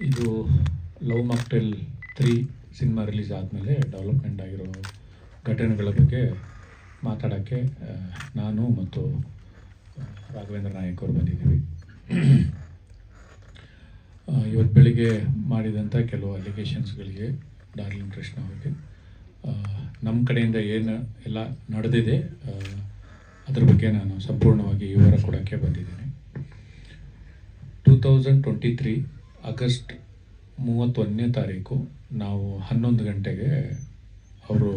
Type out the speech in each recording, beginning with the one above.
ಇದು love mocktail 3 cinema release ಆದಮೇಲೆ development ಆಗಿರೋ ಘಟನೆಗಳ ಬಗ್ಗೆ ಮಾತಾಡೋಕ್ಕೆ ನಾನು ಮತ್ತು ರಾಘವೇಂದ್ರ ನಾಯಕ್ ಅವರು ಬಂದಿದ್ದೀವಿ. ಇವತ್ತು ಬೆಳಿಗ್ಗೆ ಮಾಡಿದಂಥ ಕೆಲವು ಅಲಿಗೇಷನ್ಸ್ಗಳಿಗೆ ಡಾರ್ಲಿಂಗ್ ಕೃಷ್ಣ ಅವರಿಗೆ ನಮ್ಮ ಕಡೆಯಿಂದ ಏನು ಎಲ್ಲ ನಡೆದಿದೆ ಅದ್ರ ಬಗ್ಗೆ ನಾನು ಸಂಪೂರ್ಣವಾಗಿ ವಿವರ ಕೊಡೋಕ್ಕೆ ಬಂದಿದ್ದೀನಿ. 2023 ಆಗಸ್ಟ್ 31ನೇ ತಾರೀಕು ನಾವು 11 ಗಂಟೆಗೆ ಅವರು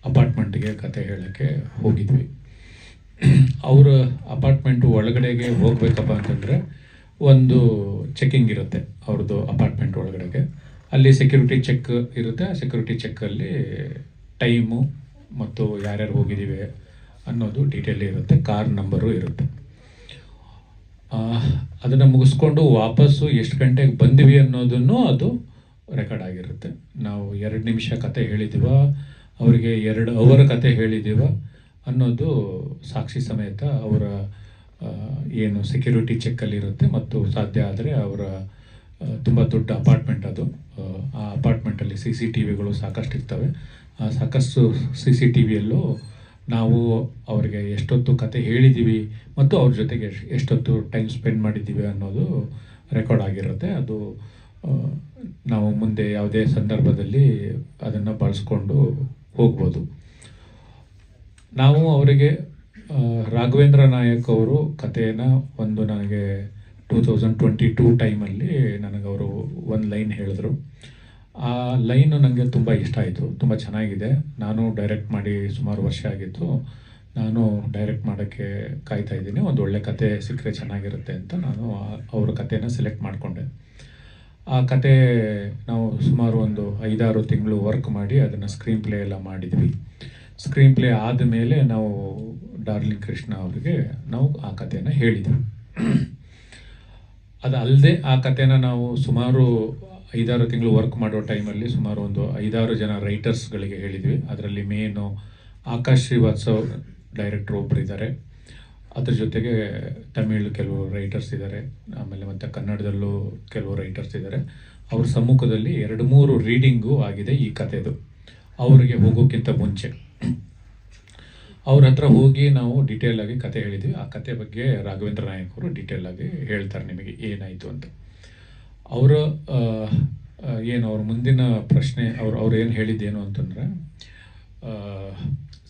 ಅಪಾರ್ಟ್ಮೆಂಟ್ಗೆ ಕತೆ ಹೇಳೋಕ್ಕೆ ಹೋಗಿದ್ವಿ. ಅವರ ಅಪಾರ್ಟ್ಮೆಂಟು ಒಳಗಡೆಗೆ ಹೋಗಬೇಕಪ್ಪ ಅಂತಂದರೆ ಒಂದು ಚೆಕ್ಕಿಂಗ್ ಇರುತ್ತೆ ಅವ್ರದ್ದು ಅಪಾರ್ಟ್ಮೆಂಟ್ ಒಳಗಡೆಗೆ. ಅಲ್ಲಿ ಸೆಕ್ಯೂರಿಟಿ ಚೆಕ್ ಇರುತ್ತೆ. ಆ ಸೆಕ್ಯೂರಿಟಿ ಚೆಕ್ಕಲ್ಲಿ ಟೈಮು ಮತ್ತು ಯಾರ್ಯಾರು ಹೋಗಿದ್ದೀವಿ ಅನ್ನೋದು ಡೀಟೇಲ್ ಇರುತ್ತೆ, ಕಾರ್ ನಂಬರು ಇರುತ್ತೆ. ಅದನ್ನು ಮುಗಿಸ್ಕೊಂಡು ವಾಪಸ್ಸು ಎಷ್ಟು ಗಂಟೆಗೆ ಬಂದ್ವಿ ಅನ್ನೋದನ್ನು ಅದು ರೆಕಾರ್ಡ್ ಆಗಿರುತ್ತೆ. ನಾವು 2 ನಿಮಿಷ ಕತೆ ಹೇಳಿದ್ದೀವ, ಅವರಿಗೆ 2 ಅವರ್ ಕತೆ ಹೇಳಿದ್ದೀವ ಅನ್ನೋದು ಸಾಕ್ಷಿ ಸಮೇತ ಅವರ ಏನು ಸೆಕ್ಯೂರಿಟಿ ಚೆಕ್ಕಲ್ಲಿರುತ್ತೆ. ಮತ್ತು ಸಾಧ್ಯ ಆದರೆ ಅವರ ತುಂಬ ದೊಡ್ಡ ಅಪಾರ್ಟ್ಮೆಂಟ್ ಅದು. ಆ ಅಪಾರ್ಟ್ಮೆಂಟಲ್ಲಿ CCTVಗಳು ಸಾಕಷ್ಟು ಇರ್ತವೆ. ಆ ಸಾಕಷ್ಟು CCTVಯಲ್ಲೂ ನಾವು ಅವರಿಗೆ ಎಷ್ಟೊತ್ತು ಕತೆ ಹೇಳಿದ್ದೀವಿ ಮತ್ತು ಅವ್ರ ಜೊತೆಗೆ ಎಷ್ಟೊತ್ತು ಟೈಮ್ ಸ್ಪೆಂಡ್ ಮಾಡಿದ್ದೀವಿ ಅನ್ನೋದು ರೆಕಾರ್ಡ್ ಆಗಿರುತ್ತೆ. ಅದು ನಾವು ಮುಂದೆ ಯಾವುದೇ ಸಂದರ್ಭದಲ್ಲಿ ಅದನ್ನು ಬಳಸ್ಕೊಂಡು ಹೋಗ್ಬೋದು. ನಾವು ಅವರಿಗೆ ರಾಘವೇಂದ್ರ ನಾಯಕ್ ಅವರು ಕಥೆಯನ್ನು ನನಗೆ 2022 ಟೈಮಲ್ಲಿ ನನಗವರು ಒಂದು ಲೈನ್ ಹೇಳಿದ್ರು. ಆ ಲೈನು ನನಗೆ ತುಂಬ ಇಷ್ಟ ಆಯಿತು, ತುಂಬ ಚೆನ್ನಾಗಿದೆ. ನಾನು ಡೈರೆಕ್ಟ್ ಮಾಡಿ ಸುಮಾರು ವರ್ಷ ಆಗಿತ್ತು. ನಾನು ಡೈರೆಕ್ಟ್ ಮಾಡೋಕ್ಕೆ ಕಾಯ್ತಾ ಇದ್ದೀನಿ, ಒಂದು ಒಳ್ಳೆ ಕತೆ ಸಿಕ್ಕರೆ ಚೆನ್ನಾಗಿರುತ್ತೆ ಅಂತ ನಾನು ಅವ್ರ ಕಥೆನ ಸೆಲೆಕ್ಟ್ ಮಾಡಿಕೊಂಡೆ. ಆ ಕತೆ ನಾವು ಸುಮಾರು ಒಂದು 5-6 ತಿಂಗಳು ವರ್ಕ್ ಮಾಡಿ ಅದನ್ನು ಸ್ಕ್ರೀನ್ ಪ್ಲೇ ಎಲ್ಲ ಮಾಡಿದ್ವಿ. ಸ್ಕ್ರೀನ್ ಪ್ಲೇ ಆದಮೇಲೆ ನಾವು ಡಾರ್ಲಿಂಗ್ ಕೃಷ್ಣ ಅವರಿಗೆ ನಾವು ಆ ಕಥೆನ ಹೇಳಿದ್ವಿ. ಅದಲ್ಲದೆ ಆ ಕಥೆನ ನಾವು ಸುಮಾರು 5-6 ತಿಂಗಳು ವರ್ಕ್ ಮಾಡೋ ಟೈಮಲ್ಲಿ ಸುಮಾರು ಒಂದು 5-6 ಜನ ರೈಟರ್ಸ್ಗಳಿಗೆ ಹೇಳಿದ್ವಿ. ಅದರಲ್ಲಿ ಮೇನು ಆಕಾಶ್ ಶ್ರೀವಾತ್ಸವ್ ಡೈರೆಕ್ಟ್ರ್ ಒಬ್ಬರಿದ್ದಾರೆ, ಅದ್ರ ಜೊತೆಗೆ ತಮಿಳ್ ಕೆಲವು ರೈಟರ್ಸ್ ಇದ್ದಾರೆ, ಆಮೇಲೆ ಮತ್ತು ಕನ್ನಡದಲ್ಲೂ ಕೆಲವು ರೈಟರ್ಸ್ ಇದ್ದಾರೆ. ಅವ್ರ ಸಮ್ಮುಖದಲ್ಲಿ 2-3 ರೀಡಿಂಗು ಆಗಿದೆ ಈ ಕಥೆದು. ಅವರಿಗೆ ಹೋಗೋಕ್ಕಿಂತ ಮುಂಚೆ ಅವ್ರ ಹತ್ರ ಹೋಗಿ ನಾವು ಡೀಟೇಲಾಗಿ ಕತೆ ಹೇಳಿದ್ವಿ. ಆ ಕತೆ ಬಗ್ಗೆ ರಾಘವೇಂದ್ರ ನಾಯಕ್ ಅವರು ಡೀಟೇಲಾಗಿ ಹೇಳ್ತಾರೆ ನಿಮಗೆ ಏನಾಯಿತು ಅಂತ. ಅವರ ಏನು ಅವ್ರ ಮುಂದಿನ ಪ್ರಶ್ನೆ ಅವ್ರು ಏನು ಹೇಳಿದ್ದೇನು ಅಂತಂದರೆ,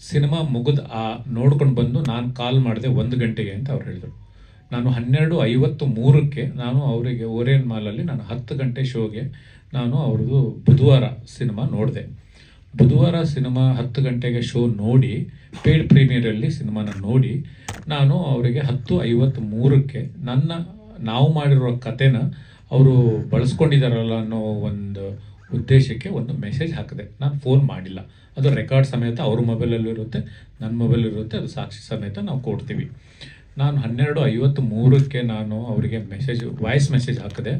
ಸಿನಿಮಾ ಮುಗಿದು ನೋಡ್ಕೊಂಡು ಬಂದು ನಾನು ಕಾಲ್ ಮಾಡಿದೆ 1 ಗಂಟೆಗೆ ಅಂತ ಅವ್ರು ಹೇಳಿದರು. ನಾನು 12:53ಕ್ಕೆ ನಾನು ಅವರಿಗೆ ಓರಿಯನ್ ಮಾಲಲ್ಲಿ ನಾನು 10 ಗಂಟೆ ಶೋಗೆ ನಾನು ಅವ್ರದ್ದು ಬುಧವಾರ ಸಿನಿಮಾ ನೋಡಿದೆ. ಬುಧವಾರ ಸಿನಿಮಾ 10 ಗಂಟೆಗೆ ಶೋ ನೋಡಿ ಪೇಯ್ಡ್ ಪ್ರೀಮಿಯರಲ್ಲಿ ಸಿನಿಮಾನ ನೋಡಿ ನಾನು ಅವರಿಗೆ 10:53ಕ್ಕೆ ನಾವು ಮಾಡಿರೋ ಕತೆನ ಅವರು ಬಳಸ್ಕೊಂಡಿದ್ದಾರಲ್ಲ ಅನ್ನೋ ಒಂದು ಉದ್ದೇಶಕ್ಕೆ ಒಂದು ಮೆಸೇಜ್ ಹಾಕಿದೆ. ನಾನು ಫೋನ್ ಮಾಡಿಲ್ಲ, ಅದು ರೆಕಾರ್ಡ್ ಸಮೇತ ಅವ್ರ ಮೊಬೈಲಲ್ಲೂ ಇರುತ್ತೆ, ನನ್ನ ಮೊಬೈಲ್ ಇರುತ್ತೆ, ಅದು ಸಾಕ್ಷಿ ಸಮೇತ ನಾವು ಕೊಡ್ತೀವಿ. ನಾನು 12:53ಕ್ಕೆ ನಾನು ಅವರಿಗೆ ವಾಯ್ಸ್ ಮೆಸೇಜ್ ಹಾಕಿದೆ.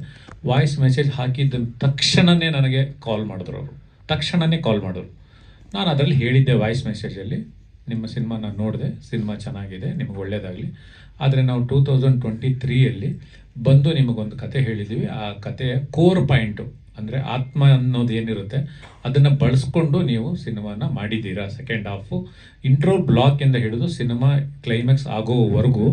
ವಾಯ್ಸ್ ಮೆಸೇಜ್ ಹಾಕಿದ್ದ ತಕ್ಷಣವೇ ನನಗೆ ಕಾಲ್ ಮಾಡಿದ್ರು. ಅವರು ತಕ್ಷಣವೇ ಕಾಲ್ ಮಾಡಿದ್ರು. ನಾನು ಅದರಲ್ಲಿ ಹೇಳಿದ್ದೆ ವಾಯ್ಸ್ ಮೆಸೇಜಲ್ಲಿ, ನಿಮ್ಮ ಸಿನಿಮಾ ನಾನು ನೋಡಿದೆ, ಸಿನಿಮಾ ಚೆನ್ನಾಗಿದೆ, ನಿಮಗೆ ಒಳ್ಳೆಯದಾಗಲಿ. ಆದರೆ ನಾವು 2023ಯಲ್ಲಿ ಬಂದು ನಿಮಗೊಂದು ಕತೆ ಹೇಳಿದ್ದೀವಿ. ಆ ಕತೆಯ ಕೋರ್ ಪಾಯಿಂಟು ಅಂದರೆ ಆತ್ಮ ಅನ್ನೋದು ಏನಿರುತ್ತೆ ಅದನ್ನು ಬಳಸ್ಕೊಂಡು ನೀವು ಸಿನಿಮಾನ ಮಾಡಿದ್ದೀರಾ. ಸೆಕೆಂಡ್ ಹಾಫು ಇಂಟ್ರೋ ಬ್ಲಾಕಿಂದ ಹಿಡಿದು ಸಿನಿಮಾ ಕ್ಲೈಮ್ಯಾಕ್ಸ್ ಆಗೋವರೆಗೂ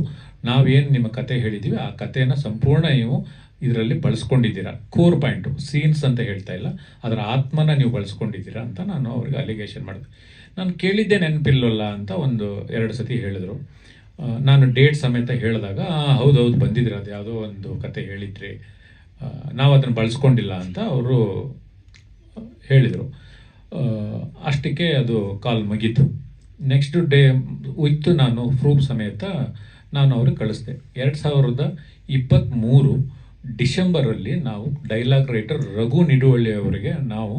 ನಾವೇನು ನಿಮ್ಮ ಕತೆ ಹೇಳಿದ್ದೀವಿ ಆ ಕಥೆಯನ್ನು ಸಂಪೂರ್ಣ ನೀವು ಇದರಲ್ಲಿ ಬಳಸ್ಕೊಂಡಿದ್ದೀರಾ. ಕೋರ್ ಪಾಯಿಂಟು, ಸೀನ್ಸ್ ಅಂತ ಹೇಳ್ತಾ ಇಲ್ಲ, ಅದರ ಆತ್ಮನ ನೀವು ಬಳಸ್ಕೊಂಡಿದ್ದೀರಾ ಅಂತ ನಾನು ಅವ್ರಿಗೆ ಅಲಿಗೇಷನ್ ಮಾಡಿದೆ. ನಾನು ಕೇಳಿದ್ದೆ ನೆನಪಿಲ್ಲಲ್ಲ ಅಂತ 1-2 ಸತಿ ಹೇಳಿದ್ರು. ನಾನು ಡೇಟ್ ಸಮೇತ ಹೇಳಿದಾಗ ಹೌದೌದು ಬಂದಿದ್ರು, ಅದು ಯಾವುದೋ ಒಂದು ಕತೆ ಹೇಳಿದ್ರಿ, ನಾವು ಅದನ್ನು ಬಳಸ್ಕೊಂಡಿಲ್ಲ ಅಂತ ಅವರು ಹೇಳಿದರು. ಅಷ್ಟಕ್ಕೆ ಅದು ಕಾಲ್ ಮುಗೀತು. ನೆಕ್ಸ್ಟ್ ಡೇ ಇತ್ತು, ನಾನು ಪ್ರೂಫ್ ಸಮೇತ ನಾನು ಅವ್ರಿಗೆ ಕಳಿಸ್ದೆ. 2023 ಡಿಸೆಂಬರಲ್ಲಿ ನಾವು ಡೈಲಾಗ್ ರೈಟರ್ ರಘು ನಿಡುವಳ್ಳಿ ಅವರಿಗೆ ನಾವು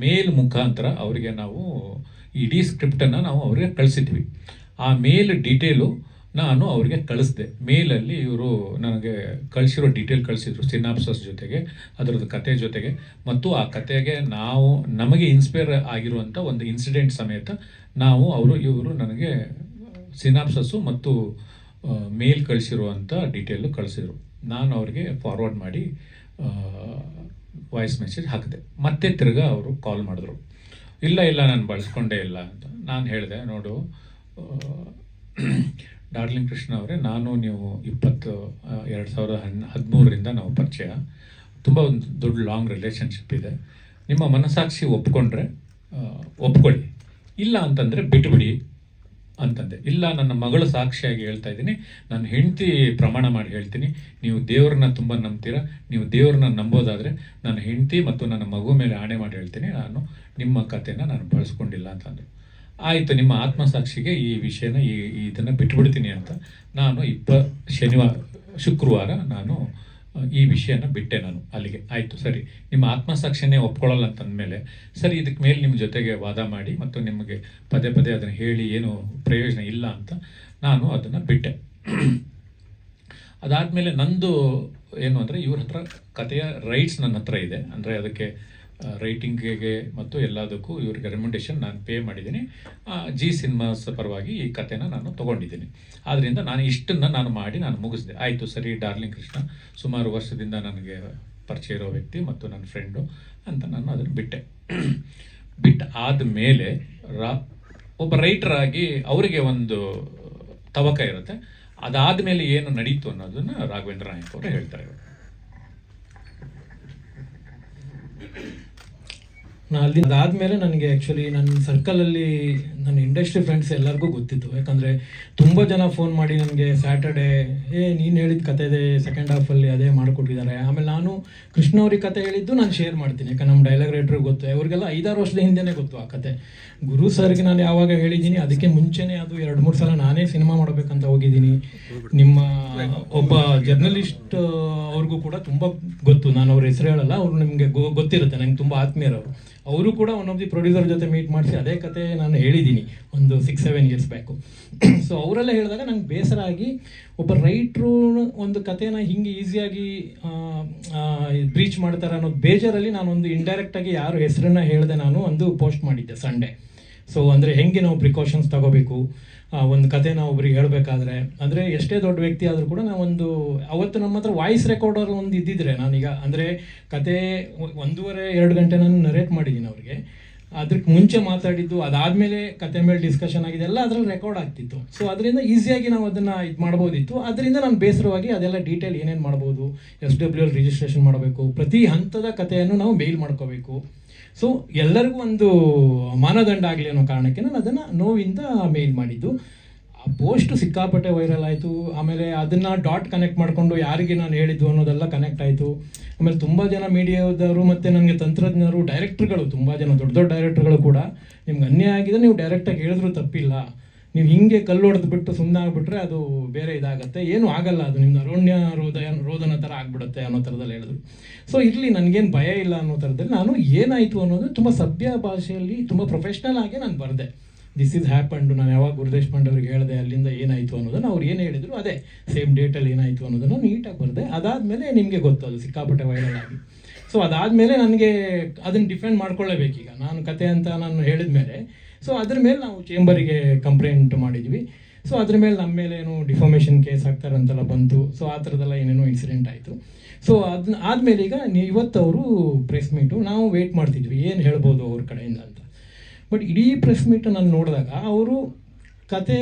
ಮೇಲ್ ಮುಖಾಂತರ ಅವರಿಗೆ ನಾವು ಇಡೀ ಸ್ಕ್ರಿಪ್ಟನ್ನು ನಾವು ಅವರಿಗೆ ಕಳಿಸಿದ್ವಿ. ಆ ಮೇಲ್ ಡೀಟೇಲು ನಾನು ಅವರಿಗೆ ಕಳಿಸ್ದೆ. ಮೇಲಲ್ಲಿ ಇವರು ನನಗೆ ಕಳಿಸಿರೋ ಡೀಟೇಲ್ ಕಳಿಸಿದ್ರು, ಸಿನಾಪ್ಸಸ್ ಜೊತೆಗೆ ಅದರದ್ದು ಕತೆ ಜೊತೆಗೆ, ಮತ್ತು ಆ ಕತೆಗೆ ನಮಗೆ ಇನ್ಸ್ಪೈರ್ ಆಗಿರುವಂಥ ಒಂದು ಇನ್ಸಿಡೆಂಟ್ ಸಮೇತ ಇವರು ನನಗೆ ಸಿನಾಪ್ಸಸ್ಸು ಮತ್ತು ಮೇಲ್ ಕಳಿಸಿರುವಂಥ ಡೀಟೇಲು ಕಳಿಸಿದ್ರು. ನಾನು ಅವ್ರಿಗೆ ಫಾರ್ವರ್ಡ್ ಮಾಡಿ ವಾಯ್ಸ್ ಮೆಸೇಜ್ ಹಾಕಿದೆ. ಮತ್ತೆ ತಿರ್ಗಾ ಅವರು ಕಾಲ್ ಮಾಡಿದ್ರು, ಇಲ್ಲ ನಾನು ಬಳಸ್ಕೊಂಡೇ ಇಲ್ಲ ಅಂತ. ನಾನು ಹೇಳಿದೆ, ನೋಡು ಡಾರ್ಲಿಂಗ್ ಕೃಷ್ಣ ಅವರೇ, ನಾನು ನೀವು 2013ರಿಂದ ನಾವು ಪರಿಚಯ, ತುಂಬ ಒಂದು ದೊಡ್ಡ ಲಾಂಗ್ ರಿಲೇಷನ್ಶಿಪ್ ಇದೆ. ನಿಮ್ಮ ಮನಸ್ಸಾಕ್ಷಿ ಒಪ್ಕೊಂಡ್ರೆ ಒಪ್ಕೊಳ್ಳಿ, ಇಲ್ಲ ಅಂತಂದರೆ ಬಿಟ್ಬಿಡಿ ಅಂತಂದೆ. ಇಲ್ಲ, ನನ್ನ ಮಗಳು ಸಾಕ್ಷಿಯಾಗಿ ಹೇಳ್ತಾ ಇದ್ದೀನಿ, ನಾನು ಹೆಂಡತಿ ಪ್ರಮಾಣ ಮಾಡಿ ಹೇಳ್ತೀನಿ, ನೀವು ದೇವ್ರನ್ನ ತುಂಬ ನಂಬ್ತೀರಾ, ನೀವು ದೇವ್ರನ್ನ ನಂಬೋದಾದರೆ ನನ್ನ ಹೆಂಡತಿ ಮತ್ತು ನನ್ನ ಮಗು ಮೇಲೆ ಆಣೆ ಮಾಡಿ ಹೇಳ್ತೀನಿ, ನಾನು ನಿಮ್ಮ ಕಥೆನ ನಾನು ಬಳಸ್ಕೊಂಡಿಲ್ಲ ಅಂತಂದರು. ಆಯಿತು, ನಿಮ್ಮ ಆತ್ಮಸಾಕ್ಷಿಗೆ ಈ ವಿಷಯನ ಇದನ್ನು ಬಿಟ್ಬಿಡ್ತೀನಿ ಅಂತ ನಾನು ಶುಕ್ರವಾರ ನಾನು ಈ ವಿಷಯನ ಬಿಟ್ಟೆ. ನಾನು ಅಲ್ಲಿಗೆ ಆಯಿತು, ಸರಿ ನಿಮ್ಮ ಆತ್ಮಸಾಕ್ಷಿನೇ ಒಪ್ಕೊಳ್ಳಲ್ಲ ಅಂತಂದಮೇಲೆ ಸರಿ, ಇದಕ್ಕೆ ಮೇಲೆ ನಿಮ್ಮ ಜೊತೆಗೆ ವಾದ ಮಾಡಿ ಮತ್ತು ನಿಮಗೆ ಪದೇ ಅದನ್ನು ಹೇಳಿ ಏನು ಪ್ರಯೋಜನ ಇಲ್ಲ ಅಂತ ನಾನು ಅದನ್ನು ಬಿಟ್ಟೆ. ಅದಾದಮೇಲೆ ನಂದು ಏನು ಅಂದರೆ, ಇವ್ರ ಹತ್ರ ಕಥೆಯ ರೈಟ್ಸ್ ನನ್ನ ಹತ್ರ ಇದೆ, ಅಂದರೆ ಅದಕ್ಕೆ ರೈಟಿಂಗಿಗೆ ಮತ್ತು ಎಲ್ಲದಕ್ಕೂ ಇವ್ರಿಗೆ ರೆಕಮೆಂಡೇಶನ್ ನಾನು ಪೇ ಮಾಡಿದ್ದೀನಿ. ಜಿ ಸಿನಿಮಾಸ್ ಪರವಾಗಿ ಈ ಕಥೆನ ನಾನು ತೊಗೊಂಡಿದ್ದೀನಿ. ಆದ್ದರಿಂದ ನಾನು ಇಷ್ಟನ್ನು ನಾನು ಮಾಡಿ ನಾನು ಮುಗಿಸಿದೆ. ಆಯಿತು, ಸರಿ, ಡಾರ್ಲಿಂಗ್ ಕೃಷ್ಣ ಸುಮಾರು ವರ್ಷದಿಂದ ನನಗೆ ಪರಿಚಯ ಇರೋ ವ್ಯಕ್ತಿ ಮತ್ತು ನನ್ನ ಫ್ರೆಂಡು ಅಂತ ನಾನು ಅದನ್ನು ಬಿಟ್ಟು ಆದಮೇಲೆ ಒಬ್ಬ ರೈಟರ್ ಆಗಿ ಅವರಿಗೆ ಒಂದು ತವಕ ಇರುತ್ತೆ. ಅದಾದಮೇಲೆ ಏನು ನಡೀತು ಅನ್ನೋದನ್ನು ರಾಘವೇಂದ್ರ ನಾಯಕ್ ಅವರು ಹೇಳ್ತಾರೆ. ಅದಾದಮೇಲೆ ನನಗೆ ಆ್ಯಕ್ಚುಲಿ ನನ್ನ ಸರ್ಕಲಲ್ಲಿ ನನ್ನ ಇಂಡಸ್ಟ್ರಿ ಫ್ರೆಂಡ್ಸ್ ಎಲ್ಲರಿಗೂ ಗೊತ್ತಿತ್ತು. ಯಾಕಂದರೆ ತುಂಬ ಜನ ಫೋನ್ ಮಾಡಿ ನನಗೆ ಸ್ಯಾಟರ್ಡೇ ನೀನು ಹೇಳಿದ ಕತೆ ಇದೆ, ಸೆಕೆಂಡ್ ಹಾಫಲ್ಲಿ ಅದೇ ಮಾಡಿಕೊಟ್ಟಿದ್ದಾರೆ. ಆಮೇಲೆ ನಾನು ಕೃಷ್ಣ ಅವ್ರಿಗೆ ಕತೆ ಹೇಳಿದ್ದು ನಾನು ಶೇರ್ ಮಾಡ್ತೀನಿ, ಯಾಕಂದ್ರೆ ನಮ್ಮ ಡೈಲಾಗ್ ರೈಟ್ರಿಗೆ ಗೊತ್ತು, ಅವ್ರಿಗೆಲ್ಲ 5-6 ವರ್ಷದ ಹಿಂದೆನೇ ಗೊತ್ತು ಆ ಕತೆ. ಗುರು ಸರ್ಗೆ ನಾನು ಯಾವಾಗ ಹೇಳಿದ್ದೀನಿ ಅದಕ್ಕೆ ಮುಂಚೆನೇ ಅದು 2-3 ಸಲ ನಾನೇ ಸಿನಿಮಾ ಮಾಡಬೇಕಂತ ಹೋಗಿದ್ದೀನಿ. ನಿಮ್ಮ ಒಬ್ಬ ಜರ್ನಲಿಸ್ಟ್ ಅವ್ರಿಗೂ ಕೂಡ ತುಂಬ ಗೊತ್ತು, ನಾನು ಅವ್ರ ಹೆಸರು ಹೇಳಲ್ಲ, ಅವರು ನಿಮಗೆ ಗೊತ್ತಿರುತ್ತೆ, ನಂಗೆ ತುಂಬ ಆತ್ಮೀಯರವರು. ಅವರು ಕೂಡ ಒನ್ ಆಫ್ ದಿ ಪ್ರೊಡ್ಯೂಸರ್ ಜೊತೆ ಮೀಟ್ ಮಾಡಿಸಿ ಅದೇ ಕತೆ ನಾನು ಹೇಳಿದ್ದೀನಿ ಒಂದು 6-7 ಇಯರ್ಸ್ ಬ್ಯಾಕು. ಸೊ ಅವರೆಲ್ಲ ಹೇಳಿದಾಗ ನಂಗೆ ಬೇಸರ ಆಗಿ, ಒಬ್ಬ ರೈಟ್ರು ಒಂದು ಕಥೆನ ಹಿಂಗೆ ಈಸಿಯಾಗಿ ಬ್ರೀಚ್ ಮಾಡ್ತಾರೆ ಅನ್ನೋದು ಬೇಜಾರಲ್ಲಿ ನಾನೊಂದು ಇಂಡೈರೆಕ್ಟಾಗಿ ಯಾರು ಹೆಸರನ್ನ ಹೇಳಿದೆ ನಾನು ಒಂದು ಪೋಸ್ಟ್ ಮಾಡಿದ್ದೆ ಸಂಡೇ. ಸೊ ಅಂದರೆ ಹೆಂಗೆ ನಾವು ಪ್ರಿಕಾಷನ್ಸ್ ತಗೋಬೇಕು ಒಂದು ಕಥೆನ ಒಬ್ರಿಗೆ ಹೇಳಬೇಕಾದ್ರೆ, ಅಂದರೆ ಎಷ್ಟೇ ದೊಡ್ಡ ವ್ಯಕ್ತಿ ಆದರೂ ಕೂಡ ನಾವೊಂದು ಅವತ್ತು ನಮ್ಮ ಹತ್ರ ವಾಯ್ಸ್ ರೆಕಾರ್ಡರ್ ಒಂದು ಇದ್ದಿದ್ರೆ, ನಾನೀಗ ಅಂದರೆ ಕತೆ 1.5-2 ಗಂಟೆ ನಾನು ನರೇಟ್ ಮಾಡಿದ್ದೀನಿ ಅವ್ರಿಗೆ, ಅದಕ್ಕೆ ಮುಂಚೆ ಮಾತಾಡಿದ್ದು ಅದಾದಮೇಲೆ ಕತೆ ಮೇಲೆ ಡಿಸ್ಕಷನ್ ಆಗಿದೆ ಎಲ್ಲ ಅದರಲ್ಲಿ ರೆಕಾರ್ಡ್ ಆಗ್ತಿತ್ತು. ಸೊ ಅದರಿಂದ ಈಸಿಯಾಗಿ ನಾವು ಅದನ್ನು ಇದು ಮಾಡ್ಬೋದಿತ್ತು. ಅದರಿಂದ ನಾನು ಬೇಸರವಾಗಿ ಅದೆಲ್ಲ ಡೀಟೇಲ್ ಏನೇನು ಮಾಡ್ಬೋದು, SWL ರಿಜಿಸ್ಟ್ರೇಷನ್ ಮಾಡಬೇಕು, ಪ್ರತಿ ಹಂತದ ಕಥೆಯನ್ನು ನಾವು ಮೇಲ್ ಮಾಡ್ಕೋಬೇಕು. ಸೊ ಎಲ್ಲರಿಗೂ ಒಂದು ಮಾನದಂಡ ಆಗಲಿ ಅನ್ನೋ ಕಾರಣಕ್ಕೆ ನಾನು ಅದನ್ನು ನೋವಿಂದ ಮೇಲ್ ಮಾಡಿದ್ದು. ಆ ಪೋಸ್ಟು ಸಿಕ್ಕಾಪಟ್ಟೆ ವೈರಲ್ ಆಯಿತು. ಆಮೇಲೆ ಅದನ್ನು ಡಾಟ್ ಕನೆಕ್ಟ್ ಮಾಡಿಕೊಂಡು ಯಾರಿಗೆ ನಾನು ಹೇಳಿದ್ದು ಅನ್ನೋದೆಲ್ಲ ಕನೆಕ್ಟ್ ಆಯಿತು. ಆಮೇಲೆ ತುಂಬ ಜನ ಮೀಡಿಯಾದವರು ಮತ್ತು ನನಗೆ ತಂತ್ರಜ್ಞರು, ಡೈರೆಕ್ಟ್ರುಗಳು, ತುಂಬ ಜನ ದೊಡ್ಡ ಡೈರೆಕ್ಟ್ರುಗಳು ಕೂಡ, ನಿಮ್ಗೆ ಅನ್ಯಾಯ ಆಗಿದೆ, ನೀವು ಡೈರೆಕ್ಟಾಗಿ ಹೇಳಿದ್ರು ತಪ್ಪಿಲ್ಲ, ನೀವು ಹಿಂಗೆ ಕಲ್ಲು ಹೊಡೆದು ಬಿಟ್ಟು ಸುಮ್ಮನೆ ಆಗಿಬಿಟ್ರೆ ಅದು ಬೇರೆ ಇದಾಗುತ್ತೆ, ಏನೂ ಆಗಲ್ಲ, ಅದು ನಿಮ್ದು ಅರಣ್ಯ ರೋದನ ಥರ ಆಗಿಬಿಡುತ್ತೆ ಅನ್ನೋ ಥರದಲ್ಲಿ ಹೇಳಿದ್ರು. ಸೊ ಇರಲಿ, ನನಗೇನು ಭಯ ಇಲ್ಲ ಅನ್ನೋ ಥರದಲ್ಲಿ ನಾನು ಏನಾಯಿತು ಅನ್ನೋದು ತುಂಬ ಸಭ್ಯ ಭಾಷೆಯಲ್ಲಿ ತುಂಬ ಪ್ರೊಫೆಷ್ನಲ್ ಆಗಿ ನಾನು ಬರೆದೆ. ದಿಸ್ ಈಸ್ ಹ್ಯಾಪಂಡ್, ನಾನು ಯಾವಾಗ ಗುರುದೇಶ್ ಪಾಂಡೆ ಅವ್ರಿಗೆ ಹೇಳಿದೆ ಅಲ್ಲಿಂದ ಏನಾಯಿತು ಅನ್ನೋದನ್ನು, ಅವ್ರು ಏನು ಹೇಳಿದ್ರು ಅದೇ ಸೇಮ್ ಡೇಟಲ್ಲಿ ಏನಾಯಿತು ಅನ್ನೋದನ್ನು ನೀಟಾಗಿ ಬರೆದೆ. ಅದಾದಮೇಲೆ ನಿಮಗೆ ಗೊತ್ತು ಅದು ಸಿಕ್ಕಾಪಟ್ಟೆ ವೈರಲ್ ಆಗಿ. ಸೊ ಅದಾದಮೇಲೆ ನನಗೆ ಅದನ್ನು ಡಿಫೆಂಡ್ ಮಾಡ್ಕೊಳ್ಳೇಬೇಕೀಗ, ನಾನು ಕತೆ ಅಂತ ನಾನು ಹೇಳಿದ ಮೇಲೆ. ಸೊ ಅದ್ರ ಮೇಲೆ ನಾವು ಚೇಂಬರಿಗೆ ಕಂಪ್ಲೇಂಟ್ ಮಾಡಿದ್ವಿ. ಸೊ ಅದ್ರ ಮೇಲೆ ನಮ್ಮ ಮೇಲೆ ಏನು ಡಿಫಾಮೇಷನ್ ಕೇಸ್ ಹಾಕ್ತಾರೆ ಅಂತೆಲ್ಲ ಬಂತು. ಸೊ ಆ ಥರದ್ದೆಲ್ಲ ಏನೇನೋ ಇನ್ಸಿಡೆಂಟ್ ಆಯಿತು. ಸೊ ಅದನ್ನ ಆದಮೇಲೆ ಈಗ ಇವತ್ತು ಅವರು ಪ್ರೆಸ್ ಮೀಟು ನಾವು ವೆಯ್ಟ್ ಮಾಡ್ತಿದ್ವಿ ಏನು ಹೇಳ್ಬೋದು ಅವ್ರ ಕಡೆಯಿಂದ ಅಂತ. ಬಟ್ ಇಡೀ ಪ್ರೆಸ್ ಮೀಟು ನಾನು ನೋಡಿದಾಗ ಅವರು ಕತೆ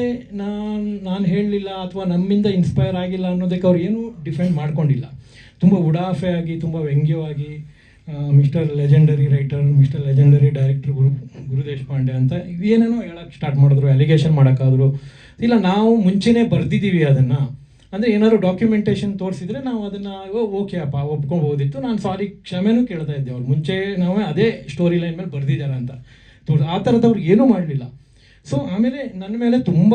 ನಾನು ಹೇಳಲಿಲ್ಲ ಅಥವಾ ನಮ್ಮಿಂದ ಇನ್ಸ್ಪೈರ್ ಆಗಿಲ್ಲ ಅನ್ನೋದಕ್ಕೆ ಅವ್ರು ಏನೂ ಡಿಫೆಂಡ್ ಮಾಡ್ಕೊಂಡಿಲ್ಲ. ತುಂಬ ಉಡಾಫೆ ಆಗಿ, ತುಂಬ ವ್ಯಂಗ್ಯವಾಗಿ mister legendary writer, mister legendary director Gurudesh Pandey ಅಂತ ಏನೇನೋ ಹೇಳೋಕ್ಕೆ ಸ್ಟಾರ್ಟ್ ಮಾಡಿದ್ರು, ಅಲಿಗೇಷನ್ ಮಾಡೋಕ್ಕಾದ್ರು. ಇಲ್ಲ, ನಾವು ಮುಂಚೆನೇ ಬರೆದಿದ್ದೀವಿ ಅದನ್ನು, ಅಂದರೆ ಏನಾದ್ರು ಡಾಕ್ಯುಮೆಂಟೇಷನ್ ತೋರಿಸಿದ್ರೆ ನಾವು ಅದನ್ನು ಓಕೆ ಅಪ್ಪ ಒಪ್ಕೊಬೋದಿತ್ತು, ನಾನು ಸಾರಿ ಕ್ಷಮೆನೂ ಕೇಳ್ತಾ ಇದ್ದೆ. ಅವ್ರು ಮುಂಚೆ ನಾವು ಅದೇ ಸ್ಟೋರಿ ಲೈನ್ ಮೇಲೆ ಬರೆದಿದ್ದಾರೆ ಅಂತ ಆ ಥರದವ್ರು ಏನೂ ಮಾಡಲಿಲ್ಲ. ಸೊ ಆಮೇಲೆ ನನ್ನ ಮೇಲೆ ತುಂಬ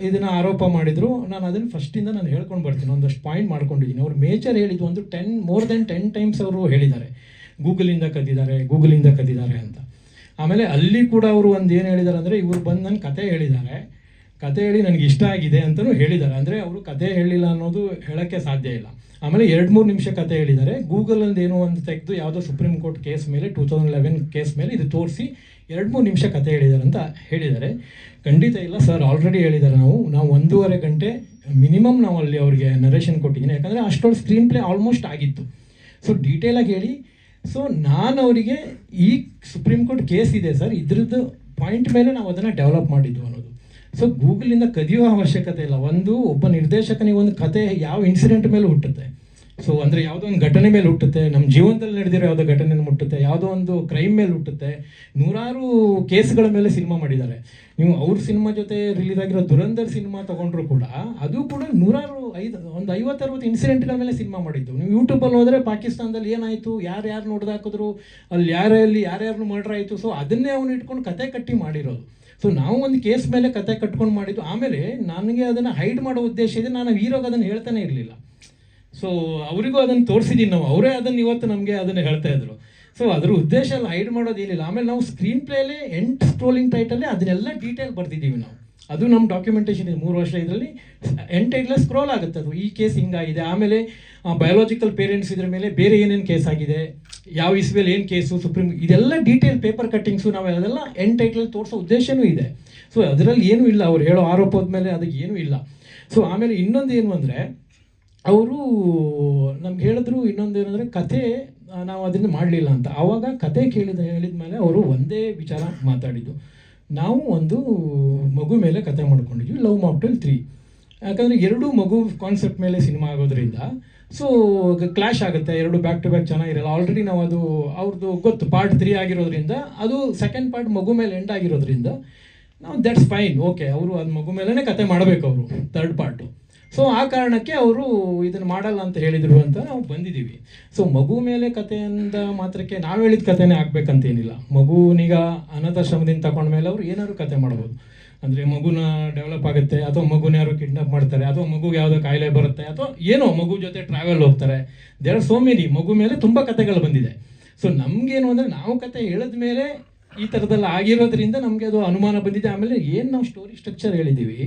ಇದನ್ನು ಆರೋಪ ಮಾಡಿದರು. ನಾನು ಅದನ್ನು ಫಸ್ಟಿಂದ ನಾನು ಹೇಳ್ಕೊಂಡು ಬರ್ತೀನಿ, ಒಂದಷ್ಟು ಪಾಯಿಂಟ್ ಮಾಡ್ಕೊಂಡಿದ್ದೀನಿ. ಅವ್ರು ಮೇಜರ್ ಹೇಳಿದ್ದು ಒಂದು ಮೋರ್ ದೆನ್ 10 ಟೈಮ್ಸ್ ಅವರು ಹೇಳಿದ್ದಾರೆ ಗೂಗಲಿಂದ ಕದ್ದಿದ್ದಾರೆ ಅಂತ. ಆಮೇಲೆ ಅಲ್ಲಿ ಕೂಡ ಅವರು ಒಂದು ಏನು ಹೇಳಿದ್ದಾರೆ ಅಂದರೆ, ಇವ್ರು ಬಂದು ನನ್ನ ಕತೆ ಹೇಳಿದ್ದಾರೆ, ಕತೆ ಹೇಳಿ ನನಗೆ ಇಷ್ಟ ಆಗಿದೆ ಅಂತಲೂ ಹೇಳಿದ್ದಾರೆ. ಅಂದರೆ ಅವರು ಕತೆ ಹೇಳಿಲ್ಲ ಅನ್ನೋದು ಹೇಳೋಕ್ಕೆ ಸಾಧ್ಯ ಇಲ್ಲ. ಆಮೇಲೆ 2-3 ನಿಮಿಷ ಕತೆ ಹೇಳಿದ್ದಾರೆ. ಗೂಗಲಲ್ಲಿ ಏನೋ ಒಂದು ತೆಗೆದು ಯಾವುದೋ ಸುಪ್ರೀಂ ಕೋರ್ಟ್ ಕೇಸ್ ಮೇಲೆ 2011 ಕೇಸ್ ಮೇಲೆ ಇದು ತೋರಿಸಿ 2-3 ನಿಮಿಷ ಕತೆ ಹೇಳಿದ್ದಾರೆ ಅಂತ ಹೇಳಿದ್ದಾರೆ. ಖಂಡಿತ ಇಲ್ಲ ಸರ್, ಆಲ್ರೆಡಿ ಹೇಳಿದ್ದಾರೆ. ನಾವು 1.5 ಗಂಟೆ ಮಿನಿಮಮ್ ನಾವು ಅಲ್ಲಿ ಅವ್ರಿಗೆ ನರೇಷನ್ ಕೊಟ್ಟಿದ್ದೀನಿ, ಯಾಕಂದರೆ ಅಷ್ಟೊಂದು ಸ್ಕ್ರೀನ್ ಪ್ಲೇ ಆಲ್ಮೋಸ್ಟ್ ಆಗಿತ್ತು. ಸೊ ಡೀಟೇಲಾಗಿ ಹೇಳಿ. ಸೊ ನಾನು ಅವರಿಗೆ ಈ ಸುಪ್ರೀಂ ಕೋರ್ಟ್ ಕೇಸ್ ಇದೆ ಸರ್, ಇದ್ರದ್ದು ಪಾಯಿಂಟ್ ಮೇಲೆ ನಾವು ಅದನ್ನು ಡೆವಲಪ್ ಮಾಡಿದ್ದು ಅನ್ನೋದು. ಸೊ ಗೂಗಲಿಂದ ಕದಿಯುವ ಅವಶ್ಯಕತೆ ಇಲ್ಲ. ಒಬ್ಬ ನಿರ್ದೇಶಕನಿಗೆ ಒಂದು ಕತೆ ಯಾವ ಇನ್ಸಿಡೆಂಟ್ ಮೇಲೆ ಹುಟ್ಟುತ್ತೆ, ಸೊ ಅಂದರೆ ಯಾವುದೋ ಒಂದು ಘಟನೆ ಮೇಲೆ ಹುಟ್ಟುತ್ತೆ, ನಮ್ಮ ಜೀವನದಲ್ಲಿ ನಡೆದಿರೋ ಯಾವುದೋ ಘಟನೆ ಮುಟ್ಟುತ್ತೆ, ಯಾವುದೋ ಒಂದು ಕ್ರೈಮ್ ಮೇಲೆ ಹುಟ್ಟುತ್ತೆ, ನೂರಾರು ಕೇಸ್ಗಳ ಮೇಲೆ ಸಿನಿಮಾ ಮಾಡಿದ್ದಾರೆ. ನೀವು ಅವ್ರ ಸಿನಿಮಾ ಜೊತೆ ರಿಲೀಸ್ ಆಗಿರೋ ದುರಂಧರ್ ಸಿನಿಮಾ ತೊಗೊಂಡ್ರು ಕೂಡ ಅದು ಕೂಡ ನೂರಾರು ಒಂದು 50-60 ಇನ್ಸಿಡೆಂಟ್ಗಳ ಮೇಲೆ ಸಿನಿಮಾ ಮಾಡಿದ್ದು. ನೀವು ಯೂಟ್ಯೂಬಲ್ಲಿ ಹೋದರೆ ಪಾಕಿಸ್ತಾನದಲ್ಲಿ ಏನಾಯಿತು, ಯಾರ್ಯಾರು ನೋಡ್ದಾಕಿದ್ರು, ಅಲ್ಲಿ ಯಾರ್ಯಾರು ಮರ್ಡರ್ ಆಯಿತು, ಸೊ ಅದನ್ನೇ ಅವನು ಇಟ್ಕೊಂಡು ಕತೆ ಕಟ್ಟಿ ಮಾಡಿರೋದು. ಸೊ ನಾವು ಒಂದು ಕೇಸ್ ಮೇಲೆ ಕತೆ ಕಟ್ಕೊಂಡು ಮಾಡಿದ್ದು. ಆಮೇಲೆ ನನಗೆ ಅದನ್ನು ಹೈಡ್ ಮಾಡೋ ಉದ್ದೇಶ ಇದೆ, ನಾನು ಹೀರೋಗೆ ಅದನ್ನು ಹೇಳ್ತಾನೆ ಇರಲಿಲ್ಲ. ಸೊ ಅವರಿಗೂ ಅದನ್ನು ತೋರಿಸಿದ್ದೀನಿ ನಾವು, ಅವರೇ ಅದನ್ನು ಇವತ್ತು ನಮಗೆ ಅದನ್ನು ಹೇಳ್ತಾ ಇದ್ರು. ಸೊ ಅದ್ರ ಉದ್ದೇಶ ಎಲ್ಲ ಹೈಡ್ ಮಾಡೋದೇನಿಲ್ಲ. ಆಮೇಲೆ ನಾವು ಸ್ಕ್ರೀನ್ ಪ್ಲೇಲೇ ಎಂಡ್ ಸ್ಕ್ರೋಲಿಂಗ್ ಟೈಟಲ್ಲೇ ಅದನ್ನೆಲ್ಲ ಡೀಟೇಲ್ ಬರ್ತಿದ್ದೀವಿ ನಾವು. ಅದು ನಮ್ಮ ಡಾಕ್ಯುಮೆಂಟೇಷನ್ ಇದೆ 3 ವರ್ಷ. ಇದರಲ್ಲಿ ಎಂಡ್ ಟೈಟಲ್ ಸ್ಕ್ರೋಲ್ ಆಗುತ್ತೆ, ಅದು ಈ ಕೇಸ್ ಹಿಂಗಾಗಿದೆ, ಆಮೇಲೆ ಬಯೋಲಾಜಿಕಲ್ ಪೇರೆಂಟ್ಸ್ ಇದ್ರ ಮೇಲೆ ಬೇರೆ ಏನೇನು ಕೇಸ್ ಆಗಿದೆ, ಯಾವ ಇಸ್ವಿಯಲ್ಲಿ ಏನು ಕೇಸು, ಸುಪ್ರೀಂ, ಇದೆಲ್ಲ ಡೀಟೇಲ್ ಪೇಪರ್ ಕಟ್ಟಿಂಗ್ಸು ನಾವು ಅದೆಲ್ಲ ಎಂಡ್ ಟೈಟಲ್ ತೋರಿಸೋ ಉದ್ದೇಶನೂ ಇದೆ. ಸೊ ಅದರಲ್ಲಿ ಏನೂ ಇಲ್ಲ, ಅವ್ರು ಹೇಳೋ ಆರೋಪದ ಮೇಲೆ ಅದಕ್ಕೆ ಏನೂ ಇಲ್ಲ. ಸೊ ಆಮೇಲೆ ಇನ್ನೊಂದು ಏನು ಅಂದರೆ, ಅವರು ನಮ್ಗೆ ಹೇಳಿದ್ರು ಇನ್ನೊಂದು ಏನಂದರೆ ಕತೆ ನಾವು ಅದನ್ನು ಮಾಡಲಿಲ್ಲ ಅಂತ. ಆವಾಗ ಕತೆ ಹೇಳಿದ ಮೇಲೆ ಅವರು ಒಂದೇ ವಿಚಾರ ಮಾತಾಡಿದ್ದು, ನಾವು ಒಂದು ಮಗು ಮೇಲೆ ಕತೆ ಮಾಡ್ಕೊಂಡಿದ್ವಿ, ಲವ್ ಮಾಕ್ಟೇಲ್ 3. ಯಾಕಂದರೆ 2 ಮಗು ಕಾನ್ಸೆಪ್ಟ್ ಮೇಲೆ ಸಿನಿಮಾ ಆಗೋದ್ರಿಂದ ಸೊ ಕ್ಲಾಶ್ ಆಗುತ್ತೆ, 2 ಬ್ಯಾಕ್ ಟು ಬ್ಯಾಕ್ ಚೆನ್ನಾಗಿರಲ್ಲ. ಆಲ್ರೆಡಿ ನಾವು ಅದು ಅವ್ರದ್ದು ಗೊತ್ತು ಪಾರ್ಟ್ 3 ಆಗಿರೋದ್ರಿಂದ, ಅದು ಸೆಕೆಂಡ್ ಪಾರ್ಟ್ ಮಗು ಮೇಲೆ ಎಂಡ್ ಆಗಿರೋದ್ರಿಂದ ನಾವು ದಟ್ಸ್ ಫೈನ್, ಓಕೆ, ಅವರು ಅದು ಮಗು ಮೇಲೇ ಕತೆ ಮಾಡಬೇಕು ಅವರು ಥರ್ಡ್ ಪಾರ್ಟು. ಸೊ ಆ ಕಾರಣಕ್ಕೆ ಅವರು ಇದನ್ನು ಮಾಡಲ್ಲ ಅಂತ ಹೇಳಿದರು ಅಂತ ನಾವು ಬಂದಿದ್ದೀವಿ. ಸೊ ಮಗು ಮೇಲೆ ಕಥೆಯಿಂದ ಮಾತ್ರಕ್ಕೆ ನಾವು ಹೇಳಿದ ಕಥೆನೇ ಆಗಬೇಕಂತೇನಿಲ್ಲ. ಮಗುವನೀಗ ಅನಾಥಾಶ್ರಮದಿಂದ ತಗೊಂಡ್ಮೇಲೆ ಅವರು ಏನಾದ್ರು ಕತೆ ಮಾಡ್ಬೋದು. ಅಂದರೆ ಮಗುನ ಡೆವಲಪ್ ಆಗುತ್ತೆ, ಅಥವಾ ಮಗುನ ಯಾರು ಕಿಡ್ನಾಪ್ ಮಾಡ್ತಾರೆ, ಅಥವಾ ಮಗುಗೆ ಯಾವುದೋ ಕಾಯಿಲೆ ಬರುತ್ತೆ, ಅಥವಾ ಏನೋ ಮಗು ಜೊತೆ ಟ್ರಾವೆಲ್ ಹೋಗ್ತಾರೆ. ದೇರ್ ಆರ್ ಸೋ ಮೆನಿ, ಮಗು ಮೇಲೆ ತುಂಬ ಕಥೆಗಳು ಬಂದಿದೆ. ಸೊ ನಮಗೇನು ಅಂದರೆ ನಾವು ಕತೆ ಹೇಳಿದ ಮೇಲೆ ಈ ಥರದ್ದೆಲ್ಲ ಆಗಿರೋದ್ರಿಂದ ನಮಗೆ ಅದು ಅನುಮಾನ ಬಂದಿದೆ. ಆಮೇಲೆ ಏನು ನಾವು ಸ್ಟೋರಿ ಸ್ಟ್ರಕ್ಚರ್ ಹೇಳಿದ್ದೀವಿ,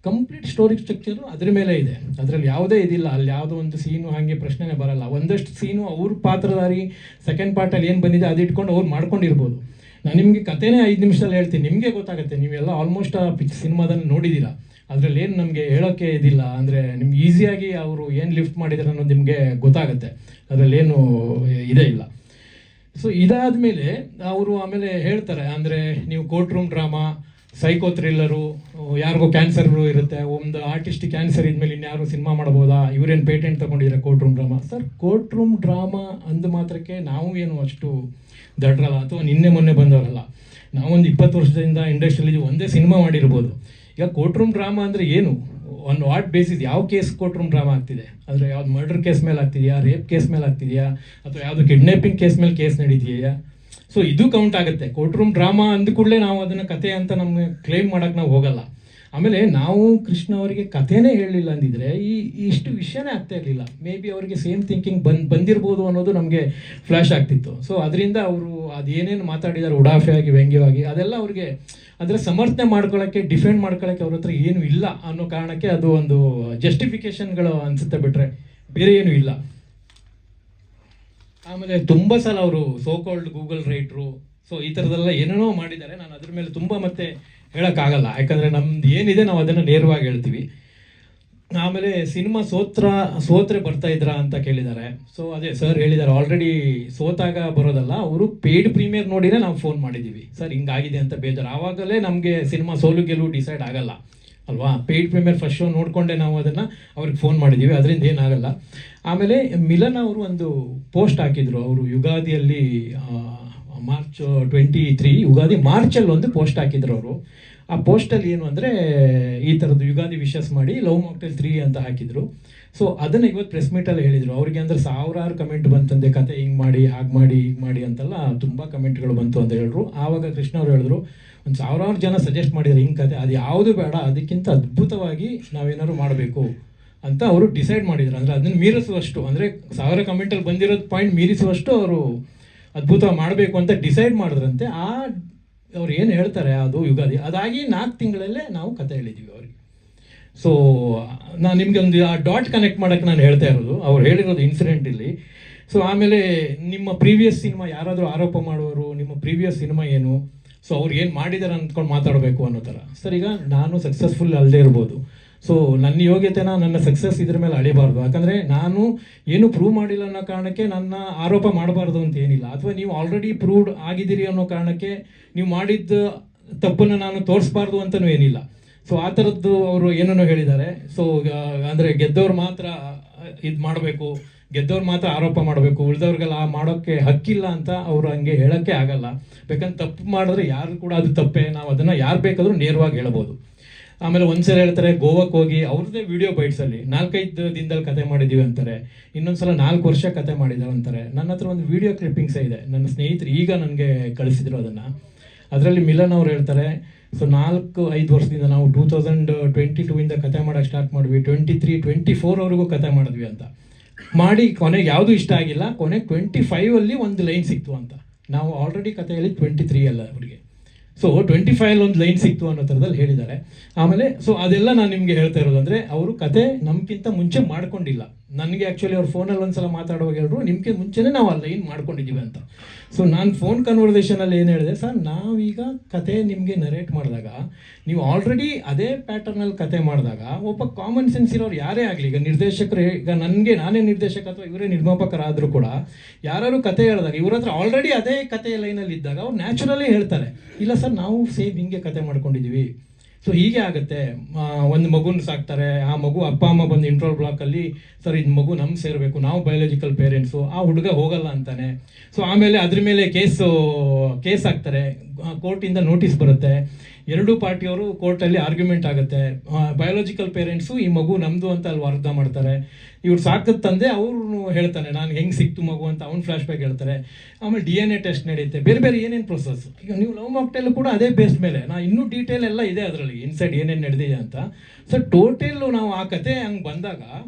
ಕಂಪ್ಲೀಟ್ ಸ್ಟೋರಿ ಸ್ಟ್ರಕ್ಚರು ಅದ್ರ ಮೇಲೆ ಇದೆ, ಅದರಲ್ಲಿ ಯಾವುದೇ ಇದಿಲ್ಲ. ಅಲ್ಲಿ ಯಾವುದೋ ಒಂದು ಸೀನು ಹಾಗೆ ಪ್ರಶ್ನೆನೇ ಬರಲ್ಲ. ಒಂದಷ್ಟು ಸೀನು ಅವ್ರ ಪಾತ್ರಧಾರಿ ಸೆಕೆಂಡ್ ಪಾರ್ಟಲ್ಲಿ ಏನು ಬಂದಿದೆ ಅದು ಇಟ್ಕೊಂಡು ಅವ್ರು ಮಾಡ್ಕೊಂಡಿರ್ಬೋದು. ನಾನು ನಿಮಗೆ ಕಥೆನೇ 5 ನಿಮಿಷದಲ್ಲಿ ಹೇಳ್ತೀನಿ, ನಿಮಗೆ ಗೊತ್ತಾಗುತ್ತೆ. ನೀವೆಲ್ಲ ಆಲ್ಮೋಸ್ಟ್ ಆ ಸಿನಿಮಾದಲ್ಲಿ ನೋಡಿದ್ದೀರಾ, ಅದರಲ್ಲಿ ಏನು ನಮಗೆ ಹೇಳೋಕ್ಕೆ ಇದಿಲ್ಲ. ಅಂದರೆ ನಿಮ್ಗೆ ಈಸಿಯಾಗಿ ಅವರು ಏನು ಲಿಫ್ಟ್ ಮಾಡಿದ್ದಾರೆ ಅನ್ನೋದು ನಿಮಗೆ ಗೊತ್ತಾಗುತ್ತೆ, ಅದರಲ್ಲೇನು ಇದೇ ಇಲ್ಲ. ಸೊ ಇದಾದ ಮೇಲೆ ಅವರು ಆಮೇಲೆ ಹೇಳ್ತಾರೆ, ಅಂದರೆ ನೀವು courtroom drama, psycho thriller, ಯಾರಿಗೋ ಕ್ಯಾನ್ಸರ್ ಇರುತ್ತೆ, ಒಂದು ಆರ್ಟಿಸ್ಟ್ ಕ್ಯಾನ್ಸರ್ ಇದ್ಮೇಲೆ ಇನ್ಯಾರು ಸಿನಿಮಾ ಮಾಡ್ಬೋದಾ, ಇವರೇನು ಪೇಟೆಂಟ್ ತೊಗೊಂಡಿದ್ದಾರೆ courtroom drama. Sir courtroom drama ಅಂದ ಮಾತ್ರಕ್ಕೆ ನಾವು ಏನು ಅಷ್ಟು ದಡ್ರಲ್ಲ, ಅಥವಾ ನಿನ್ನೆ ಮೊನ್ನೆ ಬಂದವರಲ್ಲ. ನಾವೊಂದು 20 ವರ್ಷದಿಂದ ಇಂಡಸ್ಟ್ರಿಯಲ್ಲಿ ಒಂದೇ ಸಿನಿಮಾ ಮಾಡಿರ್ಬೋದು. ಈಗ ಕೋರ್ಟ್ ರೂಮ್ ಡ್ರಾಮಾ ಅಂದರೆ ಏನು, ಒಂದು ವಾಟ್ ಬೇಸಿಸ್, ಯಾವ ಕೇಸ್ ಕೋರ್ಟ್ ರೂಮ್ ಡ್ರಾಮಾ ಆಗ್ತಿದೆ, ಅಂದರೆ ಯಾವ್ದು ಮರ್ಡರ್ ಕೇಸ್ ಮೇಲೆ ಆಗ್ತಿದೆಯಾ, ರೇಪ್ ಕೇಸ್ ಮೇಲೆ ಆಗ್ತಿದೆಯಾ, ಅಥವಾ ಯಾವುದು ಕಿಡ್ನಾಪಿಂಗ್ ಕೇಸ್ ಮೇಲೆ ಕೇಸ್ ನಡೀತಿದೆಯಾ. ಸೊ ಇದು ಕೌಂಟ್ ಆಗುತ್ತೆ. ಕೋರ್ಟ್ ರೂಮ್ ಡ್ರಾಮಾ ಅಂದ ಕೂಡಲೇ ನಾವು ಅದನ್ನು ಕತೆ ಅಂತ ನಮಗೆ ಕ್ಲೇಮ್ ಮಾಡೋಕ್ಕೆ ನಾವು ಹೋಗಲ್ಲ. ಆಮೇಲೆ ನಾವು ಕೃಷ್ಣ ಅವರಿಗೆ ಕಥೆನೇ ಹೇಳಲಿಲ್ಲ ಅಂದಿದ್ರೆ ಇಷ್ಟು ವಿಷಯನೇ ಆಗ್ತಾ ಇರಲಿಲ್ಲ. ಮೇ ಬಿ ಅವರಿಗೆ ಸೇಮ್ ಥಿಂಕಿಂಗ್ ಬಂದಿರ್ಬೋದು ಅನ್ನೋದು ನಮಗೆ ಫ್ಲ್ಯಾಶ್ ಆಗ್ತಿತ್ತು. ಸೊ ಅದರಿಂದ ಅವರು ಅದೇನೇನು ಮಾತಾಡಿದ್ದಾರೆ ಉಡಾಫೆಯಾಗಿ, ವ್ಯಂಗ್ಯವಾಗಿ, ಅದೆಲ್ಲ ಅವ್ರಿಗೆ ಅದರ ಸಮರ್ಥನೆ ಮಾಡ್ಕೊಳ್ಳೋಕ್ಕೆ, ಡಿಫೆಂಡ್ ಮಾಡ್ಕೊಳ್ಳೋಕ್ಕೆ ಅವ್ರ ಹತ್ರ ಏನೂ ಇಲ್ಲ ಅನ್ನೋ ಕಾರಣಕ್ಕೆ ಅದು ಒಂದು ಜಸ್ಟಿಫಿಕೇಷನ್ಗಳು ಅನಿಸುತ್ತೆ, ಬಿಟ್ಟರೆ ಬೇರೆ ಏನೂ ಇಲ್ಲ. ಆಮೇಲೆ ತುಂಬ ಸಲ ಅವರು ಸೋಕಾಲ್ಡ್ ಗೂಗಲ್ ರೈಟ್ರು, ಸೊ ಈ ಥರದ್ದೆಲ್ಲ ಏನೇನೋ ಮಾಡಿದ್ದಾರೆ. ನಾನು ಅದ್ರ ಮೇಲೆ ತುಂಬ ಮತ್ತೆ ಹೇಳೋಕ್ಕಾಗಲ್ಲ, ಯಾಕಂದರೆ ನಮ್ದು ಏನಿದೆ ನಾವು ಅದನ್ನು ನೇರವಾಗಿ ಹೇಳ್ತೀವಿ. ಆಮೇಲೆ ಸಿನಿಮಾ ಸೋತ್ರೆ ಬರ್ತಾ ಇದ್ರಾ ಅಂತ ಕೇಳಿದ್ದಾರೆ. ಸೊ ಅದೇ ಸರ್ ಹೇಳಿದ್ದಾರೆ, ಆಲ್ರೆಡಿ ಸೋತಾಗ ಬರೋದಲ್ಲ, ಅವರು ಪೇಯ್ಡ್ ಪ್ರೀಮಿಯರ್ ನೋಡಿನೇ ನಾವು ಫೋನ್ ಮಾಡಿದ್ದೀವಿ, ಸರ್ ಹಿಂಗಾಗಿದೆ ಅಂತ ಬೇಜಾರು. ಆವಾಗಲೇ ನಮಗೆ ಸಿನಿಮಾ ಸೋಲು ಗೆಲುವು ಡಿಸೈಡ್ ಆಗಲ್ಲ ಅಲ್ವಾ. ಪೇಯ್ಡ್ ಪ್ರೀಮಿಯರ್ ಫಸ್ಟ್ ಶೋ ನೋಡಿಕೊಂಡೆ ನಾವು ಅದನ್ನು ಅವ್ರಿಗೆ ಫೋನ್ ಮಾಡಿದ್ದೀವಿ, ಅದರಿಂದ ಏನಾಗಲ್ಲ. ಆಮೇಲೆ ಮಿಲನ್ ಅವರು ಒಂದು ಪೋಸ್ಟ್ ಹಾಕಿದರು, ಅವರು ಯುಗಾದಿಯಲ್ಲಿ ಮಾರ್ಚ್ 23 ಯುಗಾದಿ ಮಾರ್ಚಲ್ಲಿ ಒಂದು ಪೋಸ್ಟ್ ಹಾಕಿದ್ರು ಅವರು. ಆ ಪೋಸ್ಟಲ್ಲಿ ಏನು ಅಂದರೆ ಈ ಥರದ್ದು ಯುಗಾದಿ ವಿಶಸ್ ಮಾಡಿ ಲವ್ ಮಾಕ್ಟೇಲ್ 3 ಅಂತ ಹಾಕಿದರು. ಸೊ ಅದನ್ನು ಇವತ್ತು ಪ್ರೆಸ್ ಮೀಟಲ್ಲಿ ಹೇಳಿದರು. ಅವ್ರಿಗೆ ಅಂದರೆ ಸಾವಿರಾರು ಕಮೆಂಟ್ ಬಂತಂದೆ, ಕತೆ ಹಿಂಗೆ ಮಾಡಿ, ಹಾಗೆ ಮಾಡಿ, ಹೀಗೆ ಮಾಡಿ ಅಂತೆಲ್ಲ ತುಂಬ ಕಮೆಂಟ್ಗಳು ಬಂತು ಅಂತ ಹೇಳಿದ್ರು. ಆವಾಗ ಕೃಷ್ಣ ಅವರು ಹೇಳಿದ್ರು, ಒಂದು ಸಾವಿರಾರು ಜನ ಸಜೆಸ್ಟ್ ಮಾಡಿದ್ದಾರೆ ಹಿಂಗೆ ಕತೆ, ಅದು ಯಾವುದು ಬೇಡ, ಅದಕ್ಕಿಂತ ಅದ್ಭುತವಾಗಿ ನಾವೇನಾದ್ರು ಮಾಡಬೇಕು ಅಂತ ಅವರು ಡಿಸೈಡ್ ಮಾಡಿದ್ರು. ಅಂದರೆ ಅದನ್ನು ಮೀರಿಸುವಷ್ಟು, ಅಂದರೆ 1000 ಕಮೆಂಟಲ್ಲಿ ಬಂದಿರೋದು ಪಾಯಿಂಟ್ ಮೀರಿಸುವಷ್ಟು ಅವರು ಅದ್ಭುತ ಮಾಡಬೇಕು ಅಂತ ಡಿಸೈಡ್ ಮಾಡಿದ್ರಂತೆ. ಅವ್ರು ಏನು ಹೇಳ್ತಾರೆ ಅದು ಯುಗಾದಿ ಅದಾಗಿ 4 ತಿಂಗಳಲ್ಲೇ ನಾವು ಕತೆ ಹೇಳಿದ್ದೀವಿ ಅವ್ರಿಗೆ. ಸೊ ನಾನು ನಿಮಗೆ ಒಂದು ಆ ಡಾಟ್ ಕನೆಕ್ಟ್ ಮಾಡೋಕ್ಕೆ ನಾನು ಹೇಳ್ತಾ ಇರೋದು, ಅವ್ರು ಹೇಳಿರೋದು ಇನ್ಸಿಡೆಂಟ್ ಇಲ್ಲಿ. ಸೊ ಆಮೇಲೆ ನಿಮ್ಮ ಪ್ರೀವಿಯಸ್ ಸಿನಿಮಾ ಯಾರಾದರೂ ಆರೋಪ ಮಾಡುವವರು, ನಿಮ್ಮ ಪ್ರೀವಿಯಸ್ ಸಿನಿಮಾ ಏನು, ಸೊ ಅವ್ರು ಏನು ಮಾಡಿದ್ದಾರೆ ಅಂದ್ಕೊಂಡು ಮಾತಾಡಬೇಕು ಅನ್ನೋ ಥರ. ಸರ್ ಈಗ ನಾನು ಸಕ್ಸಸ್ಫುಲ್ ಅಲ್ಲದೆ ಇರ್ಬೋದು, ಸೊ ನನ್ನ ಯೋಗ್ಯತೆನ ನನ್ನ ಸಕ್ಸಸ್ ಇದ್ರ ಮೇಲೆ ಅಳಿಬಾರ್ದು. ಯಾಕಂದರೆ ನಾನು ಏನು ಪ್ರೂವ್ ಮಾಡಿಲ್ಲ ಅನ್ನೋ ಕಾರಣಕ್ಕೆ ನನ್ನ ಆರೋಪ ಮಾಡಬಾರ್ದು ಅಂತ ಏನಿಲ್ಲ, ಅಥವಾ ನೀವು ಆಲ್ರೆಡಿ ಪ್ರೂವ್ಡ್ ಆಗಿದ್ದೀರಿ ಅನ್ನೋ ಕಾರಣಕ್ಕೆ ನೀವು ಮಾಡಿದ್ದ ತಪ್ಪನ್ನು ನಾನು ತೋರಿಸ್ಬಾರ್ದು ಅಂತಲೂ ಏನಿಲ್ಲ. ಸೊ ಆ ಥರದ್ದು ಅವರು ಏನನ್ನೋ ಹೇಳಿದ್ದಾರೆ. ಸೊ ಅಂದರೆ ಗೆದ್ದವ್ರು ಮಾತ್ರ ಇದು ಮಾಡಬೇಕು, ಗೆದ್ದವ್ರು ಮಾತ್ರ ಆರೋಪ ಮಾಡಬೇಕು, ಉಳಿದವ್ರಿಗೆಲ್ಲ ಮಾಡೋಕ್ಕೆ ಹಕ್ಕಿಲ್ಲ ಅಂತ ಅವರು ಹಂಗೆ ಹೇಳೋಕ್ಕೆ ಆಗಲ್ಲ. ಬೇಕಂದ್ರೆ ತಪ್ಪು ಮಾಡಿದ್ರೆ ಯಾರು ಕೂಡ ಅದು ತಪ್ಪೇ, ನಾವು ಅದನ್ನು ಯಾರು ಬೇಕಾದರೂ ನೇರವಾಗಿ ಹೇಳ್ಬೋದು. ಆಮೇಲೆ ಒಂದ್ಸಲ ಹೇಳ್ತಾರೆ ಗೋವಾಕ್ಕೆ ಹೋಗಿ ಅವ್ರದ್ದೇ ವಿಡಿಯೋ ಬೈಟ್ಸಲ್ಲಿ 4-5 ದಿನದಲ್ಲಿ ಕತೆ ಮಾಡಿದ್ದೀವಿ ಅಂತಾರೆ, ಇನ್ನೊಂದ್ಸಲ 4 ವರ್ಷ ಕತೆ ಮಾಡಿದ್ದಾರೆ ಅಂತಾರೆ. ನನ್ನ ಹತ್ರ ಒಂದು ವಿಡಿಯೋ ಕ್ಲಿಪ್ಪಿಂಗ್ಸೇ ಇದೆ, ನನ್ನ ಸ್ನೇಹಿತರು ಈಗ ನನಗೆ ಕಳಿಸಿದ್ರು ಅದನ್ನು. ಅದರಲ್ಲಿ ಮಿಲನ್ ಅವ್ರು ಹೇಳ್ತಾರೆ, ಸೊ 4-5 ವರ್ಷದಿಂದ ನಾವು 2022 ಕತೆ ಮಾಡೋಕ್ಕೆ ಸ್ಟಾರ್ಟ್ ಮಾಡಿದ್ವಿ, 23-24 ಕತೆ ಮಾಡಿದ್ವಿ ಅಂತ ಮಾಡಿ ಕೊನೆಗೆ ಯಾವುದು ಇಷ್ಟ ಆಗಿಲ್ಲ, ಕೊನೆಗೆ 25 ಒಂದು ಲೈನ್ ಸಿಕ್ತು ಅಂತ. ನಾವು ಆಲ್ರೆಡಿ ಕತೆ ಹೇಳಿ 23 ಅಲ್ಲ ಅವರಿಗೆ, ಸೊ 25 ಒಂದು ಲೈನ್ ಸಿಕ್ತು ಅನ್ನೋ ಥರದಲ್ಲಿ ಹೇಳಿದ್ದಾರೆ. ಆಮೇಲೆ ಸೊ ಅದೆಲ್ಲ ನಾನು ನಿಮಗೆ ಹೇಳ್ತಾ ಇರೋದು ಅಂದರೆ ಅವರು ಕತೆ ನಮ್ಗಿಂತ ಮುಂಚೆ ಮಾಡ್ಕೊಂಡಿಲ್ಲ. ನನಗೆ ಆ್ಯಕ್ಚುಲಿ ಅವ್ರು ಫೋನಲ್ಲಿ ಒಂದ್ಸಲ ಮಾತಾಡುವಾಗ ಹೇಳಿದ್ರು ನಿಮ್ಗೆ ಮುಂಚೆನೇ ನಾವು ಆ ಲೈನ್ ಮಾಡ್ಕೊಂಡಿದ್ದೀವಿ ಅಂತ. ಸೊ ನಾನು ಫೋನ್ ಕನ್ವರ್ಸೇಷನಲ್ಲಿ ಏನು ಹೇಳಿದೆ, ಸರ್ ನಾವೀಗ ಕತೆ ನಿಮಗೆ ನರೇಟ್ ಮಾಡಿದಾಗ ನೀವು ಆಲ್ರೆಡಿ ಅದೇ ಪ್ಯಾಟರ್ನಲ್ಲಿ ಕತೆ ಮಾಡಿದಾಗ ಒಬ್ಬ ಕಾಮನ್ ಸೆನ್ಸ್ ಇರೋರು ಯಾರೇ ಆಗಲಿ, ಈಗ ನಿರ್ದೇಶಕರು, ಈಗ ನಾನೇ ನಿರ್ದೇಶಕ ಅಥವಾ ಇವರೇ ನಿರ್ಮಾಪಕರಾದರೂ ಕೂಡ ಯಾರು ಕತೆ ಹೇಳಿದಾಗ ಇವ್ರ ಹತ್ರ ಆಲ್ರೆಡಿ ಅದೇ ಕತೆ ಲೈನಲ್ಲಿ ಇದ್ದಾಗ ಅವ್ರು ನ್ಯಾಚುರಲಿ ಹೇಳ್ತಾರೆ, ಇಲ್ಲ ಸರ್ ನಾವು ಸೇಮ್ ಹಿಂಗೆ ಕತೆ ಮಾಡ್ಕೊಂಡಿದ್ದೀವಿ. ಸೊ ಹೀಗೆ ಆಗುತ್ತೆ. ಒಂದು ಮಗುನ ಸಾಕ್ತಾರೆ, ಆ ಮಗು ಅಪ್ಪ ಅಮ್ಮ ಬಂದು ಇಂಟ್ರೋಲ್ ಬ್ಲಾಕಲ್ಲಿ ಸರ್ ಇದು ಮಗು ನಮ್ಗೆ ಸೇರಬೇಕು, ನಾವು ಬಯೋಲಾಜಿಕಲ್ ಪೇರೆಂಟ್ಸು, ಆ ಹುಡುಗ ಹೋಗಲ್ಲ ಅಂತಾನೆ. ಸೊ ಆಮೇಲೆ ಅದ್ರ ಮೇಲೆ ಕೇಸ್ ಹಾಕ್ತಾರೆ, ಕೋರ್ಟಿಂದ ನೋಟಿಸ್ ಬರುತ್ತೆ, ಎರಡೂ ಪಾರ್ಟಿಯವರು ಕೋರ್ಟಲ್ಲಿ ಆರ್ಗ್ಯುಮೆಂಟ್ ಆಗುತ್ತೆ. ಬಯೋಲಾಜಿಕಲ್ ಪೇರೆಂಟ್ಸು ಈ ಮಗು ನಮ್ಮದು ಅಂತ ಅಲ್ಲಿ ವಾದ ಮಾಡ್ತಾರೆ, ಇವ್ರು ಸಾಕದ ತಂದೆ ಅವ್ರು ಹೇಳ್ತಾನೆ ನಾನು ಹೆಂಗೆ ಸಿಕ್ತು ಮಗು ಅಂತ ಅವ್ನು ಫ್ಲ್ಯಾಶ್ ಬ್ಯಾಕ್ ಹೇಳ್ತಾರೆ. ಆಮೇಲೆ DNA ಟೆಸ್ಟ್ ನಡೆಯುತ್ತೆ, ಬೇರೆ ಬೇರೆ ಏನೇನು ಪ್ರೊಸೆಸ್. ಈಗ ನೀವು ಲವ್ ಮಾಕ್ಟೇಲ್ ಕೂಡ ಅದೇ ಬೇಸ್ ಮೇಲೆ ಇನ್ನೂ ಡೀಟೇಲ್ ಎಲ್ಲ ಇದೆ ಅದರಲ್ಲಿ, ಇನ್ಸೈಡ್ ಏನೇನು ನಡೆದಿದೆ ಅಂತ. ಸೊ ಟೋಟಲ್ಲು ನಾವು ಆ ಕತೆ ಹಂಗೆ ಬಂದಾಗ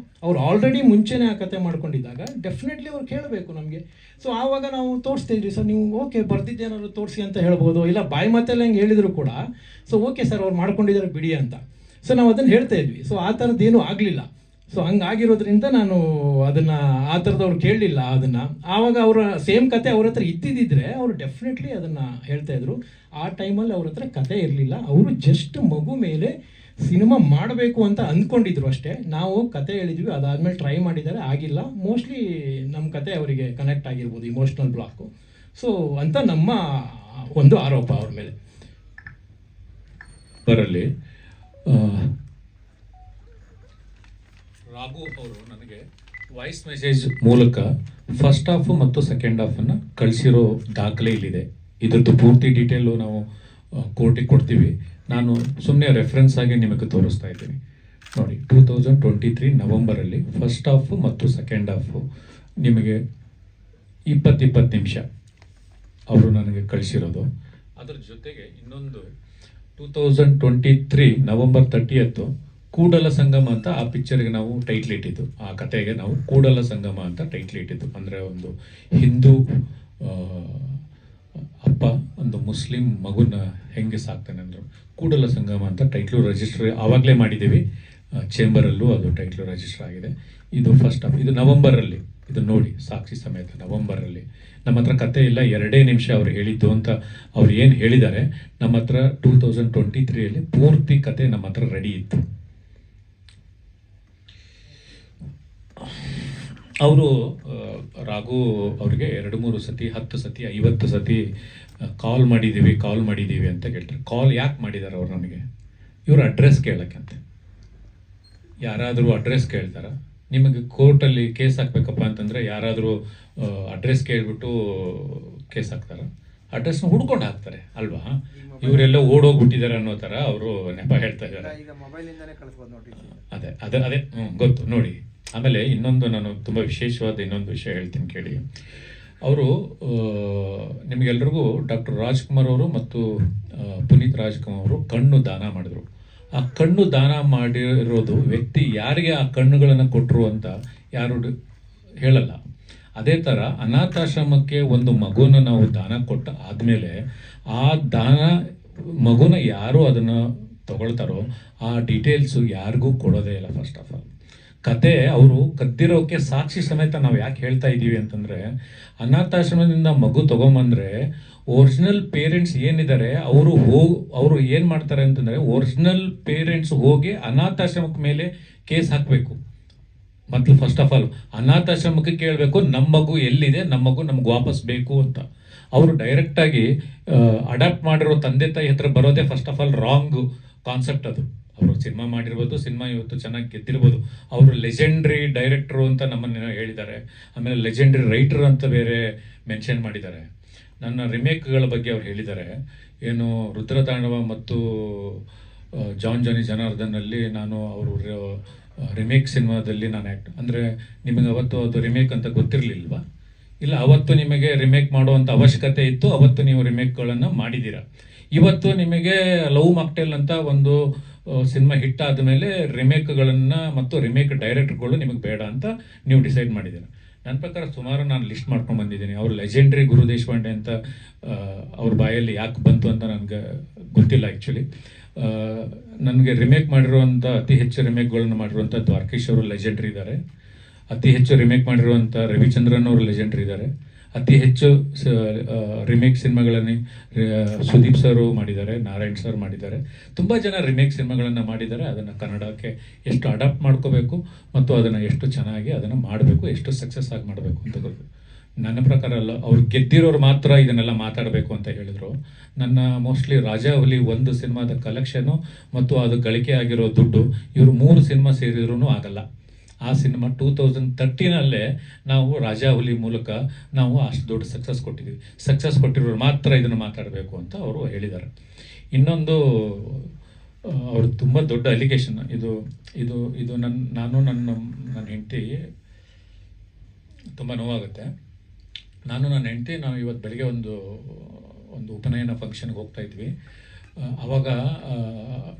ಅವ್ರು ಆಲ್ರೆಡಿ ಮುಂಚೆನೇ ಆ ಕತೆ ಮಾಡ್ಕೊಂಡಿದ್ದಾಗ ಡೆಫಿನೆಟ್ಲಿ ಅವ್ರು ಕೇಳಬೇಕು ನಮಗೆ. ಸೊ ಆವಾಗ ನಾವು ತೋರಿಸ್ತಿದ್ವಿ, ಸರ್ ನೀವು ಓಕೆ ಬರ್ದಿದ್ದೇನಾದ್ರು ತೋರಿಸಿ ಅಂತ ಹೇಳ್ಬೋದು, ಇಲ್ಲ ಬಾಯಿ ಮಾತೆಲ್ಲ ಹೆಂಗೆ ಹೇಳಿದ್ರು ಕೂಡ ಸೊ ಓಕೆ ಸರ್ ಅವ್ರು ಮಾಡ್ಕೊಂಡಿದ್ದಾರೆ ಬಿಡಿ ಅಂತ. ಸೊ ನಾವು ಅದನ್ನು ಹೇಳ್ತಾ ಇದ್ವಿ. ಸೊ ಆ ಥರದ್ದೇನೂ ಆಗಲಿಲ್ಲ. ಸೊ ಹಂಗಾಗಿರೋದ್ರಿಂದ ನಾನು ಅದನ್ನು ಆ ಥರದವ್ರು ಕೇಳಲಿಲ್ಲ ಅದನ್ನು. ಆವಾಗ ಅವರ ಸೇಮ್ ಕತೆ ಅವ್ರ ಹತ್ರ ಇದ್ದಿದ್ದರೆ ಅವರು ಡೆಫಿನೆಟ್ಲಿ ಅದನ್ನು ಹೇಳ್ತಾಯಿದ್ರು. ಆ ಟೈಮಲ್ಲಿ ಅವ್ರ ಹತ್ರ ಕತೆ ಇರಲಿಲ್ಲ, ಅವರು ಜಸ್ಟ್ ಮಗು ಮೇಲೆ ಸಿನಿಮಾ ಮಾಡಬೇಕು ಅಂತ ಅಂದ್ಕೊಂಡಿದ್ರು ಅಷ್ಟೇ. ನಾವು ಕತೆ ಹೇಳಿದ್ವಿ, ಅದಾದಮೇಲೆ ಟ್ರೈ ಮಾಡಿದ್ದಾರೆ, ಆಗಿಲ್ಲ. ಮೋಸ್ಟ್ಲಿ ನಮ್ಮ ಕತೆ ಅವರಿಗೆ ಕನೆಕ್ಟ್ ಆಗಿರ್ಬೋದು, ಇಮೋಷ್ನಲ್ ಬ್ಲಾಕು. ಸೊ ಅಂತ ನಮ್ಮ ಒಂದು ಆರೋಪ ಅವ್ರ ಮೇಲೆ. ಬರಲ್ಲಿ ರಾಘು ಅವರು ನನಗೆ ವಾಯ್ಸ್ ಮೆಸೇಜ್ ಮೂಲಕ ಫಸ್ಟ್ ಹಾಫ್ ಮತ್ತು ಸೆಕೆಂಡ್ ಹಾಫನ್ನು ಕಳಿಸಿರೋ ದಾಖಲೆ ಇಲ್ಲಿದೆ. ಇದ್ರದ್ದು ಪೂರ್ತಿ ಡೀಟೇಲು ನಾವು ಕೋರ್ಟಿಗೆ ಕೊಡ್ತೀವಿ. ನಾನು ಸುಮ್ಮನೆ ರೆಫರೆನ್ಸ್ ಆಗಿ ನಿಮಗೆ ತೋರಿಸ್ತಾ ಇದ್ದೀನಿ ನೋಡಿ. 2023 ನವಂಬರಲ್ಲಿ ಫಸ್ಟ್ ಹಾಫು ಮತ್ತು ಸೆಕೆಂಡ್ ಹಾಫು ನಿಮಗೆ 20 ನಿಮಿಷ ಅವರು ನನಗೆ ಕಳಿಸಿರೋದು. ಅದರ ಜೊತೆಗೆ ಇನ್ನೊಂದು 2023 ನವಂಬರ್ 30 ಕೂಡಲ ಸಂಗಮ ಅಂತ ಆ ಪಿಕ್ಚರ್ಗೆ ನಾವು ಟೈಟ್ಲ್ ಇಟ್ಟಿದ್ದು, ಆ ಕತೆಗೆ ನಾವು ಕೂಡಲ ಸಂಗಮ ಅಂತ ಟೈಟ್ಲ್ ಇಟ್ಟಿದ್ದು. ಅಂದರೆ ಒಂದು ಹಿಂದೂ ಅಪ್ಪ ಒಂದು ಮುಸ್ಲಿಂ ಮಗುನ ಹೆಂಗೆ ಸಾಕ್ತಾನೆ ಅಂದರು, ಕೂಡಲ ಸಂಗಮ ಅಂತ ಟೈಟ್ಲು ರಿಜಿಸ್ಟರ್ ಆವಾಗಲೇ ಮಾಡಿದ್ದೀವಿ, ಚೇಂಬರಲ್ಲೂ ಅದು ಟೈಟ್ಲು ರಿಜಿಸ್ಟರ್ ಆಗಿದೆ. ಇದು ಫಸ್ಟ್ ಹಾಫ್, ಇದು ನವಂಬರಲ್ಲಿ, ಇದು ನೋಡಿ ಸಾಕ್ಷಿ ಸಮೇತ ನವಂಬರಲ್ಲಿ. ನಮ್ಮ ಹತ್ರ ಕತೆ ಇಲ್ಲ, 2 ನಿಮಿಷ ಅವ್ರು ಹೇಳಿದ್ದು ಅಂತ ಅವ್ರು ಏನು ಹೇಳಿದ್ದಾರೆ. ನಮ್ಮ ಹತ್ರ 2023 ಪೂರ್ತಿ ಕತೆ ನಮ್ಮ ಹತ್ರ ರೆಡಿ ಇತ್ತು. ಅವರು ರಾಘು ಅವ್ರಿಗೆ 2-3 ಸತಿ 10 ಸತಿ 50 ಸತಿ ಕಾಲ್ ಮಾಡಿದ್ದೀವಿ ಅಂತ ಕೇಳ್ತಾರೆ. ಕಾಲ್ ಯಾಕೆ ಮಾಡಿದ್ದಾರೆ ಅವ್ರು ನನಗೆ? ಇವರು ಅಡ್ರೆಸ್ ಕೇಳೋಕ್ಕಂತೆ. ಯಾರಾದರೂ ಅಡ್ರೆಸ್ ಕೇಳ್ತಾರ? ನಿಮಗೆ ಕೋರ್ಟಲ್ಲಿ ಕೇಸ್ ಹಾಕ್ಬೇಕಪ್ಪ ಅಂತಂದರೆ ಯಾರಾದರೂ ಅಡ್ರೆಸ್ ಕೇಳಿಬಿಟ್ಟು ಕೇಸ್ ಹಾಕ್ತಾರ? ಅಡ್ರೆಸ್ನ ಹುಡ್ಕೊಂಡು ಹಾಕ್ತಾರೆ ಅಲ್ವಾ? ಇವರೆಲ್ಲ ಓಡೋಗ್ಬಿಟ್ಟಿದ್ದಾರೆ ಅನ್ನೋ ಥರ ಅವರು ನೆಪ ಹೇಳ್ತಾ ಇದ್ದಾರೆ. ಅದೇ ಗೊತ್ತು ನೋಡಿ. ಆಮೇಲೆ ಇನ್ನೊಂದು ನಾನು ತುಂಬ ವಿಶೇಷವಾದ ಇನ್ನೊಂದು ವಿಷಯ ಹೇಳ್ತೀನಿ ಕೇಳಿ. ಅವರು ನಿಮಗೆಲ್ರಿಗೂ ಡಾಕ್ಟರ್ ರಾಜ್ಕುಮಾರ್ ಅವರು ಮತ್ತು ಪುನೀತ್ ರಾಜ್ಕುಮಾರ್ ಅವರು ಕಣ್ಣು ದಾನ ಮಾಡಿದ್ರು. ಆ ಕಣ್ಣು ದಾನ ಮಾಡಿರೋದು ವ್ಯಕ್ತಿ ಯಾರಿಗೆ ಆ ಕಣ್ಣುಗಳನ್ನು ಕೊಟ್ಟರು ಅಂತ ಯಾರು ಹೇಳಲ್ಲ. ಅದೇ ಥರ ಅನಾಥಾಶ್ರಮಕ್ಕೆ ಒಂದು ಮಗುನ ನಾವು ದಾನ ಕೊಟ್ಟ ಆದಮೇಲೆ ಆ ದಾನ ಮಗುನ ಯಾರು ಅದನ್ನು ತಗೊಳ್ತಾರೋ ಆ ಡೀಟೇಲ್ಸು ಯಾರಿಗೂ ಕೊಡೋದೇ ಇಲ್ಲ. ಫಸ್ಟ್ ಆಫ್ ಆಲ್ ಕತೆ ಅವರು ಕದ್ದಿರೋಕೆ ಸಾಕ್ಷಿ ಸಮೇತ ನಾವು ಯಾಕೆ ಹೇಳ್ತಾ ಇದ್ದೀವಿ ಅಂತಂದರೆ, ಅನಾಥಾಶ್ರಮದಿಂದ ಮಗು ತೊಗೊಂಬಂದರೆ ಒರಿಜಿನಲ್ ಪೇರೆಂಟ್ಸ್ ಏನಿದ್ದಾರೆ ಅವರು ಏನು ಮಾಡ್ತಾರೆ ಅಂತಂದರೆ, ಒರಿಜಿನಲ್ ಪೇರೆಂಟ್ಸ್ ಹೋಗಿ ಅನಾಥಾಶ್ರಮಕ್ಕೆ ಮೇಲೆ ಕೇಸ್ ಹಾಕಬೇಕು. ಮೊದಲು ಫಸ್ಟ್ ಆಫ್ ಆಲ್ ಅನಾಥಾಶ್ರಮಕ್ಕೆ ಕೇಳಬೇಕು, ನಮ್ಮ ಮಗು ಎಲ್ಲಿದೆ, ನಮ್ಮ ಮಗು ನಮ್ಗೆ ವಾಪಸ್ ಬೇಕು ಅಂತ. ಅವರು ಡೈರೆಕ್ಟಾಗಿ ಅಡಾಪ್ಟ್ ಮಾಡಿರೋ ತಂದೆ ತಾಯಿ ಹತ್ರ ಬರೋದೇ first of all wrong concept ಅದು. ಅವರು ಸಿನಿಮಾ ಮಾಡಿರ್ಬೋದು, ಸಿನಿಮಾ ಇವತ್ತು ಚೆನ್ನಾಗಿ ಗೆದ್ದಿರ್ಬೋದು, ಅವರು ಲೆಜೆಂಡ್ರಿ ಡೈರೆಕ್ಟ್ರು ಅಂತ ನಮ್ಮನ್ನು ಹೇಳಿದ್ದಾರೆ, ಆಮೇಲೆ ಲೆಜೆಂಡ್ರಿ ರೈಟರ್ ಅಂತ ಬೇರೆ ಮೆನ್ಷನ್ ಮಾಡಿದ್ದಾರೆ. ನನ್ನ ರಿಮೇಕ್ಗಳ ಬಗ್ಗೆ ಅವ್ರು ಹೇಳಿದ್ದಾರೆ. ಏನು ರುದ್ರತಾಂಡವ ಮತ್ತು ಜಾನ್ ಜಾನಿ ಜನಾರ್ದನಲ್ಲಿ ನಾನು ಅವರು ರಿಮೇಕ್ ಸಿನಿಮಾದಲ್ಲಿ ನಾನು ಅಂದರೆ ನಿಮಗೆ ಅವತ್ತು ಅದು ರಿಮೇಕ್ ಅಂತ ಗೊತ್ತಿರಲಿಲ್ವಾ? ಇಲ್ಲ, ಅವತ್ತು ನಿಮಗೆ ರಿಮೇಕ್ ಮಾಡುವಂಥ ಅವಶ್ಯಕತೆ ಇತ್ತು, ಅವತ್ತು ನೀವು ರಿಮೇಕ್ಗಳನ್ನು ಮಾಡಿದ್ದೀರಾ. ಇವತ್ತು ನಿಮಗೆ ಲವ್ ಮಾಕ್ಟೇಲ್ ಅಂತ ಒಂದು ಸಿನಿಮಾ ಹಿಟ್ ಆದಮೇಲೆ ರಿಮೇಕ್ಗಳನ್ನು ಮತ್ತು ರಿಮೇಕ್ ಡೈರೆಕ್ಟರ್ಗಳು ನಿಮಗೆ ಬೇಡ ಅಂತ ನೀವು ಡಿಸೈಡ್ ಮಾಡಿದ್ದೀರಾ. ನನ್ನ ಪ್ರಕಾರ ಸುಮಾರು ನಾನು ಲಿಸ್ಟ್ ಮಾಡ್ಕೊಂಡು ಬಂದಿದ್ದೀನಿ. ಅವರು ಲೆಜೆಂಡ್ರಿ ಗುರು ದೇಶಪಾಂಡೆ ಅಂತ ಅವ್ರ ಬಾಯಲ್ಲಿ ಯಾಕೆ ಬಂತು ಅಂತ ನನಗೆ ಗೊತ್ತಿಲ್ಲ ಆ್ಯಕ್ಚುಲಿ. ನನಗೆ ರಿಮೇಕ್ ಮಾಡಿರುವಂಥ ಅತಿ ಹೆಚ್ಚು ರಿಮೇಕ್ಗಳನ್ನು ಮಾಡಿರುವಂಥ ದ್ವಾರಕೀಶ್ ಅವರು ಲೆಜೆಂಡ್ರಿ ಇದ್ದಾರೆ. ಅತಿ ಹೆಚ್ಚು ರಿಮೇಕ್ ಮಾಡಿರುವಂಥ ರವಿಚಂದ್ರನ್ ಅವರು ಲೆಜೆಂಡ್ರಿ ಇದ್ದಾರೆ. ಅತಿ ಹೆಚ್ಚು ರಿಮೇಕ್ ಸಿನಿಮಾಗಳಲ್ಲಿ ಸುದೀಪ್ ಸರ್ ಮಾಡಿದ್ದಾರೆ, ನಾರಾಯಣ್ ಸರ್ ಮಾಡಿದ್ದಾರೆ. ತುಂಬ ಜನ ರಿಮೇಕ್ ಸಿನಿಮಾಗಳನ್ನು ಮಾಡಿದ್ದಾರೆ. ಅದನ್ನು ಕನ್ನಡಕ್ಕೆ ಎಷ್ಟು ಅಡಾಪ್ಟ್ ಮಾಡ್ಕೋಬೇಕು ಮತ್ತು ಅದನ್ನು ಎಷ್ಟು ಚೆನ್ನಾಗಿ ಅದನ್ನು ಮಾಡಬೇಕು, ಎಷ್ಟು ಸಕ್ಸಸ್ ಆಗಿ ಮಾಡಬೇಕು ಅಂತ ಗೊತ್ತು. ನನ್ನ ಪ್ರಕಾರ ಅಲ್ಲ, ಅವ್ರು ಗೆದ್ದಿರೋರು ಮಾತ್ರ ಇದನ್ನೆಲ್ಲ ಮಾತಾಡಬೇಕು ಅಂತ ಹೇಳಿದರು. ನನ್ನ ಮೋಸ್ಟ್ಲಿ ರಾಜಾ ಹುಲಿ ಒಂದು ಸಿನಿಮಾದ ಕಲೆಕ್ಷನು ಮತ್ತು ಅದು ಗಳಿಕೆ ಆಗಿರೋ ದುಡ್ಡು ಇವರು 3 ಸಿನಿಮಾ ಸೇರಿದ್ರೂ ಆಗಲ್ಲ. ಆ ಸಿನಿಮಾ 2013 ನಾವು ರಾಜಾ ಹುಲಿ ಮೂಲಕ ನಾವು ಅಷ್ಟು ದೊಡ್ಡ ಸಕ್ಸಸ್ ಕೊಟ್ಟಿದ್ದೀವಿ. ಸಕ್ಸಸ್ ಕೊಟ್ಟಿರೋರು ಮಾತ್ರ ಇದನ್ನು ಮಾತಾಡಬೇಕು ಅಂತ ಅವರು ಹೇಳಿದ್ದಾರೆ. ಇನ್ನೊಂದು ಅವರು ತುಂಬ ದೊಡ್ಡ ಅಲಿಗೇಷನ್ ಇದು ಇದು ಇದು ನನ್ನ ಹೆಂಡತಿ ತುಂಬ ನೋವಾಗುತ್ತೆ. ನನ್ನ ಹೆಂಡತಿ ನಾವು ಇವತ್ತು ಬೆಳಗ್ಗೆ ಒಂದು ಉಪನಯನ ಫಂಕ್ಷನ್ಗೆ ಹೋಗ್ತಾ ಇದ್ವಿ. ಆವಾಗ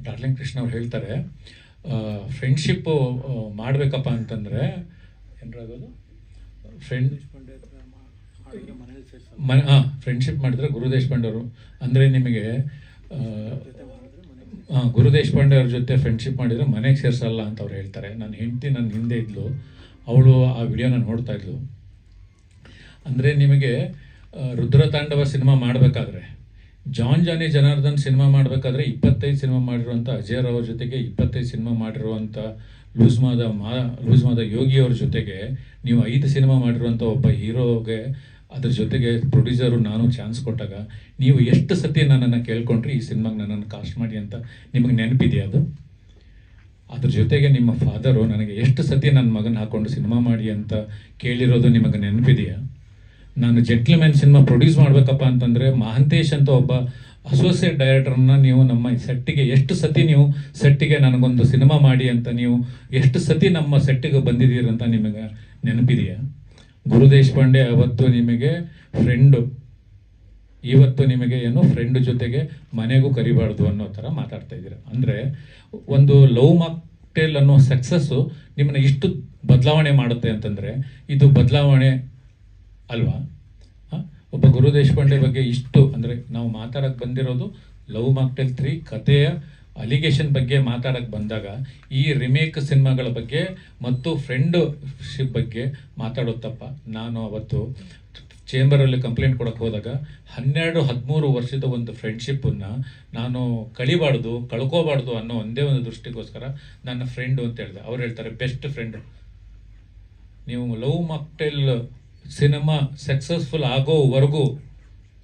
ಡಾರ್ಲಿಂಗ್ ಕೃಷ್ಣ ಅವ್ರು ಹೇಳ್ತಾರೆ, ಫ್ರೆಂಡ್ಶಿಪ್ಪು ಮಾಡಬೇಕಪ್ಪ ಅಂತಂದರೆ ಏನಾಗೋದು ಫ್ರೆಂಡ್ಶಿಪ್ ಮಾಡಿದ್ರೆ ಗುರು ದೇಶಪಾಂಡೆ ಅವರು ಅಂದರೆ ನಿಮಗೆ ಗುರು ದೇಶಪಾಂಡೆ ಅವ್ರ ಜೊತೆ ಫ್ರೆಂಡ್ಶಿಪ್ ಮಾಡಿದರೆ ಮನೆಗೆ ಸೇರಿಸಲ್ಲ ಅಂತ ಅವ್ರು ಹೇಳ್ತಾರೆ. ನನ್ನ ಹೆಂಡತಿ ನನ್ನ ಹಿಂದೆ ಇದ್ಲು, ಅವಳು ಆ ವಿಡಿಯೋನ ನೋಡ್ತಾ ಇದ್ಲು. ಅಂದರೆ ನಿಮಗೆ ರುದ್ರತಾಂಡವ ಸಿನಿಮಾ ಮಾಡಬೇಕಾದ್ರೆ, ಜಾನ್ ಜಾನಿ ಜನಾರ್ದನ್ ಸಿನಿಮಾ ಮಾಡಬೇಕಾದ್ರೆ 25 ಸಿನಿಮಾ ಮಾಡಿರುವಂಥ ಅಜಯ್ ಅವ್ರ ಜೊತೆಗೆ 25 ಸಿನಿಮಾ ಮಾಡಿರುವಂಥ ಲೂಸ್ ಮಾದ ಯೋಗಿ ಅವ್ರ ಜೊತೆಗೆ ನೀವು 5 ಸಿನಿಮಾ ಮಾಡಿರುವಂಥ ಒಬ್ಬ ಹೀರೋಗೆ ಅದ್ರ ಜೊತೆಗೆ ಪ್ರೊಡ್ಯೂಸರು ನಾನು ಚಾನ್ಸ್ ಕೊಟ್ಟಾಗ ನೀವು ಎಷ್ಟು ಸತಿ ನನ್ನನ್ನು ಕೇಳ್ಕೊಂಡ್ರಿ ಈ ಸಿನಿಮಾಗೆ ನನ್ನನ್ನು ಕಾಸ್ಟ್ ಮಾಡಿ ಅಂತ ನಿಮಗೆ ನೆನಪಿದೆಯಾ? ಅದ್ರ ಜೊತೆಗೆ ನಿಮ್ಮ ಫಾದರು ನನಗೆ ಎಷ್ಟು ಸತಿ ನನ್ನ ಮಗನ ಹಾಕ್ಕೊಂಡು ಸಿನಿಮಾ ಮಾಡಿ ಅಂತ ಕೇಳಿರೋದು ನಿಮಗೆ ನೆನಪಿದೆಯಾ? ನಾನು ಜೆಂಟ್ಲ್ಮ್ಯಾನ್ ಸಿನಿಮಾ ಪ್ರೊಡ್ಯೂಸ್ ಮಾಡಬೇಕಪ್ಪ ಅಂತಂದರೆ ಮಹಾಂತೇಶ್ ಅಂತ ಒಬ್ಬ ಅಸೋಸಿಯೇಟ್ ಡೈರೆಕ್ಟರ್ನ ನೀವು ನಮ್ಮ ಸೆಟ್ಟಿಗೆ ಎಷ್ಟು ಸತಿ ನೀವು ಸೆಟ್ಟಿಗೆ ನನಗೊಂದು ಸಿನಿಮಾ ಮಾಡಿ ಅಂತ ನೀವು ಎಷ್ಟು ಸತಿ ನಮ್ಮ ಸೆಟ್ಟಿಗೆ ಬಂದಿದ್ದೀರಂತ ನಿಮಗೆ ನೆನಪಿದೆಯಾ? ಗುರು ದೇಶಪಾಂಡೆ ಅವತ್ತು ನಿಮಗೆ ಫ್ರೆಂಡು, ಇವತ್ತು ನಿಮಗೆ ಏನು ಫ್ರೆಂಡ್ ಜೊತೆಗೆ ಮನೆಗೂ ಕರಿಬಾರ್ದು ಅನ್ನೋ ಥರ ಮಾತಾಡ್ತಾ ಇದ್ದೀರಾ. ಅಂದರೆ ಒಂದು ಲವ್ ಮಾಕ್ಟೇಲ್ ಅನ್ನೋ ಸಕ್ಸಸ್ಸು ನಿಮ್ಮನ್ನ ಇಷ್ಟು ಬದಲಾವಣೆ ಮಾಡುತ್ತೆ ಅಂತಂದರೆ ಇದು ಬದಲಾವಣೆ ಅಲ್ವಾ? ಒಬ್ಬ ಗುರು ದೇಶಪಾಂಡೆ ಬಗ್ಗೆ ಇಷ್ಟು ಅಂದರೆ ನಾವು ಮಾತಾಡಕ್ಕೆ ಬಂದಿರೋದು ಲವ್ ಮಾಕ್ಟೇಲ್ 3 ಕಥೆಯ ಅಲಿಗೇಷನ್ ಬಗ್ಗೆ ಮಾತಾಡಕ್ಕೆ ಬಂದಾಗ ಈ ರಿಮೇಕ್ ಸಿನಿಮಾಗಳ ಬಗ್ಗೆ ಮತ್ತು ಫ್ರೆಂಡ್ಶಿಪ್ ಬಗ್ಗೆ ಮಾತಾಡೋದು ತಪ್ಪ. ನಾನು ಅವತ್ತು ಚೇಂಬರಲ್ಲಿ ಕಂಪ್ಲೇಂಟ್ ಕೊಡೋಕ್ಕೆ ಹೋದಾಗ 12-13 ವರ್ಷದ ಒಂದು ಫ್ರೆಂಡ್ಶಿಪ್ಪನ್ನು ನಾನು ಕಳ್ಕೋಬಾರ್ದು ಅನ್ನೋ ಒಂದೇ ಒಂದು ದೃಷ್ಟಿಗೋಸ್ಕರ ನನ್ನ ಫ್ರೆಂಡು ಅಂತ ಹೇಳಿದೆ. ಅವ್ರು ಹೇಳ್ತಾರೆ ಬೆಸ್ಟ್ ಫ್ರೆಂಡು. ನೀವು ಲವ್ ಮಾಕ್ಟೇಲ್ ಸಿನಿಮಾ ಸಕ್ಸಸ್ಫುಲ್ ಆಗೋವರೆಗೂ,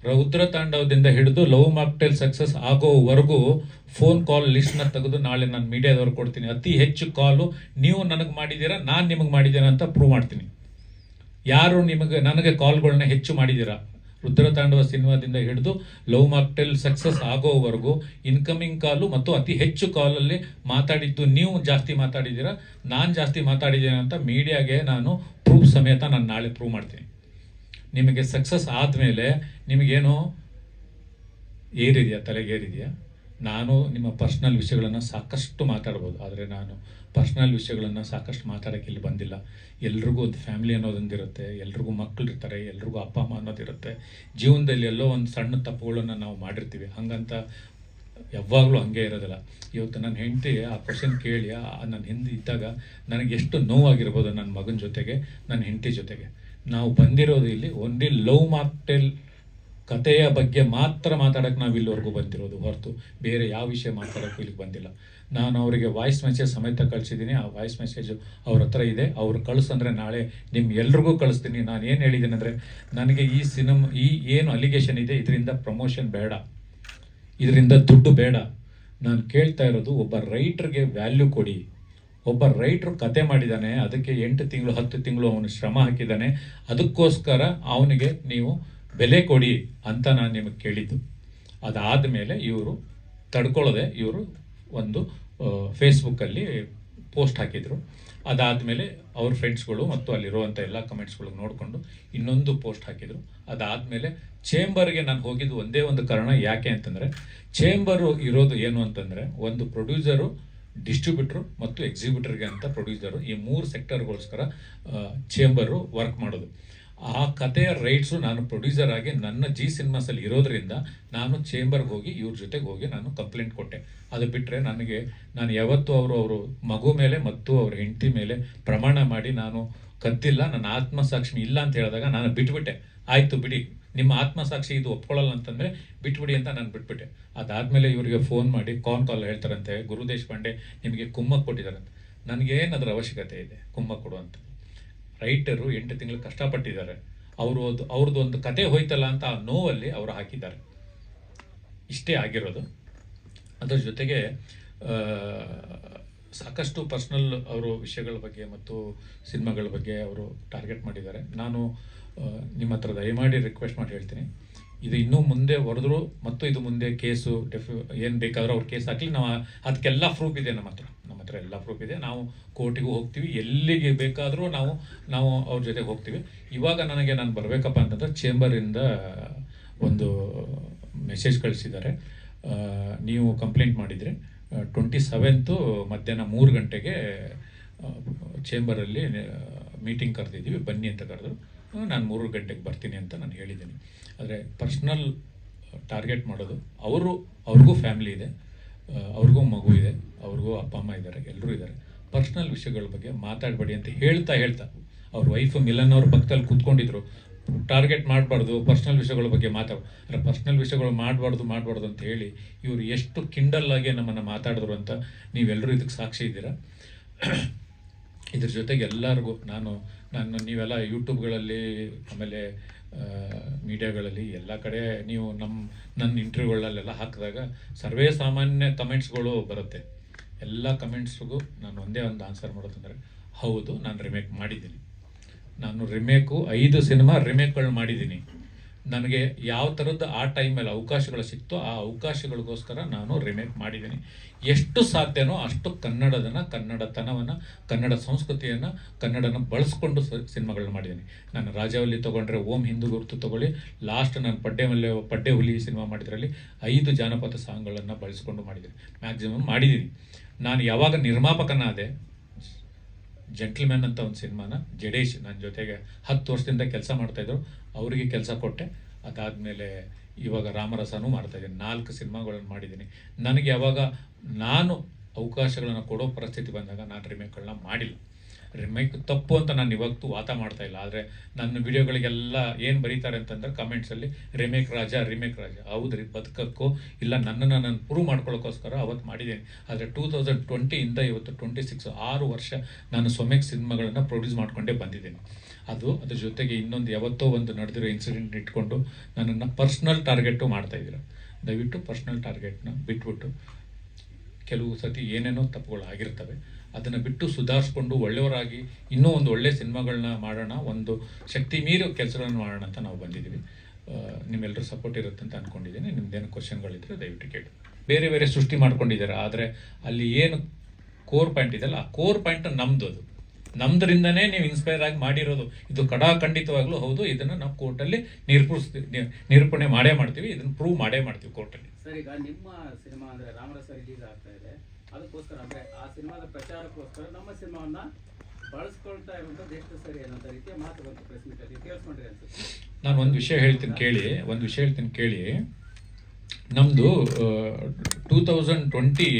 ರುದ್ರತಾಂಡವದಿಂದ ಹಿಡಿದು ಲವ್ ಮಾಕ್ಟೇಲ್ ಸಕ್ಸಸ್ ಆಗೋವರೆಗೂ ಫೋನ್ ಕಾಲ್ ಲಿಸ್ಟ್ನ ತೆಗೆದು ನಾಳೆ ನಾನು ಮೀಡಿಯಾದವ್ರು ಕೊಡ್ತೀನಿ. ಅತಿ ಹೆಚ್ಚು ಕಾಲು ನೀವು ನನಗೆ ಮಾಡಿದ್ದೀರಾ, ನಾನು ನಿಮಗೆ ಮಾಡಿದ್ದೀರಾ ಅಂತ ಪ್ರೂವ್ ಮಾಡ್ತೀನಿ. ಯಾರು ನನಗೆ ಕಾಲ್ಗಳನ್ನ ಹೆಚ್ಚು ಮಾಡಿದ್ದೀರಾ, ರುದ್ರತಾಂಡವ ಸಿನಿಮಾದಿಂದ ಹಿಡಿದು ಲವ್ ಮಾಕ್ಟೇಲ್ ಸಕ್ಸಸ್ ಆಗೋವರೆಗೂ ಇನ್ಕಮಿಂಗ್ ಕಾಲು ಮತ್ತು ಅತಿ ಹೆಚ್ಚು ಕಾಲಲ್ಲಿ ಮಾತಾಡಿದ್ದು ನೀವು ಜಾಸ್ತಿ ಮಾತಾಡಿದ್ದೀರಾ, ನಾನು ಜಾಸ್ತಿ ಮಾತಾಡಿದ್ದೇನೆ ಅಂತ ಮೀಡಿಯಾಗೆ ನಾನು ಪ್ರೂಫ್ ಸಮೇತ ನಾನು ನಾಳೆ ಪ್ರೂವ್ ಮಾಡ್ತೀನಿ. ನಿಮಗೆ ಸಕ್ಸಸ್ ಆದಮೇಲೆ ನಿಮಗೇನೋ ತಲೆಗೇರಿದೆಯಾ? ನಾನು ನಿಮ್ಮ ಪರ್ಸ್ನಲ್ ವಿಷಯಗಳನ್ನು ಸಾಕಷ್ಟು ಮಾತಾಡ್ಬೋದು, ಆದರೆ ನಾನು ಪರ್ಸ್ನಲ್ ವಿಷಯಗಳನ್ನು ಸಾಕಷ್ಟು ಮಾತಾಡೋಕ್ಕೆ ಇಲ್ಲಿ ಬಂದಿಲ್ಲ. ಎಲ್ರಿಗೂ ಒಂದು ಫ್ಯಾಮಿಲಿ ಅನ್ನೋದೊಂದಿರುತ್ತೆ, ಎಲ್ರಿಗೂ ಮಕ್ಕಳು ಇರ್ತಾರೆ, ಎಲ್ರಿಗೂ ಅಪ್ಪ ಅಮ್ಮ ಅನ್ನೋದಿರುತ್ತೆ. ಜೀವನದಲ್ಲಿ ಎಲ್ಲೋ ಒಂದು ಸಣ್ಣ ತಪ್ಪುಗಳನ್ನು ನಾವು ಮಾಡಿರ್ತೀವಿ. ಹಾಗಂತ ಯಾವಾಗಲೂ ಹಂಗೆ ಇರೋದಿಲ್ಲ. ಇವತ್ತು ನನ್ನ ಹೆಂಡತಿ ಆ ಕ್ವಶನ್ ಕೇಳಿ ನನ್ನ ಹಿಂದೆ ಇದ್ದಾಗ ನನಗೆ ಎಷ್ಟು ನೋವಾಗಿರ್ಬೋದು ನನ್ನ ಮಗನ ಜೊತೆಗೆ, ನನ್ನ ಹೆಂಡತಿ ಜೊತೆಗೆ. ನಾವು ಬಂದಿರೋದು ಇಲ್ಲಿ ಓನ್ಲಿ ಲವ್ ಮಾಕ್ಟೇಲ್ ಕಥೆಯ ಬಗ್ಗೆ ಮಾತ್ರ ಮಾತಾಡೋಕ್ಕೆ ನಾವು ಇಲ್ಲಿವರೆಗೂ ಬಂದಿರೋದು ಹೊರತು ಬೇರೆ ಯಾವ ವಿಷಯ ಮಾತಾಡೋಕ್ಕೂ ಇಲ್ಲಿಗೆ ಬಂದಿಲ್ಲ. ನಾನು ಅವರಿಗೆ ವಾಯ್ಸ್ ಮೆಸೇಜ್ ಸಮೇತ ಕಳಿಸಿದ್ದೀನಿ. ಆ ವಾಯ್ಸ್ ಮೆಸೇಜು ಅವ್ರ ಹತ್ರ ಇದೆ. ಅವ್ರು ಕಳಿಸಂದ್ರೆ ನಾಳೆ ನಿಮ್ಮ ಎಲ್ರಿಗೂ ಕಳಿಸ್ತೀನಿ. ನಾನು ಏನು ಹೇಳಿದ್ದೀನಿ ಅಂದರೆ, ನನಗೆ ಈ ಏನು ಅಲಿಗೇಷನ್ ಇದೆ ಇದರಿಂದ ಪ್ರಮೋಷನ್ ಬೇಡ, ಇದರಿಂದ ದುಡ್ಡು ಬೇಡ. ನಾನು ಕೇಳ್ತಾ ಇರೋದು ಒಬ್ಬ ರೈಟ್ರಿಗೆ ವ್ಯಾಲ್ಯೂ ಕೊಡಿ. ಒಬ್ಬ ರೈಟ್ರು ಕತೆ ಮಾಡಿದ್ದಾನೆ, ಅದಕ್ಕೆ 8 ತಿಂಗಳು 10 ತಿಂಗಳು ಅವನು ಶ್ರಮ ಹಾಕಿದ್ದಾನೆ, ಅದಕ್ಕೋಸ್ಕರ ಅವನಿಗೆ ನೀವು ಬೆಲೆ ಕೊಡಿ ಅಂತ ನಾನು ನಿಮಗೆ ಕೇಳಿದ್ದು. ಅದಾದ ಮೇಲೆ ಇವರು ತಡ್ಕೊಳ್ಳದೆ ಇವರು ಒಂದು ಫೇಸ್ಬುಕ್ಕಲ್ಲಿ ಪೋಸ್ಟ್ ಹಾಕಿದರು. ಅದಾದಮೇಲೆ ಅವ್ರ ಫ್ರೆಂಡ್ಸ್ಗಳು ಮತ್ತು ಅಲ್ಲಿರುವಂಥ ಎಲ್ಲ ಕಮೆಂಟ್ಸ್ಗಳು ನೋಡಿಕೊಂಡು ಇನ್ನೊಂದು ಪೋಸ್ಟ್ ಹಾಕಿದರು. ಅದಾದಮೇಲೆ ಚೇಂಬರ್ಗೆ ನಾನು ಹೋಗಿದ್ದು ಒಂದೇ ಒಂದು ಕಾರಣ, ಯಾಕೆ ಅಂತಂದರೆ ಚೇಂಬರು ಇರೋದು ಏನು ಅಂತಂದರೆ ಒಂದು ಪ್ರೊಡ್ಯೂಸರು, ಡಿಸ್ಟ್ರಿಬ್ಯೂಟ್ರು ಮತ್ತು ಎಕ್ಸಿಬ್ಯೂಟರ್ಗೆ ಅಂತ ಪ್ರೊಡ್ಯೂಸರು, ಈ 3 ಸೆಕ್ಟರ್ಗೋಸ್ಕರ ಚೇಂಬರು ವರ್ಕ್ ಮಾಡೋದು. ಆ ಕಥೆಯ ರೈಟ್ಸು ನಾನು ಪ್ರೊಡ್ಯೂಸರ್ ಆಗಿ ನನ್ನ ಜಿ ಸಿನಿಮಾಸಲ್ಲಿ ಇರೋದ್ರಿಂದ ನಾನು ಚೇಂಬರ್ಗೆ ಹೋಗಿ ಇವ್ರ ಜೊತೆಗೆ ಹೋಗಿ ನಾನು ಕಂಪ್ಲೇಂಟ್ ಕೊಟ್ಟೆ. ಅದು ಬಿಟ್ಟರೆ ನಾನು ಯಾವತ್ತೂ ಅವರು ಮಗು ಮೇಲೆ ಮತ್ತು ಅವ್ರ ಹೆಂಡತಿ ಮೇಲೆ ಪ್ರಮಾಣ ಮಾಡಿ ನಾನು ಕದ್ದಿಲ್ಲ, ನನ್ನ ಆತ್ಮಸಾಕ್ಷಿ ಇಲ್ಲ ಅಂತ ಹೇಳಿದಾಗ ನಾನು ಬಿಟ್ಬಿಟ್ಟೆ. ಆಯಿತು ಬಿಡಿ, ನಿಮ್ಮ ಆತ್ಮಸಾಕ್ಷಿ ಇದು ಒಪ್ಕೊಳ್ಳಲ್ಲ ಅಂತಂದರೆ ಬಿಟ್ಬಿಡಿ ಅಂತ ನಾನು ಬಿಟ್ಬಿಟ್ಟೆ. ಅದಾದಮೇಲೆ ಇವರಿಗೆ ಫೋನ್ ಮಾಡಿ ಕಾಲ್ ಹೇಳ್ತಾರಂತೆ, ಗುರು ದೇಶಪಾಂಡೆ ನಿಮಗೆ ಕುಮ್ಮಕ್ ಕೊಟ್ಟಿದ್ದಾರಂತೆ. ನನಗೇನು ಅದರ ಅವಶ್ಯಕತೆ ಇದೆ ಕುಮ್ಮಕ್ ಕೊಡುವಂಥ? ರೈಟರು 8 ತಿಂಗಳು ಕಷ್ಟಪಟ್ಟಿದ್ದಾರೆ, ಅವ್ರದ್ದು ಒಂದು ಕತೆ ಹೋಯ್ತಲ್ಲ ಅಂತ ಆ ನೋವಲ್ಲಿ ಅವರು ಹಾಕಿದ್ದಾರೆ. ಇಷ್ಟೇ ಆಗಿರೋದು. ಅದರ ಜೊತೆಗೆ ಸಾಕಷ್ಟು ಪರ್ಸ್ನಲ್ ಅವರು ವಿಷಯಗಳ ಬಗ್ಗೆ ಮತ್ತು ಸಿನಿಮಾಗಳ ಬಗ್ಗೆ ಅವರು ಟಾರ್ಗೆಟ್ ಮಾಡಿದ್ದಾರೆ. ನಾನು ನಿಮ್ಮ ಹತ್ರ ದಯಮಾಡಿ ರಿಕ್ವೆಸ್ಟ್ ಮಾಡಿ ಹೇಳ್ತೀನಿ, ಇದು ಇನ್ನೂ ಮುಂದೆ ಹೊಡೆದ್ರು ಮತ್ತು ಇದು ಮುಂದೆ ಕೇಸು ಏನು ಬೇಕಾದರೂ ಅವ್ರು ಕೇಸ್ ಹಾಕಲಿ, ನಾವು ಅದಕ್ಕೆಲ್ಲ ಪ್ರೂಫ್ ಇದೆ. ನಮ್ಮ ಹತ್ರ ಎಲ್ಲ ಪ್ರೂಫ್ ಇದೆ. ನಾವು ಕೋರ್ಟಿಗೂ ಹೋಗ್ತೀವಿ, ಎಲ್ಲಿಗೆ ಬೇಕಾದರೂ ನಾವು ಅವ್ರ ಜೊತೆಗೆ ಹೋಗ್ತೀವಿ. ಇವಾಗ ನಾನು ಬರಬೇಕಪ್ಪ ಅಂತಂದ್ರೆ ಚೇಂಬರಿಂದ ಒಂದು ಮೆಸೇಜ್ ಕಳಿಸಿದ್ದಾರೆ, ನೀವು ಕಂಪ್ಲೇಂಟ್ ಮಾಡಿದರೆ 27 ಮಧ್ಯಾಹ್ನ 3 ಗಂಟೆಗೆ ಚೇಂಬರಲ್ಲಿ ಮೀಟಿಂಗ್ ಕರೆದಿದ್ದೀವಿ, ಬನ್ನಿ ಅಂತ ಕರೆದ್ರು. ನಾನು 3 ಗಂಟೆಗೆ ಬರ್ತೀನಿ ಅಂತ ನಾನು ಹೇಳಿದ್ದೀನಿ. ಆದರೆ ಪರ್ಸ್ನಲ್ ಟಾರ್ಗೆಟ್ ಮಾಡೋದು, ಅವ್ರಿಗೂ ಫ್ಯಾಮಿಲಿ ಇದೆ, ಅವ್ರಿಗೂ ಮಗು ಇದೆ, ಅವ್ರಿಗೂ ಅಪ್ಪ ಅಮ್ಮ ಇದ್ದಾರೆ, ಎಲ್ಲರೂ ಇದ್ದಾರೆ. ಪರ್ಸ್ನಲ್ ವಿಷಯಗಳ ಬಗ್ಗೆ ಮಾತಾಡಬೇಡಿ ಅಂತ ಹೇಳ್ತಾ ಅವ್ರ ವೈಫ್ ಮಿಲನ್ ಅವ್ರ ಪಕ್ಕದಲ್ಲಿ ಕೂತ್ಕೊಂಡಿದ್ರು. ಟಾರ್ಗೆಟ್ ಮಾಡಬಾರ್ದು, ಪರ್ಸ್ನಲ್ ವಿಷಯಗಳ ಬಗ್ಗೆ ಪರ್ಸ್ನಲ್ ವಿಷಯಗಳು ಮಾಡಬಾರ್ದು ಅಂತ ಹೇಳಿ ಇವರು ಎಷ್ಟು ಕಿಂಡಲ್ಲಾಗಿ ನಮ್ಮನ್ನು ಮಾತಾಡಿದ್ರು ಅಂತ ನೀವೆಲ್ಲರೂ ಇದಕ್ಕೆ ಸಾಕ್ಷಿ ಇದ್ದೀರಾ. ಇದ್ರ ಜೊತೆಗೆ ಎಲ್ಲರಿಗೂ ನಾನು ನೀವೆಲ್ಲ ಯೂಟ್ಯೂಬ್ಗಳಲ್ಲಿ ಆಮೇಲೆ ಮೀಡಿಯಾಗಳಲ್ಲಿ ಎಲ್ಲ ಕಡೆ ನೀವು ನನ್ನ ಇಂಟರ್ವ್ಯೂಗಳಲ್ಲೆಲ್ಲ ಹಾಕಿದಾಗ ಸರ್ವೇ ಸಾಮಾನ್ಯ ಕಮೆಂಟ್ಸ್ಗಳು ಬರುತ್ತೆ. ಎಲ್ಲ ಕಮೆಂಟ್ಸ್ಗೂ ನಾನು ಒಂದೇ ಒಂದು ಆನ್ಸರ್ ಮಾಡೋದಂದರೆ, ಹೌದು ನಾನು ರಿಮೇಕ್ ಮಾಡಿದ್ದೀನಿ. ನಾನು 5 ಸಿನಿಮಾ ರಿಮೇಕ್ಗಳು ಮಾಡಿದ್ದೀನಿ. ನನಗೆ ಯಾವ ಥರದ್ದು ಆ ಟೈಮಲ್ಲಿ ಅವಕಾಶಗಳು ಸಿಕ್ತೋ ಆ ಅವಕಾಶಗಳಿಗೋಸ್ಕರ ನಾನು ರಿಮೇಕ್ ಮಾಡಿದ್ದೀನಿ. ಎಷ್ಟು ಸಾಧ್ಯನೋ ಅಷ್ಟು ಕನ್ನಡತನವನ್ನು, ಕನ್ನಡ ಸಂಸ್ಕೃತಿಯನ್ನು, ಕನ್ನಡನ ಬಳಸ್ಕೊಂಡು ಸಿನಿಮಾಗಳನ್ನ ಮಾಡಿದ್ದೀನಿ. ನಾನು ರಾಜವಲ್ಲಿ ತೊಗೊಂಡ್ರೆ ಓಂ ಹಿಂದೂ ಗುರುತು ತೊಗೊಳ್ಳಿ, ಲಾಸ್ಟ್ ನಾನು ಪಡ್ಡೆ ಹುಲಿ ಸಿನಿಮಾ ಮಾಡಿದ್ರಲ್ಲಿ 5 ಜಾನಪದ ಸಾಂಗ್ಗಳನ್ನು ಬಳಸ್ಕೊಂಡು ಮಾಡಿದ್ದೀನಿ, ಮ್ಯಾಕ್ಸಿಮಮ್ ಮಾಡಿದ್ದೀನಿ. ನಾನು ಯಾವಾಗ ನಿರ್ಮಾಪಕನಾದೆ, ಜೆಂಟಲ್ಮ್ಯಾನ್ ಅಂತ ಒಂದು ಸಿನಿಮಾನ ಜಡೇಶ್ ನನ್ನ ಜೊತೆಗೆ 10 ವರ್ಷದಿಂದ ಕೆಲಸ ಮಾಡ್ತಾಯಿದ್ರು, ಅವರಿಗೆ ಕೆಲಸ ಕೊಟ್ಟೆ. ಅದಾದಮೇಲೆ ಇವಾಗ ರಾಮರಸನೂ ಮಾಡ್ತಾಯಿದ್ದೀನಿ. 4 ಸಿನಿಮಾಗಳನ್ನು ಮಾಡಿದ್ದೀನಿ. ನನಗೆ ಯಾವಾಗ ನಾನು ಅವಕಾಶಗಳನ್ನು ಕೊಡೋ ಪರಿಸ್ಥಿತಿ ಬಂದಾಗ ನಾನು ರಿಮೇಕ್ಗಳನ್ನ ಮಾಡಿಲ್ಲ. ರಿಮೇಕ್ ತಪ್ಪು ಅಂತ ನಾನು ಇವತ್ತು ವಾದ ಮಾಡ್ತಾ ಇಲ್ಲ. ಆದರೆ ನನ್ನ ವಿಡಿಯೋಗಳಿಗೆಲ್ಲ ಏನು ಬರೀತಾರೆ ಅಂತಂದ್ರೆ ಕಮೆಂಟ್ಸಲ್ಲಿ ರಿಮೇಕ್ ರಾಜ. ಹೌದು ರೀ, ಬದುಕಕ್ಕೋ ಇಲ್ಲ ನನ್ನನ್ನು ನಾನು ಪ್ರೂವ್ ಮಾಡ್ಕೊಳ್ಳೋಕ್ಕೋಸ್ಕರ ಅವತ್ತು ಮಾಡಿದ್ದೀನಿ. ಆದರೆ 2020ಇಂದ ಇವತ್ತು 26 6 ವರ್ಷ ನಾನು ಸ್ವಮೇಕ್ ಸಿನಿಮಾಗಳನ್ನು ಪ್ರೊಡ್ಯೂಸ್ ಮಾಡಿಕೊಂಡೇ ಬಂದಿದ್ದೀನಿ. ಅದ್ರ ಜೊತೆಗೆ ಇನ್ನೊಂದು ಯಾವತ್ತೋ ಒಂದು ನಡೆದಿರೋ ಇನ್ಸಿಡೆಂಟ್ ಇಟ್ಕೊಂಡು ನನ್ನನ್ನು ಪರ್ಸ್ನಲ್ ಟಾರ್ಗೆಟು ಮಾಡ್ತಾಯಿದ್ದೀರ. ದಯವಿಟ್ಟು ಪರ್ಸ್ನಲ್ ಟಾರ್ಗೆಟ್ನ ಬಿಟ್ಬಿಟ್ಟು, ಕೆಲವು ಸತಿ ಏನೇನೋ ತಪ್ಪುಗಳು ಆಗಿರ್ತವೆ, ಅದನ್ನು ಬಿಟ್ಟು ಸುಧಾರಿಸ್ಕೊಂಡು ಒಳ್ಳೆಯವರಾಗಿ ಇನ್ನೂ ಒಂದು ಒಳ್ಳೆ ಸಿನಿಮಾಗಳನ್ನ ಮಾಡೋಣ, ಒಂದು ಶಕ್ತಿ ಮೀರಿ ಕೆಲಸಗಳನ್ನು ಮಾಡೋಣ ಅಂತ ನಾವು ಬಂದಿದ್ದೀವಿ. ನಿಮ್ಮೆಲ್ಲರೂ ಸಪೋರ್ಟ್ ಇರುತ್ತೆ ಅಂತ ಅಂದ್ಕೊಂಡಿದ್ದೀನಿ. ನಿಮ್ದೇನು ಕ್ವಶನ್ಗಳಿದ್ದರೆ ದಯವಿಟ್ಟು ಕೇಳಿ. ಬೇರೆ ಸೃಷ್ಟಿ ಮಾಡ್ಕೊಂಡಿದ್ದಾರೆ, ಆದರೆ ಅಲ್ಲಿ ಏನು ಕೋರ್ ಪಾಯಿಂಟ್ ಇದೆಯಲ್ಲ, ಆ ಕೋರ್ ಪಾಯಿಂಟ್ ನಮ್ಮದು. ಅದು ನಮ್ದರಿಂದನೇ ನೀವು ಇನ್ಸ್ಪೈರ್ ಆಗಿ ಮಾಡಿರೋದು. ಇದು ಖಂಡಿತವಾಗ್ಲೂ ಹೌದು. ಇದನ್ನು ನಾವು ಕೋರ್ಟಲ್ಲಿ ನಿರೂಪಣೆ ಮಾಡೇ ಮಾಡ್ತೀವಿ, ಇದನ್ನು ಪ್ರೂವ್ ಮಾಡೇ ಮಾಡ್ತೀವಿ ಕೋರ್ಟಲ್ಲಿ. ಸರ್, ಈಗ ನಿಮ್ಮ ಸಿನಿಮಾ ಅಂದರೆ ರಾಮರಸ ರಿಲೀಸ್ ಆಗ್ತಾ ಇದೆ, ಅದಕ್ಕೋಸ್ಕರ ಅಂದರೆ ಆ ಸಿನಿಮಾದ ಪ್ರಚಾರಕ್ಕೋಸ್ಕರ ನಮ್ಮ ಸಿನಿಮಾವನ್ನ ಬಳಸ್ಕೊಳ್ತಾ ಇರುವಂಥದ್ದು ಎಷ್ಟು ಸರಿ ಅನ್ನೋಂಥ ರೀತಿಯ ಮಾತು ಬಂತು ಪ್ರೆಸ್ ಮೀಟಲ್ಲಿ, ಕೇಳಿಸ್ಕೊಂಡ್ರಿ ಅನ್ಸುತ್ತೆ. ನಾನು ಒಂದು ವಿಷಯ ಹೇಳ್ತೀನಿ ಕೇಳಿ. ನಮ್ಮದು 2020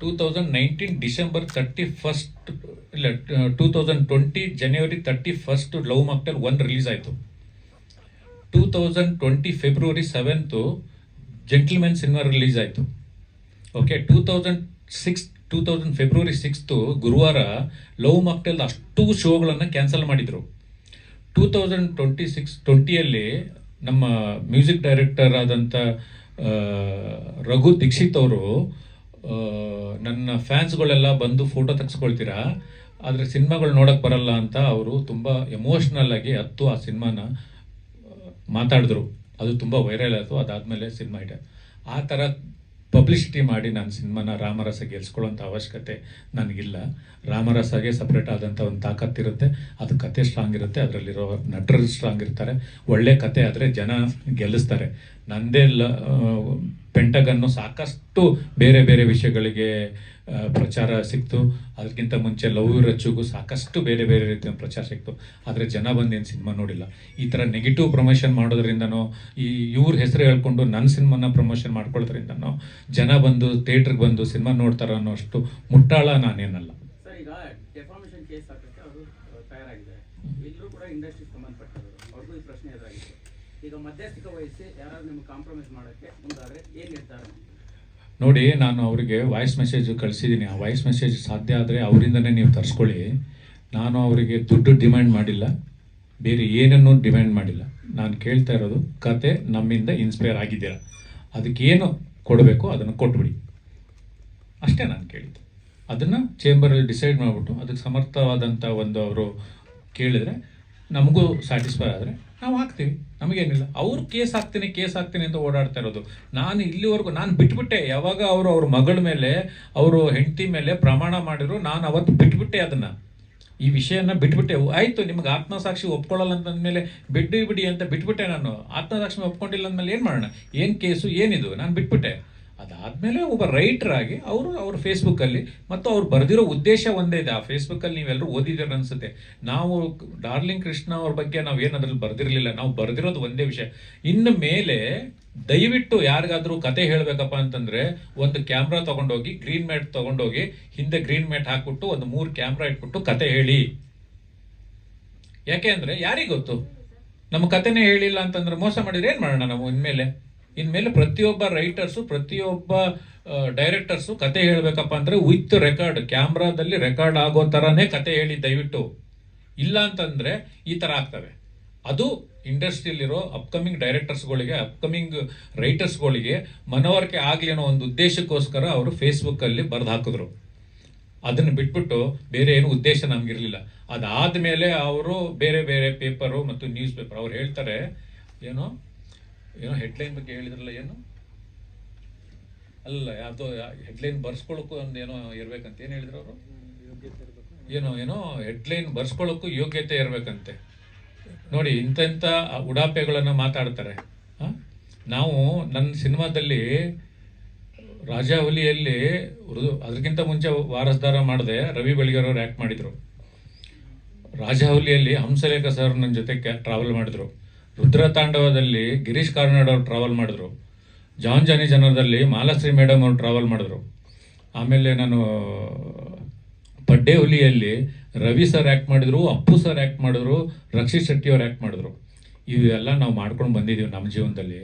2019 ಡಿಸೆಂಬರ್ 31 ಇಲ್ಲ 2020 ಜನವರಿ 31 ಲವ್ ಮಾಕ್ಟೆಲ್ 1 ರಿಲೀಸ್ ಆಯಿತು. 2020 ಫೆಬ್ರವರಿ 7 ಜೆಂಟಲ್ಮೆನ್ ಸಿನಿಮಾ ರಿಲೀಸ್ ಆಯಿತು. ಓಕೆ, 2000 ಫೆಬ್ರವರಿ 6 ಗುರುವಾರ ಲವ್ ಮಾಕ್ಟೆಲ್ ಅಷ್ಟು ಶೋಗಳನ್ನು ಕ್ಯಾನ್ಸಲ್ ಮಾಡಿದರು. 2020 ನಮ್ಮ ಮ್ಯೂಸಿಕ್ ಡೈರೆಕ್ಟರ್ ಆದಂಥ ರಘು ದೀಕ್ಷಿತ್ ಅವರು ನನ್ನ ಫ್ಯಾನ್ಸ್ಗಳೆಲ್ಲ ಬಂದು ಫೋಟೋ ತೆಗೆಸ್ಕೊಳ್ತೀರಾ, ಆದರೆ ಸಿನಿಮಾಗಳು ನೋಡೋಕ್ಕೆ ಬರಲ್ಲ ಅಂತ ಅವರು ತುಂಬ ಎಮೋಷ್ನಲ್ ಆಗಿ ಆ ಸಿನಿಮಾನ ಮಾತಾಡಿದ್ರು. ಅದು ತುಂಬ ವೈರಲ್ ಆಯಿತು. ಅದಾದಮೇಲೆ ಸಿನಿಮಾ ಇದೆ. ಆ ಥರ ಪಬ್ಲಿಸಿಟಿ ಮಾಡಿ ನಾನು ಸಿನಿಮಾನ ರಾಮರಸ ಗೆಲ್ಸ್ಕೊಳ್ಳೋಂಥ ಅವಶ್ಯಕತೆ ನನಗಿಲ್ಲ. ರಾಮರಸಗೆ ಸಪ್ರೇಟ್ ಆದಂಥ ಒಂದು ತಾಕತ್ತಿರುತ್ತೆ. ಅದು ಕತೆ ಸ್ಟ್ರಾಂಗ್ ಇರುತ್ತೆ, ಅದರಲ್ಲಿರೋ ನಟರು ಸ್ಟ್ರಾಂಗ್ ಇರ್ತಾರೆ. ಒಳ್ಳೆ ಕತೆ ಆದರೆ ಜನ ಗೆಲ್ಲಿಸ್ತಾರೆ. ನಂದೇ ಪೆಂಟಗನ್ನು ಸಾಕಷ್ಟು ಬೇರೆ ಬೇರೆ ವಿಷಯಗಳಿಗೆ ಪ್ರಚಾರ ಸಿಕ್ತು. ಅದಕ್ಕಿಂತ ಮುಂಚೆ ಲವ್ ರಚ್ಚುಗೂ ಸಾಕಷ್ಟು ಬೇರೆ ಬೇರೆ ರೀತಿಯ ಪ್ರಚಾರ ಸಿಕ್ತು. ಆದರೆ ಜನ ಬಂದು ಏನು ಸಿನಿಮಾ ನೋಡಿಲ್ಲ. ಈ ಥರ ನೆಗೆಟಿವ್ ಪ್ರಮೋಷನ್ ಮಾಡೋದ್ರಿಂದನೋ ಇವ್ರ ಹೆಸರು ಹೇಳ್ಕೊಂಡು ನನ್ನ ಸಿನಿಮಾನ ಪ್ರಮೋಷನ್ ಮಾಡ್ಕೊಳ್ಳೋದ್ರಿಂದನೋ ಜನ ಬಂದು ಥಿಯೇಟ್ರಿಗೆ ಬಂದು ಸಿನಿಮಾ ನೋಡ್ತಾರೋ ಅನ್ನೋ ಅಷ್ಟು ಮುಟ್ಟಾಳ ನಾನೇನಲ್ಲ. ಸರ್, ಈಗ ಡೆಫಾಮೇಷನ್ ಕೇಸ್ ಹಾಕಕ್ಕೆ ಅವರು ತಯಾರಾಗಿದೆ. ಎಲ್ಲರೂ ಕೂಡ ಇಂಡಸ್ಟ್ರಿಗೆ ಸಂಬಂಧಪಟ್ಟವರು, ಅವ್ರಿಗೂ ಈ ಪ್ರಶ್ನೆ ಎದುರಾಗಿದೆ. ಈಗ ಮಧ್ಯಸ್ಥಿಕೆ ವಹಿಸಿ ಯಾರಾದ್ರೂ ನಿಮ್ಗೆ ಕಾಂಪ್ರಮೈಸ್ ಮಾಡೋಕ್ಕೆ ಮುಂದಾದರೆ ಏನು ನಿರ್ಧಾರ? ನೋಡಿ, ನಾನು ಅವರಿಗೆ ವಾಯ್ಸ್ ಮೆಸೇಜ್ ಕಳಿಸಿದ್ದೀನಿ. ಆ ವಾಯ್ಸ್ ಮೆಸೇಜ್ ಸಾಧ್ಯ ಆದರೆ ಅವರಿಂದನೇ ನೀವು ತರಿಸ್ಕೊಳ್ಳಿ. ನಾನು ಅವರಿಗೆ ದುಡ್ಡು ಡಿಮ್ಯಾಂಡ್ ಮಾಡಿಲ್ಲ, ಬೇರೆ ಏನನ್ನೂ ಡಿಮ್ಯಾಂಡ್ ಮಾಡಿಲ್ಲ. ನಾನು ಕೇಳ್ತಾ ಇರೋದು, ಕತೆ ನಮ್ಮಿಂದ ಇನ್ಸ್ಪೈರ್ ಆಗಿದ್ದೀರಾ, ಅದಕ್ಕೇನು ಕೊಡಬೇಕು ಅದನ್ನು ಕೊಟ್ಬಿಡಿ, ಅಷ್ಟೇ ನಾನು ಕೇಳಿದ್ದು. ಅದನ್ನು ಚೇಂಬರಲ್ಲಿ ಡಿಸೈಡ್ ಮಾಡಿಬಿಟ್ಟು ಅದಕ್ಕೆ ಸಮರ್ಥವಾದಂಥ ಒಂದು ಅವರು ಕೇಳಿದರೆ ನಮಗೂ ಸ್ಯಾಟಿಸ್ಫೈ ಆದರೆ ನಾವು ಹಾಕ್ತೀವಿ, ನಮಗೇನಿಲ್ಲ. ಅವ್ರು ಕೇಸ್ ಹಾಕ್ತೀನಿ ಅಂತ ಓಡಾಡ್ತಾ ಇರೋದು. ನಾನು ಇಲ್ಲಿವರೆಗೂ ನಾನು ಬಿಟ್ಬಿಟ್ಟೆ. ಯಾವಾಗ ಅವರು ಅವ್ರ ಮಗಳ ಮೇಲೆ, ಅವರು ಹೆಂಡತಿ ಮೇಲೆ ಪ್ರಮಾಣ ಮಾಡಿದ್ರು, ನಾನು ಅವತ್ತು ಬಿಟ್ಬಿಟ್ಟೆ ಅದನ್ನು, ಈ ವಿಷಯನ ಬಿಟ್ಬಿಟ್ಟೆ. ಆಯಿತು, ನಿಮ್ಗೆ ಆತ್ಮಸಾಕ್ಷಿ ಒಪ್ಕೊಳ್ಳಲ್ಲ ಅಂತಂದಮೇಲೆ ಬಿಡಿ ಅಂತ ಬಿಟ್ಬಿಟ್ಟೆ. ನಾನು ಆತ್ಮಸಾಕ್ಷಿ ಒಪ್ಕೊಂಡಿಲ್ಲ ಅಂದಮೇಲೆ ಏನು ಮಾಡೋಣ? ಏನು ಕೇಸು ಏನಿದು? ನಾನು ಬಿಟ್ಬಿಟ್ಟೆ. ಅದಾದಮೇಲೆ ಒಬ್ಬ ರೈಟರ್ ಆಗಿ ಅವ್ರ ಫೇಸ್ಬುಕ್ಕಲ್ಲಿ, ಮತ್ತು ಅವ್ರು ಬರೆದಿರೋ ಉದ್ದೇಶ ಒಂದೇ ಇದೆ. ಆ ಫೇಸ್ಬುಕ್ಕಲ್ಲಿ ನೀವೆಲ್ಲರೂ ಓದಿದ್ದೀರ ಅನಿಸುತ್ತೆ. ನಾವು ಡಾರ್ಲಿಂಗ್ ಕೃಷ್ಣ ಅವ್ರ ಬಗ್ಗೆ ನಾವೇನು ಅದ್ರಲ್ಲಿ ಬರೆದಿರಲಿಲ್ಲ. ನಾವು ಬರೆದಿರೋದು ಒಂದೇ ವಿಷಯ. ಇನ್ನು ಮೇಲೆ ದಯವಿಟ್ಟು ಯಾರಿಗಾದ್ರೂ ಕತೆ ಹೇಳಬೇಕಪ್ಪ ಅಂತಂದರೆ ಒಂದು ಕ್ಯಾಮ್ರಾ ತೊಗೊಂಡೋಗಿ, ಗ್ರೀನ್ ಮ್ಯಾಟ್ ತೊಗೊಂಡೋಗಿ, ಹಿಂದೆ ಗ್ರೀನ್ ಮ್ಯಾಟ್ ಹಾಕ್ಬಿಟ್ಟು ಒಂದು 3 ಕ್ಯಾಮ್ರಾ ಇಟ್ಬಿಟ್ಟು ಕತೆ ಹೇಳಿ. ಯಾಕೆ ಅಂದರೆ ಯಾರಿಗೆ ಗೊತ್ತು? ನಮ್ಮ ಕತೆನೇ ಹೇಳಿಲ್ಲ ಅಂತಂದ್ರೆ ಮೋಸ ಮಾಡಿದ್ರೆ ಏನು ಮಾಡೋಣ ನಾವು? ಇನ್ಮೇಲೆ ಪ್ರತಿಯೊಬ್ಬ ರೈಟರ್ಸು, ಪ್ರತಿಯೊಬ್ಬ ಡೈರೆಕ್ಟರ್ಸು ಕತೆ ಹೇಳಬೇಕಪ್ಪ ಅಂದರೆ ವಿತ್ ರೆಕಾರ್ಡ್, ಕ್ಯಾಮ್ರಾದಲ್ಲಿ ರೆಕಾರ್ಡ್ ಆಗೋ ಥರನೇ ಕತೆ ಹೇಳಿ ದಯವಿಟ್ಟು. ಇಲ್ಲ ಅಂತಂದರೆ ಈ ಥರ ಆಗ್ತವೆ. ಅದು ಇಂಡಸ್ಟ್ರಿಯಲ್ಲಿರೋ ಅಪ್ಕಮಿಂಗ್ ಡೈರೆಕ್ಟರ್ಸ್ಗಳಿಗೆ, ಅಪ್ಕಮಿಂಗ್ ರೈಟರ್ಸ್ಗಳಿಗೆ ಮನವರಿಕೆ ಆಗಲಿ ಅನ್ನೋ ಒಂದು ಉದ್ದೇಶಕ್ಕೋಸ್ಕರ ಅವರು ಫೇಸ್ಬುಕ್ಕಲ್ಲಿ ಬರೆದು ಹಾಕಿದ್ರು. ಅದನ್ನು ಬಿಟ್ಬಿಟ್ಟು ಬೇರೆ ಏನು ಉದ್ದೇಶ ನಮಗಿರಲಿಲ್ಲ. ಅದಾದಮೇಲೆ ಅವರು ಬೇರೆ ಬೇರೆ ಪೇಪರು ಮತ್ತು ನ್ಯೂಸ್ ಪೇಪರ್ ಅವ್ರು ಹೇಳ್ತಾರೆ, ಏನೋ ಹೆಡ್ಲೈನ್ ಬಗ್ಗೆ ಹೇಳಿದ್ರಲ್ಲ, ಯಾವುದೋ ಹೆಡ್ಲೈನ್ ಬರ್ಸ್ಕೊಳ್ಳೋಕ್ಕೂ ಒಂದು ಏನೋ ಇರ್ಬೇಕಂತ ಏನು ಹೇಳಿದ್ರು ಅವರು? ಏನೋ ಹೆಡ್ಲೈನ್ ಬರ್ಸ್ಕೊಳ್ಳೋಕ್ಕೂ ಯೋಗ್ಯತೆ ಇರಬೇಕಂತೆ. ನೋಡಿ, ಇಂಥ ಉಡಾಪೆಗಳನ್ನು ಮಾತಾಡ್ತಾರೆ. ನಾವು ನನ್ನ ಸಿನಿಮಾದಲ್ಲಿ ರಾಜಾಹುಲಿಯಲ್ಲಿ ಅದಕ್ಕಿಂತ ಮುಂಚೆ ವಾರಸ್ದಾರ ಮಾಡಿದೆ, ರವಿ ಬೆಳಗೆರೆ ಅವರು ಆ್ಯಕ್ಟ್ ಮಾಡಿದರು. ರಾಜಾಹುಲಿಯಲ್ಲಿ ಹಂಸಲೇಖ ಸರ್ ನನ್ನ ಜೊತೆ ಟ್ರಾವೆಲ್ ಮಾಡಿದ್ರು. ರುದ್ರತಾಂಡವದಲ್ಲಿ ಗಿರೀಶ್ ಕಾರ್ನಾಡ್ ಅವರು ಟ್ರಾವೆಲ್ ಮಾಡಿದ್ರು. ಜಾನ್ ಜಾನಿ ಜನರದಲ್ಲಿ ಮಾಲಾಶ್ರೀ ಮೇಡಮ್ ಅವರು ಟ್ರಾವೆಲ್ ಮಾಡಿದ್ರು. ಆಮೇಲೆ ನಾನು ಪಡ್ಡೆ ಹುಲಿಯಲ್ಲಿ ರವಿ ಸರ್ ಆ್ಯಕ್ಟ್ ಮಾಡಿದ್ರು, ಅಪ್ಪು ಸರ್ ಆ್ಯಕ್ಟ್ ಮಾಡಿದ್ರು, ರಕ್ಷಿತ್ ಶೆಟ್ಟಿ ಅವ್ರು ಆ್ಯಕ್ಟ್ ಮಾಡಿದ್ರು. ಇವೆಲ್ಲ ನಾವು ಮಾಡ್ಕೊಂಡು ಬಂದಿದ್ದೀವಿ ನಮ್ಮ ಜೀವನದಲ್ಲಿ.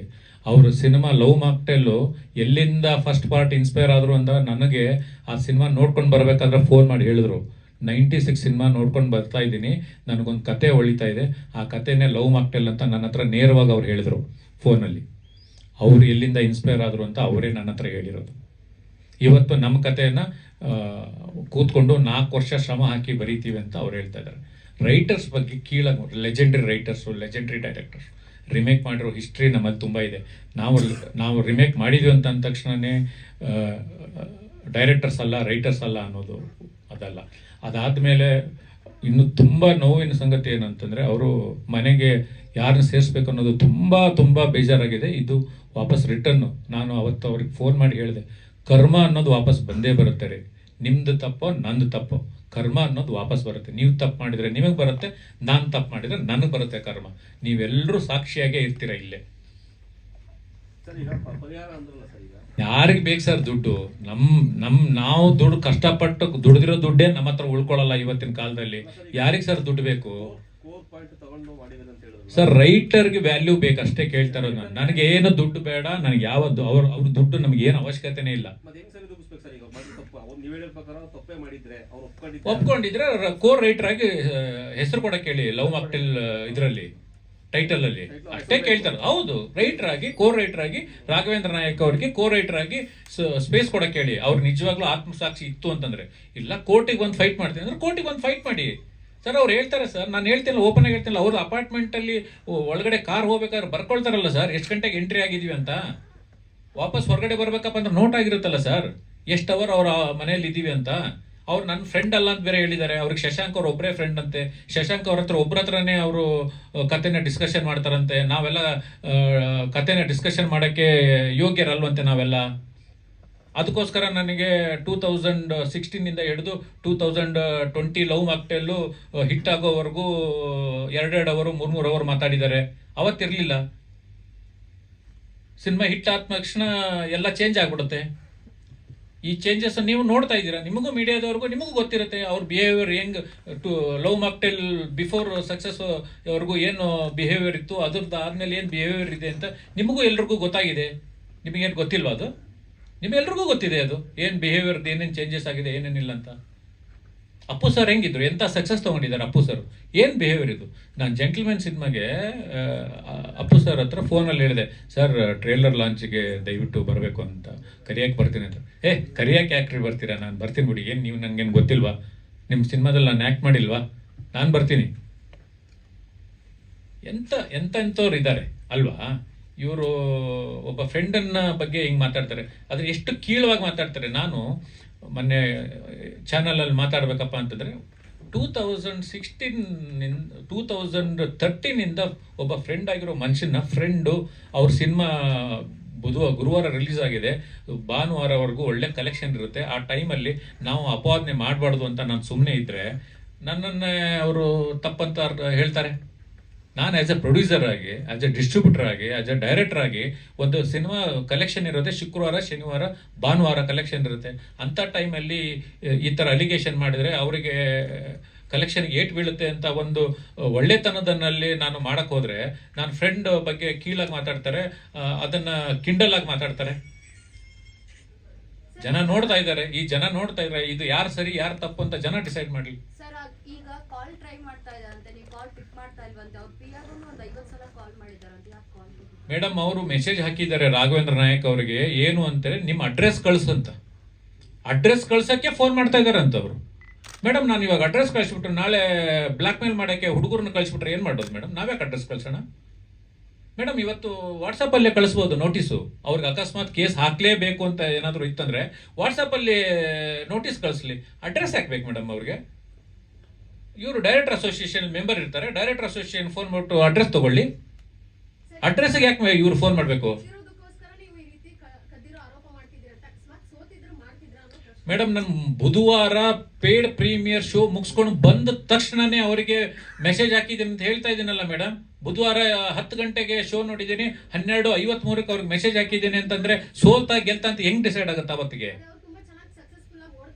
ಅವರು ಸಿನಿಮಾ ಲವ್ ಮಾಕ್ಟೆಲ್ಲು ಎಲ್ಲಿಂದ ಫಸ್ಟ್ ಪಾರ್ಟ್ ಇನ್ಸ್ಪೈರ್ ಆದರು ಅಂತ ನನಗೆ ಆ ಸಿನಿಮಾ ನೋಡ್ಕೊಂಡು ಬರಬೇಕಾದ್ರೆ ಫೋನ್ ಮಾಡಿ ಹೇಳಿದ್ರು. 96 ಸಿನಿಮಾ ನೋಡ್ಕೊಂಡು ಬರ್ತಾ ಇದ್ದೀನಿ, ನನಗೊಂದು ಕತೆ ಹೊಳಿತಾ ಇದೆ, ಆ ಕತೆನೇ ಲವ್ ಮಾಕ್ಟೆಲ್ ಅಂತ ನನ್ನ ಹತ್ರ ನೇರವಾಗಿ ಅವ್ರು ಹೇಳಿದರು ಫೋನಲ್ಲಿ. ಅವರು ಎಲ್ಲಿಂದ ಇನ್ಸ್ಪೈರ್ ಆದರು ಅಂತ ಅವರೇ ನನ್ನ ಹತ್ರ ಹೇಳಿರೋದು. ಇವತ್ತು ನಮ್ಮ ಕಥೆಯನ್ನು ಕೂತ್ಕೊಂಡು 4 ವರ್ಷ ಶ್ರಮ ಹಾಕಿ ಬರೀತೀವಿ ಅಂತ ಅವ್ರು ಹೇಳ್ತಾ ಇದ್ದಾರೆ. ರೈಟರ್ಸ್ ಬಗ್ಗೆ ಕೀಳಾಗಿ, legendary writers, legendary directors remake ಮಾಡಿರೋ ಹಿಸ್ಟ್ರಿ ನಮ್ಮಲ್ಲಿ ತುಂಬ ಇದೆ. ನಾವು ರಿಮೇಕ್ ಮಾಡಿದ್ವಿ ಅಂತ ಅಂದ ತಕ್ಷಣವೇ ಡೈರೆಕ್ಟರ್ಸ್ ಅಲ್ಲ, ರೈಟರ್ಸ್ ಅಲ್ಲ ಅನ್ನೋದು ಅದಲ್ಲ. ಅದಾದಮೇಲೆ ಇನ್ನು ತುಂಬ ನೋವಿನ ಸಂಗತಿ ಏನಂತಂದರೆ, ಅವರು ಮನೆಗೆ ಯಾರನ್ನ ಸೇರಿಸ್ಬೇಕು ಅನ್ನೋದು ತುಂಬ ಬೇಜಾರಾಗಿದೆ. ಇದು ವಾಪಸ್ ರಿಟರ್ನು. ನಾನು ಅವತ್ತು ಅವ್ರಿಗೆ ಫೋನ್ ಮಾಡಿ ಹೇಳಿದೆ, ಕರ್ಮ ಅನ್ನೋದು ವಾಪಸ್ ಬಂದೇ ಬರುತ್ತೆ ರೀ. ನಿಮ್ಮದು ತಪ್ಪೋ ನಂದು ತಪ್ಪೋ, ಕರ್ಮ ಅನ್ನೋದು ವಾಪಸ್ ಬರುತ್ತೆ. ನೀವು ತಪ್ಪು ಮಾಡಿದರೆ ನಿಮಗೆ ಬರುತ್ತೆ, ನಾನು ತಪ್ಪು ಮಾಡಿದರೆ ನನಗೆ ಬರುತ್ತೆ ಕರ್ಮ. ನೀವೆಲ್ಲರೂ ಸಾಕ್ಷಿಯಾಗೇ ಇರ್ತೀರ ಇಲ್ಲೇ. ಸರ್ ಈಗ ಪರಿಹಾರ ಅಂದ್ರಲ್ಲ ಸರ್, ಈಗ ಯಾರಿಗೆ ಬೇಕು ಸರ್ ದುಡ್ಡು? ನಾವು ದುಡ್ಡು ಕಷ್ಟಪಟ್ಟು ದುಡ್ದಿರೋ ದುಡ್ಡೇ ನಮ್ಮ ಹತ್ರ ಉಳ್ಕೊಳ್ಳಲ್ಲ ಇವತ್ತಿನ ಕಾಲದಲ್ಲಿ. ಯಾರಿಗೆ ಸರ್ ದುಡ್ಡು ಬೇಕು? ಕೋರ್ ಪಾಯಿಂಟ್ ತಗೊಂಡು ಮಾಡಿದ್ರೆ ಅಂತ ಹೇಳಿದ್ರು ಸರ್ ರೈಟರ್ಗೆ ವ್ಯಾಲ್ಯೂ ಬೇಕು ಅಷ್ಟೇ ಕೇಳ್ತಾ ಇರೋದು ನಾನು. ನನಗೆ ಏನು ದುಡ್ಡು ಬೇಡ, ನನಗೆ ಯಾವತ್ತು ಅವ್ರ ದುಡ್ಡು ನಮ್ಗೆ ಏನು ಅವಶ್ಯಕತೆನೇ ಇಲ್ಲ. ಮತ್ತೆ ಹೆಂಗ್ ಸರ್ ದುಗಿಸ್ಬೇಕು ಸರ್? ಈಗ ಮಾಡಿದ ತಪ್ಪು ಅವ್ರು ನೀವು ಹೇಳಿದ ಪ್ರಕಾರ ತಪ್ಪೇ ಮಾಡಿದ್ರೆ ಅವ್ರು ಒಪ್ಕೊಂಡಿದ್ರೆ ಒಪ್ಕೊಂಡಿದ್ರೆ ಕೋರ್ ರೈಟರ್ ಆಗಿ ಹೆಸರು ಕೊಡಕ್ಕೆ ಹೇಳಿ. ಲವ್ ಮಾಕ್ಟೆಲ್ ಇದರಲ್ಲಿ ಟೈಟಲ್ ಅಲ್ಲಿ ಅಷ್ಟೇ ಕೇಳ್ತಾರೆ. ಹೌದು, ರೈಟರ್ ಆಗಿ, ಕೋರ್ ರೈಟರ್ ಆಗಿ ರಾಘವೇಂದ್ರ ನಾಯಕ್ ಅವರಿಗೆ ಕೋರ್ ರೈಟರ್ ಆಗಿ ಸ್ಪೇಸ್ ಕೊಡಕ್ಕೆ ಹೇಳಿ. ಅವ್ರು ನಿಜವಾಗ್ಲೂ ಆತ್ಮಸಾಕ್ಷಿ ಇತ್ತು ಅಂತಂದ್ರೆ. ಇಲ್ಲ ಕೋರ್ಟಿಗೆ ಒಂದು ಫೈಟ್ ಮಾಡ್ತೀನಿ ಅಂದ್ರೆ ಕೋರ್ಟಿಗೆ ಒಂದು ಫೈಟ್ ಮಾಡಿ ಸರ್. ಅವ್ರು ಹೇಳ್ತಾರೆ ಸರ್, ನಾನು ಹೇಳ್ತಿಲ್ಲ, ಓಪನ್ ಆಗಿ ಹೇಳ್ತಿಲ್ಲ. ಅವ್ರು ಅಪಾರ್ಟ್ಮೆಂಟ್ ಅಲ್ಲಿ ಒಳಗಡೆ ಕಾರ್ ಹೋಗ್ಬೇಕಾದ್ರೆ ಬರ್ಕೊಳ್ತಾರಲ್ಲ ಸರ್, ಎಷ್ಟು ಗಂಟೆಗೆ ಎಂಟ್ರಿ ಆಗಿದೀವಿ ಅಂತ. ವಾಪಸ್ ಹೊರಗಡೆ ಬರ್ಬೇಕಪ್ಪ ಅಂದ್ರೆ ನೋಟ್ ಆಗಿರುತ್ತಲ್ಲ ಸರ್, ಎಷ್ಟು ಅವರ್ ಅವ್ರ ಮನೆಯಲ್ಲಿ ಇದೀವಿ ಅಂತ. ಅವ್ರು ನನ್ನ ಫ್ರೆಂಡ್ ಅಲ್ಲ ಅಂತ ಬೇರೆ ಹೇಳಿದ್ದಾರೆ. ಅವ್ರಿಗೆ ಶಶಾಂಕ್ ಅವ್ರ ಒಬ್ಬರೇ ಫ್ರೆಂಡ್ ಅಂತೆ. ಶಶಾಂಕ್ ಅವ್ರ ಹತ್ರ ಒಬ್ಬರ ಹತ್ರನೇ ಅವರು ಕತೆನ ಡಿಸ್ಕಷನ್ ಮಾಡ್ತಾರಂತೆ. ನಾವೆಲ್ಲ ಕತೆನ ಡಿಸ್ಕಷನ್ ಮಾಡೋಕ್ಕೆ ಯೋಗ್ಯರಲ್ವಂತೆ ನಾವೆಲ್ಲ. ಅದಕ್ಕೋಸ್ಕರ ನನಗೆ 2016 ಹಿಡಿದು 2020 ಲವ್ ಮಾಕ್ಟೆಲ್ಲು ಹಿಟ್ ಆಗೋವರೆಗೂ 2 ಅವರು 3 ಅವರ್ ಮಾತಾಡಿದ್ದಾರೆ. ಅವತ್ತಿರಲಿಲ್ಲ. ಸಿನಿಮಾ ಹಿಟ್ ಆದ ತಕ್ಷಣ ಎಲ್ಲ ಚೇಂಜ್ ಆಗ್ಬಿಡುತ್ತೆ. ಈ ಚೇಂಜಸ್ ನೀವು ನೋಡ್ತಾ ಇದ್ದೀರಾ. ನಿಮಗೂ ಮೀಡಿಯಾದವ್ರಿಗೂ ನಿಮಗೂ ಗೊತ್ತಿರುತ್ತೆ ಅವ್ರ ಬಿಹೇವಿಯರ್ ಹೆಂಗ್. ಲವ್ ಮಾಕ್ಟೆಲ್ ಬಿಫೋರ್ ಸಕ್ಸಸ್ ಅವ್ರಿಗೂ ಏನು ಬಿಹೇವಿಯರ್ ಇತ್ತು, ಅದ್ರದ್ದು ಆದ್ಮೇಲೆ ಏನು ಬಿಹೇವಿಯರ್ ಇದೆ ಅಂತ ನಿಮಗೂ ಎಲ್ರಿಗೂ ಗೊತ್ತಾಗಿದೆ. ನಿಮಗೇನು ಗೊತ್ತಿಲ್ವಾ? ಅದು ನಿಮ್ಗೆಲ್ರಿಗೂ ಗೊತ್ತಿದೆ. ಅದು ಏನು ಬಿಹೇವಿಯರ್ದು ಏನೇನು ಚೇಂಜಸ್ ಆಗಿದೆ, ಏನೇನಿಲ್ಲ ಅಂತ. ಅಪ್ಪು ಸರ್ ಹೆಂಗಿದ್ರು, ಎಂಥ ಸಕ್ಸಸ್ ತೊಗೊಂಡಿದ್ದಾರೆ ಅಪ್ಪು ಸರ್. ಏನು ಬಿಹೇವಿಯರ್ ಇದು. ನಾನು ಜೆಂಟಲ್ಮೆನ್ ಸಿನಿಮಾಗೆ ಅಪ್ಪು ಸರ್ ಹತ್ರ ಫೋನಲ್ಲಿ ಹೇಳಿದೆ, ಸರ್ ಟ್ರೇಲರ್ ಲಾಂಚಿಗೆ ದಯವಿಟ್ಟು ಬರಬೇಕು ಅಂತ, ಕರಿಯಾಕೆ ಬರ್ತೀನಿ ಅಂತ. ಕರಿಯಾಕೆ ಯಾಕ್ರಿ ಬರ್ತೀರಾ? ನಾನು ಬರ್ತೀನಿ ಬಿಡಿ, ಏನು ನೀವು ನನಗೇನು ಗೊತ್ತಿಲ್ವಾ? ನಿಮ್ಮ ಸಿನಿಮಾದಲ್ಲಿ ನಾನು ಆ್ಯಕ್ಟ್ ಮಾಡಿಲ್ವಾ? ನಾನು ಬರ್ತೀನಿ. ಎಂಥವ್ರು ಇದ್ದಾರೆ ಅಲ್ವಾ ಇವರು. ಒಬ್ಬ ಫ್ರೆಂಡನ್ನ ಬಗ್ಗೆ ಹಿಂಗೆ ಮಾತಾಡ್ತಾರೆ, ಆದರೆ ಎಷ್ಟು ಕೀಳವಾಗಿ ಮಾತಾಡ್ತಾರೆ. ನಾನು ಮೊನ್ನೆ ಚಾನಲಲ್ಲಿ ಮಾತಾಡಬೇಕಪ್ಪ ಅಂತಂದರೆ 2013 ಒಬ್ಬ ಫ್ರೆಂಡ್ ಆಗಿರೋ ಮನುಷ್ಯನ ಫ್ರೆಂಡು ಅವ್ರ ಸಿನಿಮಾ ಗುರುವಾರ ರಿಲೀಸ್ ಆಗಿದೆ, ಭಾನುವಾರವರೆಗೂ ಒಳ್ಳೆ ಕಲೆಕ್ಷನ್ ಇರುತ್ತೆ. ಆ ಟೈಮಲ್ಲಿ ನಾವು ಅಪವಾದನೆ ಮಾಡಬಾರ್ದು ಅಂತ ನಾನು ಸುಮ್ಮನೆ ಇದ್ದರೆ ನನ್ನನ್ನೇ ಅವರು ತಪ್ಪಂತ ಹೇಳ್ತಾರೆ. ನಾನು ಆ್ಯಸ್ ಎ ಪ್ರೊಡ್ಯೂಸರ್ ಆಗಿ, ಆ್ಯಸ್ ಎ ಡಿಸ್ಟ್ರಿಬ್ಯೂಟರ್ ಆಗಿ, ಆ್ಯಸ್ ಎ ಡೈರೆಕ್ಟರ್ ಆಗಿ, ಒಂದು ಸಿನಿಮಾ ಕಲೆಕ್ಷನ್ ಇರುತ್ತೆ ಶುಕ್ರವಾರ, ಶನಿವಾರ, ಭಾನುವಾರ ಕಲೆಕ್ಷನ್ ಇರುತ್ತೆ. ಅಂಥ ಟೈಮಲ್ಲಿ ಈ ಥರ ಅಲಿಗೇಷನ್ ಮಾಡಿದರೆ ಅವರಿಗೆ ಕಲೆಕ್ಷನ್ಗೆ ಏಟ್ ಬೀಳುತ್ತೆ ಅಂತ ಒಂದು ಒಳ್ಳೆತನದಲ್ಲಿ ನಾನು ಮಾಡೋಕ್ಕೆ ಹೋದರೆ ನನ್ನ ಫ್ರೆಂಡ್ ಬಗ್ಗೆ ಕೀಳಾಗಿ ಮಾತಾಡ್ತಾರೆ, ಅದನ್ನು ಕಿಂಡಲ್ ಆಗಿ ಮಾತಾಡ್ತಾರೆ. ಜನ ನೋಡ್ತಾ ಇದ್ದಾರೆ. ಈ ಜನ ನೋಡ್ತಾ ಇದ್ದಾರೆ, ಇದು ಯಾರು ಸರಿ ಯಾರು ತಪ್ಪು ಅಂತ ಜನ ಡಿಸೈಡ್ ಮಾಡಲಿ. ಸರ್ ಈಗ ಕಾಲ್ ಟ್ರೈ ಮಾಡ್ತಾ ಇದ್ದಾರಂತೆ, ನೀವು ಕಾಲ್ ಪಿಕ್ ಮಾಡ್ತಾ ಇಲ್ವಂತೆ. ಅವ್ರು ಪಿಯಾಗೂ ಒಂದು 50 ಸಲ ಕಾಲ್ ಮಾಡಿದಾರಂತೆ. ಯಾಕೆ ಕಾಲ್? ಮೇಡಮ್ ಅವರು ಮೆಸೇಜ್ ಹಾಕಿದ್ದಾರೆ ರಾಘವೇಂದ್ರ ನಾಯಕ್ ಅವರಿಗೆ, ಏನು ಅಂತಾರೆ, ನಿಮ್ಮ ಅಡ್ರೆಸ್ ಕಳಿಸಂತ. ಅಡ್ರೆಸ್ ಕಳ್ಸೋಕ್ಕೆ ಫೋನ್ ಮಾಡ್ತಾ ಇದ್ದಾರೆ ಅಂತ ಅವರು. ಮೇಡಮ್ ನಾನು ಇವಾಗ ಅಡ್ರೆಸ್ ಕಳಿಸ್ಬಿಟ್ರೆ ನಾಳೆ ಬ್ಲ್ಯಾಕ್ ಮೇಲ್ ಮಾಡೋಕ್ಕೆ ಹುಡುಗರನ್ನ ಕಳಿಸ್ಬಿಟ್ರೆ ಏನು ಮಾಡೋದು ಮೇಡಮ್? ನಾವ್ಯಾಕೆ ಅಡ್ರೆಸ್ ಕಳ್ಸೋಣ ಮೇಡಮ್? ಇವತ್ತು ವಾಟ್ಸಪ್ಪಲ್ಲೇ ಕಳಿಸ್ಬೋದು ನೋಟಿಸು. ಅವ್ರಿಗೆ ಅಕಸ್ಮಾತ್ ಕೇಸ್ ಹಾಕಲೇಬೇಕು ಅಂತ ಏನಾದರೂ ಇತ್ತಂದರೆ ವಾಟ್ಸಪ್ಪಲ್ಲಿ ನೋಟಿಸ್ ಕಳಿಸ್ಲಿ. ಅಡ್ರೆಸ್ ಹಾಕ್ಬೇಕು ಮೇಡಮ್ ಅವ್ರಿಗೆ. ಇವರು ಡೈರೆಕ್ಟರ್ ಅಸೋಸಿಯೇಷನ್ ಮೆಂಬರ್ ಇರ್ತಾರೆ, ಡೈರೆಕ್ಟರ್ ಅಸೋಸಿಯೇಷನ್ ಫೋನ್ ಮಾಡ್ಬಿಟ್ಟು ಅಡ್ರೆಸ್ ತಗೊಳ್ಳಿ. ಅಡ್ರೆಸ್ಗೆ ಯಾಕೆ ಇವ್ರು ಫೋನ್ ಮಾಡಬೇಕು ಮೇಡಮ್? ನಾನು ಬುಧವಾರ ಪೇಡ್ ಪ್ರೀಮಿಯರ್ ಶೋ ಮುಗಿಸ್ಕೊಂಡು ಬಂದ ತಕ್ಷಣನೇ ಅವರಿಗೆ ಮೆಸೇಜ್ ಹಾಕಿದ್ದೀನಿ ಅಂತ ಹೇಳ್ತಾ ಇದ್ದೀನಲ್ಲ ಮೇಡಮ್. ಬುಧವಾರ 10 ಗಂಟೆಗೆ ಶೋ ನೋಡಿದ್ದೀನಿ, 12:53 ಅವ್ರಿಗೆ ಮೆಸೇಜ್ ಹಾಕಿದ್ದೀನಿ ಅಂತಂದ್ರೆ ಸೋಲ್ತಾ ಗೆಲ್ತಾ ಅಂತ ಹೆಂಗ್ ಡಿಸೈಡ್ ಆಗುತ್ತೆ ಅವತ್ತಿಗೆ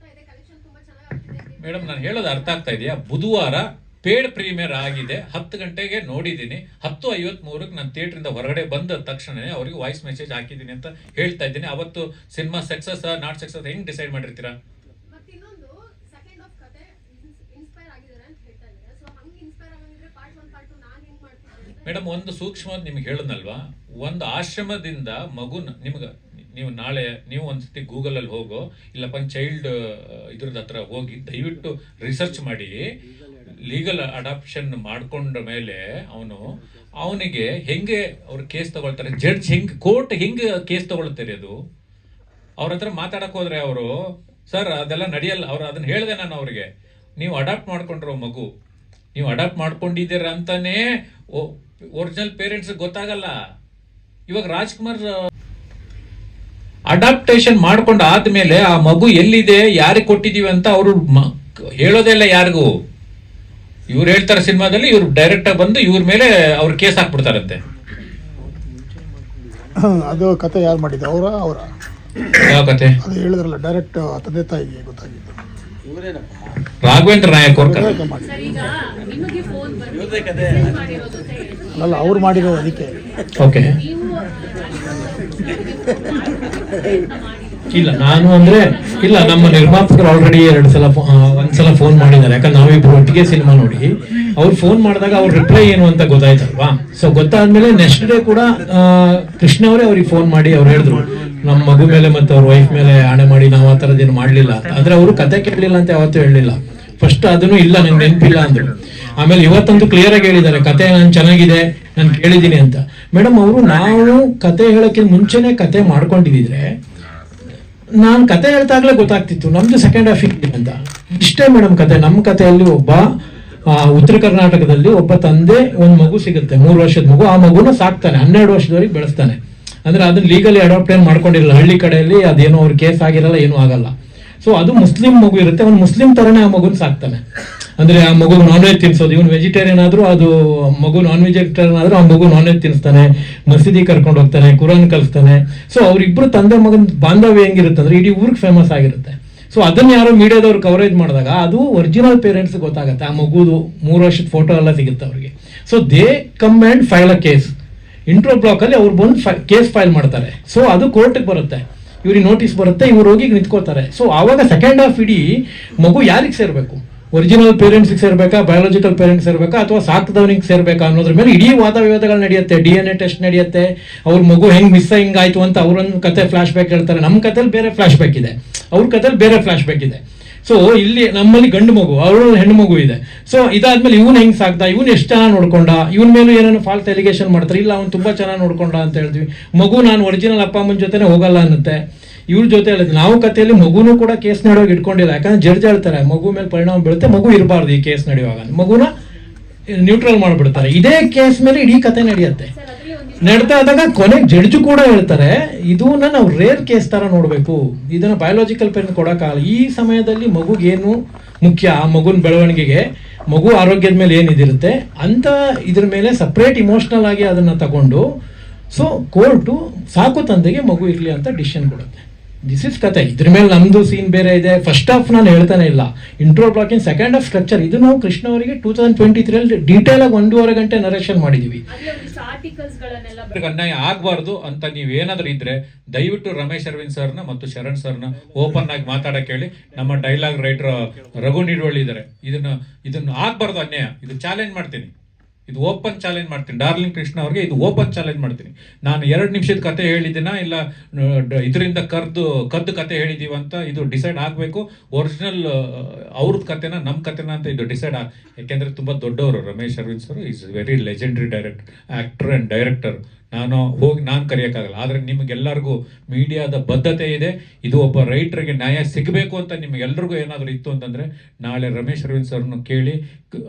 ಮೇಡಮ್? ನಾನು ಹೇಳೋದು ಅರ್ಥ ಆಗ್ತಾ ಇದೆಯಾ? ಬುಧವಾರ ಪೇಡ್ ಪ್ರೀಮಿಯರ್ ಆಗಿದೆ, 10 ಗಂಟೆಗೆ ನೋಡಿದ್ದೀನಿ, 10:53 ನಾನು ಥಿಯೇಟ್ರಿಂದ ಹೊರಗಡೆ ಬಂದ ತಕ್ಷಣನೇ ಅವರಿಗೆ ವಾಯ್ಸ್ ಮೆಸೇಜ್ ಹಾಕಿದ್ದೀನಿ ಅಂತ ಹೇಳ್ತಾ ಇದ್ದೀನಿ. ಅವತ್ತು ಸಿನಿಮಾ ಸಕ್ಸಸ್ ನಾಟ್ ಸಕ್ಸಸ್ ಹೆಂಗ್ ಡಿಸೈಡ್ ಮಾಡಿರ್ತೀರಾ? ಮೇಡಮ್ ಒಂದು ಸೂಕ್ಷ್ಮ ನಿಮ್ಗೆ ಹೇಳೋದಲ್ವಾ, ಒಂದು ಆಶ್ರಮದಿಂದ ಮಗುನ ನೀವು ನಾಳೆ ನೀವು ಒಂದ್ಸತಿ ಗೂಗಲಲ್ಲಿ ಹೋಗೋ, ಇಲ್ಲಪ್ಪ ಚೈಲ್ಡ್ ಇದ್ರದ್ದು ಹತ್ರ ಹೋಗಿ ದಯವಿಟ್ಟು ರಿಸರ್ಚ್ ಮಾಡಿ. ಲೀಗಲ್ ಅಡಾಪ್ಷನ್ ಮಾಡ್ಕೊಂಡ ಮೇಲೆ ಅವನಿಗೆ ಹೆಂಗೆ ಅವ್ರು ಕೇಸ್ ತಗೊಳ್ತಾರೆ, ಜಡ್ಜ್ ಹೆಂಗೆ, ಕೋರ್ಟ್ ಹೆಂಗೆ ಕೇಸ್ ತಗೊಳ್ತಾರೆ, ಅದು ಅವ್ರ ಹತ್ರ ಮಾತಾಡಕ್ ಹೋದ್ರೆ ಅವರು ಸರ್ ಅದೆಲ್ಲ ನಡೆಯಲ್ಲ. ಅವ್ರು ಅದನ್ನ ಹೇಳಿದೆ ನಾನು ಅವ್ರಿಗೆ, ನೀವು ಅಡಾಪ್ಟ್ ಮಾಡ್ಕೊಂಡ್ರೋ ಮಗು, ನೀವು ಅಡಾಪ್ಟ್ ಮಾಡ್ಕೊಂಡಿದ್ದೀರ ಅಂತಾನೆ ಒರಿಜಿನಲ್ ಪೇರೆಂಟ್ಸ್ ಗೊತ್ತಾಗಲ್ಲ. ಇವಾಗ ರಾಜ್ಕುಮಾರ್ ಅಡಾಪ್ಟೇಷನ್ ಮಾಡ್ಕೊಂಡು ಆದ್ಮೇಲೆ ಆ ಮಗು ಎಲ್ಲಿದೆ, ಯಾರಿಗೆ ಕೊಟ್ಟಿದೀವಿ ಅಂತ ಅವರು ಹೇಳೋದೇ ಇಲ್ಲ ಯಾರಿಗೂ. ಇವ್ರು ಹೇಳ್ತಾರೆ ಸಿನಿಮಾದಲ್ಲಿ, ಇವ್ರು ಡೈರೆಕ್ಟ್ ಆಗಿ ಬಂದು ಇವ್ರ ಮೇಲೆ ಅವ್ರ ಕೇಸ್ ಹಾಕ್ಬಿಡ್ತಾರಂತೆ. ಅದು ಕತೆ ಯಾರು ಮಾಡಿದ್ದು ಅವರ ಯಾವ ಕತೆ? ಅದು ಹೇಳಿದ್ರಲ್ಲ ಡೈರೆಕ್ಟ್ ತಂದೆ ತಾಯಿಗೆ ಗೊತ್ತಾಗಿದ್ದು ರಾಘವೇಂದ್ರ ನಾಯಕ್ ಅವ್ರ ಕತೆ. ಮಾಡಿ ಸರ್ ಈಗ ನಿಮಗೆ ಫೋನ್ ಮಾಡಿರೋದು ಅಂತ ಹೇಳಿದ್ರು. ಅಲ್ಲ ಅವ್ರು ಮಾಡಿರೋದು ಅದಕ್ಕೆ ಓಕೆ. ನೀವು ಇಲ್ಲ ನಾನು ಅಂದ್ರೆ ಇಲ್ಲ, ನಮ್ಮ ನಿರ್ಮಾಪಕರು ಆಲ್ರೆಡಿ ಒಂದ್ಸಲ ಫೋನ್ ಮಾಡಿದ್ದಾರೆ. ಯಾಕಂದ್ರೆ ನಾವಿಬ್ರು ಒಟ್ಟಿಗೆ ಸಿನಿಮಾ ನೋಡಿ ಅವ್ರು ಫೋನ್ ಮಾಡಿದಾಗ ಅವ್ರ ರಿಪ್ಲೈ ಏನು ಅಂತ ಗೊತ್ತಾಯ್ತಲ್ವಾ. ಸೊ ಗೊತ್ತಾದ್ಮೇಲೆ ನೆಕ್ಸ್ಟ್ ಡೇ ಕೂಡ ಕೃಷ್ಣ ಅವರೇ ಅವ್ರಿಗೆ ಫೋನ್ ಮಾಡಿ ಅವ್ರು ಹೇಳಿದ್ರು ನಮ್ಮ ಮಗು ಮೇಲೆ ಮತ್ತೆ ಅವ್ರ ವೈಫ್ ಮೇಲೆ ಆಣೆ ಮಾಡಿ ನಾವು ಆ ಥರದ್ದೇನು ಮಾಡ್ಲಿಲ್ಲ ಅಂತ. ಅಂದ್ರೆ ಅವರು ಕತೆ ಕೇಳಲಿಲ್ಲ ಅಂತ ಯಾವತ್ತೂ ಹೇಳಲಿಲ್ಲ. ಫಸ್ಟ್ ಅದನ್ನು ಇಲ್ಲ, ನಂಗೆ ನೆನಪಿಲ್ಲ ಅಂದ್ರು. ಆಮೇಲೆ ಇವತ್ತಂತೂ ಕ್ಲಿಯರ್ ಆಗಿ ಹೇಳಿದ್ದಾರೆ ಕತೆ ನಾನು ಚೆನ್ನಾಗಿದೆ, ನಾನು ಕೇಳಿದ್ದೀನಿ ಅಂತ. ಮೇಡಮ್ ಅವರು ನಾವು ಕತೆ ಹೇಳೋಕೆ ಮುಂಚೆನೆ ಕತೆ ಮಾಡ್ಕೊಂಡಿದ್ರೆ ನಾನು ಕತೆ ಹೇಳ್ತಾಗ್ಲೇ ಗೊತ್ತಾಗ್ತಿತ್ತು ನಮ್ದು ಸೆಕೆಂಡ್ ಹಾಫ್ ಅಂತ. ಇಷ್ಟೇ ಮೇಡಮ್ ಕತೆ. ನಮ್ಮ ಕಥೆಯಲ್ಲಿ ಒಬ್ಬ ಉತ್ತರ ಕರ್ನಾಟಕದಲ್ಲಿ ಒಬ್ಬ ತಂದೆ ಒಂದು ಮಗು ಸಿಗುತ್ತೆ, 3 ವರ್ಷದ ಮಗು. ಆ ಮಗುನ ಸಾಕ್ತಾನೆ, 12 ವರ್ಷದವರೆಗೆ ಬೆಳೆಸ್ತಾನೆ. ಅಂದ್ರೆ ಅದನ್ನ ಲೀಗಲಿ ಅಡಾಪ್ಟ್ ಏನು ಮಾಡ್ಕೊಂಡಿರಲ್ಲ. ಹಳ್ಳಿ ಕಡೆಯಲ್ಲಿ ಅದೇನೋ ಅವ್ರ ಕೇಸ್ ಆಗಿರಲ್ಲ, ಏನೂ ಆಗಲ್ಲ. ಸೊ ಅದು ಮುಸ್ಲಿಂ ಮಗು ಇರುತ್ತೆ, ಅವ್ನು ಮುಸ್ಲಿಂ ತರನೇ ಆ ಮಗುನ ಸಾಕ್ತಾನೆ. ಅಂದ್ರೆ ಆ ಮಗು ನಾನ್ ವೆಜ್ ತಿನ್ಸೋದು, ಇವನು ವೆಜಿಟೇರಿಯನ್ ಆದ್ರೂ ಅದು ಮಗು ನಾನ್ ವೆಜಿಟೇರಿಯನ್ ಆದ್ರೂ ಆ ಮಗು ನಾನ್ ವೆಜ್ ತಿನ್ನಿಸ್ತಾನೆ, ಮಸೀದಿ ಕರ್ಕೊಂಡು ಹೋಗ್ತಾನೆ, ಕುರಾನ್ ಕಲಿಸ್ತಾನೆ. ಸೊ ಅವ್ರಿಬ್ರು ತಂದೆ ಮಗನ ಬಾಂಧವ್ಯ ಹೆಂಗಿರುತ್ತೆ ಅಂದ್ರೆ ಇಡೀ ಊರಿಗೆ ಫೇಮಸ್ ಆಗಿರುತ್ತೆ. ಸೊ ಅದನ್ನ ಯಾರೋ ಮೀಡಿಯಾದವ್ರು ಕವರೇಜ್ ಮಾಡಿದಾಗ ಅದು ಒರಿಜಿನಲ್ ಪೇರೆಂಟ್ಸ್ ಗೊತ್ತಾಗುತ್ತೆ. ಆ ಮಗುದು 3 ವರ್ಷದ ಫೋಟೋ ಎಲ್ಲ ಸಿಗುತ್ತೆ ಅವ್ರಿಗೆ. So they come and file a case. Intro block ಅಲ್ಲಿ ಅವ್ರು ಬಂದು ಕೇಸ್ ಫೈಲ್ ಮಾಡ್ತಾರೆ. ಸೊ ಅದು ಕೋರ್ಟ್ಗೆ ಬರುತ್ತೆ, ಇವ್ರಿಗೆ ನೋಟಿಸ್ ಬರುತ್ತೆ, ಇವ್ರು ಹೋಗಿ ನಿಂತ್ಕೋತಾರೆ. ಸೊ ಆವಾಗ ಸೆಕೆಂಡ್ ಹಾಫ್ ಇಡೀ ಮಗು ಯಾರಿಗೆ ಸೇರ್ಬೇಕು, ಒರಿಜಿನಲ್ ಪೇರೆಂಟ್ಸ್ಗೆ ಸೇರ್ಬೇಕಾ, ಬಯಾಲಜಿಕಲ್ ಪೇರೆಂಟ್ಸ್ ಸೇರ್ಬೇಕಾ, ಅಥವಾ ಸಾಕ್ದವನಿಗೆ ಸೇರ್ಬೇಕಾ ಅನ್ನೋದ್ರ ಮೇಲೆ ಇಡೀ ವಾದ ವಿವಾದಗಳು ನಡೆಯುತ್ತೆ. DNA ಟೆಸ್ಟ್ ನಡೆಯುತ್ತೆ. ಅವ್ರ ಮಗು ಹೆಂಗ್ ಮಿಸ್ಸಿಂಗ್ ಆಯ್ತು ಅಂತ ಅವ್ರೊಂದು ಕತೆ ಫ್ಲಾಶ್ ಬ್ಯಾಕ್ ಹೇಳ್ತಾರೆ. ನಮ್ಮ ಕಥೆಯಲ್ಲಿ ಬೇರೆ ಫ್ಲಾಶ್ ಬ್ಯಾಕ್ ಇದೆ, ಅವ್ರ ಕಥೆಯಲ್ಲಿ ಬೇರೆ ಫ್ಲಾಶ್ ಬ್ಯಾಕ್ ಇದೆ. ಸೊ ಇಲ್ಲಿ ನಮ್ಮಲ್ಲಿ ಗಂಡು ಮಗು, ಅವ್ರ ಹೆಣ್ಣು ಮಗು ಇದೆ. ಸೊ ಇದಾದ್ಮೇಲೆ ಇವನ್ ಹೆಂಗ್ ಸಾಕ್ದ, ಇವನ್ ಎಷ್ಟು ಚೆನ್ನಾಗಿ ನೋಡ್ಕೊಂಡ, ಇವನ್ ಮೇಲೂ ಏನೇನು ಫಾಲ್ಟ್ ಎಲಿಗೇಷನ್ ಮಾಡ್ತಾರೆ. ಇಲ್ಲ ಅವ್ನು ತುಂಬಾ ಚೆನ್ನಾಗಿ ನೋಡ್ಕೊಂಡ ಅಂತ ಹೇಳ್ತೀವಿ. ಮಗು ನಾನು ಒರಿಜಿನಲ್ ಅಪ್ಪ ಅಮ್ಮನ ಜೊತೆನೆ ಹೋಗಲ್ಲ ಅನ್ನತ್ತೆ. ಇವ್ರ ಜೊತೆ ಹೇಳಿದ್ ನಾವು ಕಥೆಯಲ್ಲಿ ಮಗುನು ಕೂಡ ಕೇಸ್ ನಡೆಯೋಗಿ ಇಟ್ಕೊಂಡಿಲ್ಲ. ಯಾಕಂದ್ರೆ ಜಡ್ಜ್ ಹೇಳ್ತಾರೆ ಮಗು ಮೇಲೆ ಪರಿಣಾಮ ಬೀಳುತ್ತೆ, ಮಗು ಇರಬಾರ್ದು ಈ ಕೇಸ್ ನಡೆಯುವಾಗ, ಮಗುನ ನ್ಯೂಟ್ರಲ್ ಮಾಡ್ಬಿಡ್ತಾರೆ. ಇದೇ ಕೇಸ್ ಮೇಲೆ ಇಡೀ ಕತೆ ನಡೆಯುತ್ತೆ. ನಡ್ತಾ ಇದ್ದಾಗ ಕೊನೆಗೆ ಜಡ್ಜು ಕೂಡ ಹೇಳ್ತಾರೆ ಇದನ್ನ ನಾವು ರೇರ್ ಕೇಸ್ ತರ ನೋಡ್ಬೇಕು, ಇದನ್ನ ಬಯಾಲಜಿಕಲ್ ಪೇರೆಂಟ್ ಕೊಡಕ್ಕಾಗಲ್ಲ. ಈ ಸಮಯದಲ್ಲಿ ಮಗುಗೇನು ಮುಖ್ಯ, ಆ ಮಗುನ ಬೆಳವಣಿಗೆಗೆ, ಮಗು ಆರೋಗ್ಯದ ಮೇಲೆ ಏನಿದಿರುತ್ತೆ ಅಂತ ಇದ್ರ ಮೇಲೆ ಸಪ್ರೇಟ್ ಇಮೋಷನಲ್ ಆಗಿ ಅದನ್ನ ತಗೊಂಡು ಸೊ ಕೋರ್ಟು ಸಾಕು ತಂದೆಗೆ ಮಗು ಇರ್ಲಿ ಅಂತ ಡಿಸಿಷನ್ ಕೊಡುತ್ತೆ. ದಿಸ್ ಇಸ್ ಕತೆ. ಇದ್ರ ಮೇಲೆ ನಮ್ದು ಸೀನ್ ಬೇರೆ ಇದೆ. ಫಸ್ಟ್ ಹಾಫ್ ನಾನು ಹೇಳ್ತಾನೆ ಇಲ್ಲ, intro blocking second half structure ಇದು ನಾವು ಕೃಷ್ಣ ಅವರಿಗೆ 2023 ಡೀಟೇಲ್ ಆಗಿ 1.5 ಗಂಟೆ ನರೇಷನ್ ಮಾಡಿದೀವಿ. ಅನ್ಯಾಯ ಆಗ್ಬಾರ್ದು ಅಂತ ನೀವೇನಾದ್ರೂ ಇದ್ರೆ ದಯವಿಟ್ಟು ರಮೇಶ್ ಅರವಿಂದ್ ಸರ್ನ ಮತ್ತು ಶರಣ್ ಸರ್ನ ಓಪನ್ ಆಗಿ ಮಾತಾಡಕ್ಕೆ ಹೇಳಿ. ನಮ್ಮ ಡೈಲಾಗ್ ರೈಟರ್ ರಘು ನಿಡ್ವಳ್ಳಿ ಇದ್ದಾರೆ. ಇದನ್ನು ಆಗ್ಬಾರ್ದು ಅನ್ಯಾಯ. ಇದು ಚಾಲೆಂಜ್ ಮಾಡ್ತೀನಿ, ಇದು ಓಪನ್ ಚಾಲೆಂಜ್ ಮಾಡ್ತೀನಿ. ಡಾರ್ಲಿಂಗ್ ಕೃಷ್ಣ ಅವ್ರಿಗೆ ಇದು ಓಪನ್ ಚಾಲೆಂಜ್ ಮಾಡ್ತೀನಿ. ನಾನು 2 ನಿಮಿಷದ ಕತೆ ಹೇಳಿದ್ದೀನ ಇಲ್ಲ ಇದರಿಂದ ಕದ್ದು ಕತೆ ಹೇಳಿದೀವ ಅಂತ ಇದು ಡಿಸೈಡ್ ಆಗಬೇಕು. ಒರಿಜಿನಲ್ ಅವ್ರದ್ದು ಕತೆನ ನಮ್ಮ ಕತೆನ ಅಂತ ಇದು ಡಿಸೈಡ್ ಯಾಕೆಂದ್ರೆ ತುಂಬ ದೊಡ್ಡವರು Ramesh Aravind sir is very legendary actor and director. ನಾನು ಕರೆಯೋಕ್ಕಾಗಲ್ಲ. ಆದರೆ ನಿಮಗೆಲ್ಲರಿಗೂ ಮೀಡಿಯಾದ ಬದ್ಧತೆ ಇದೆ. ಇದು ಒಬ್ಬ ರೈಟರ್ಗೆ ನ್ಯಾಯ ಸಿಗಬೇಕು ಅಂತ ನಿಮಗೆಲ್ಲರಿಗೂ ಏನಾದರೂ ಇತ್ತು ಅಂತಂದರೆ ನಾಳೆ ರಮೇಶ್ ಅರವಿಂದ್ ಸರ್ನ ಕೇಳಿ,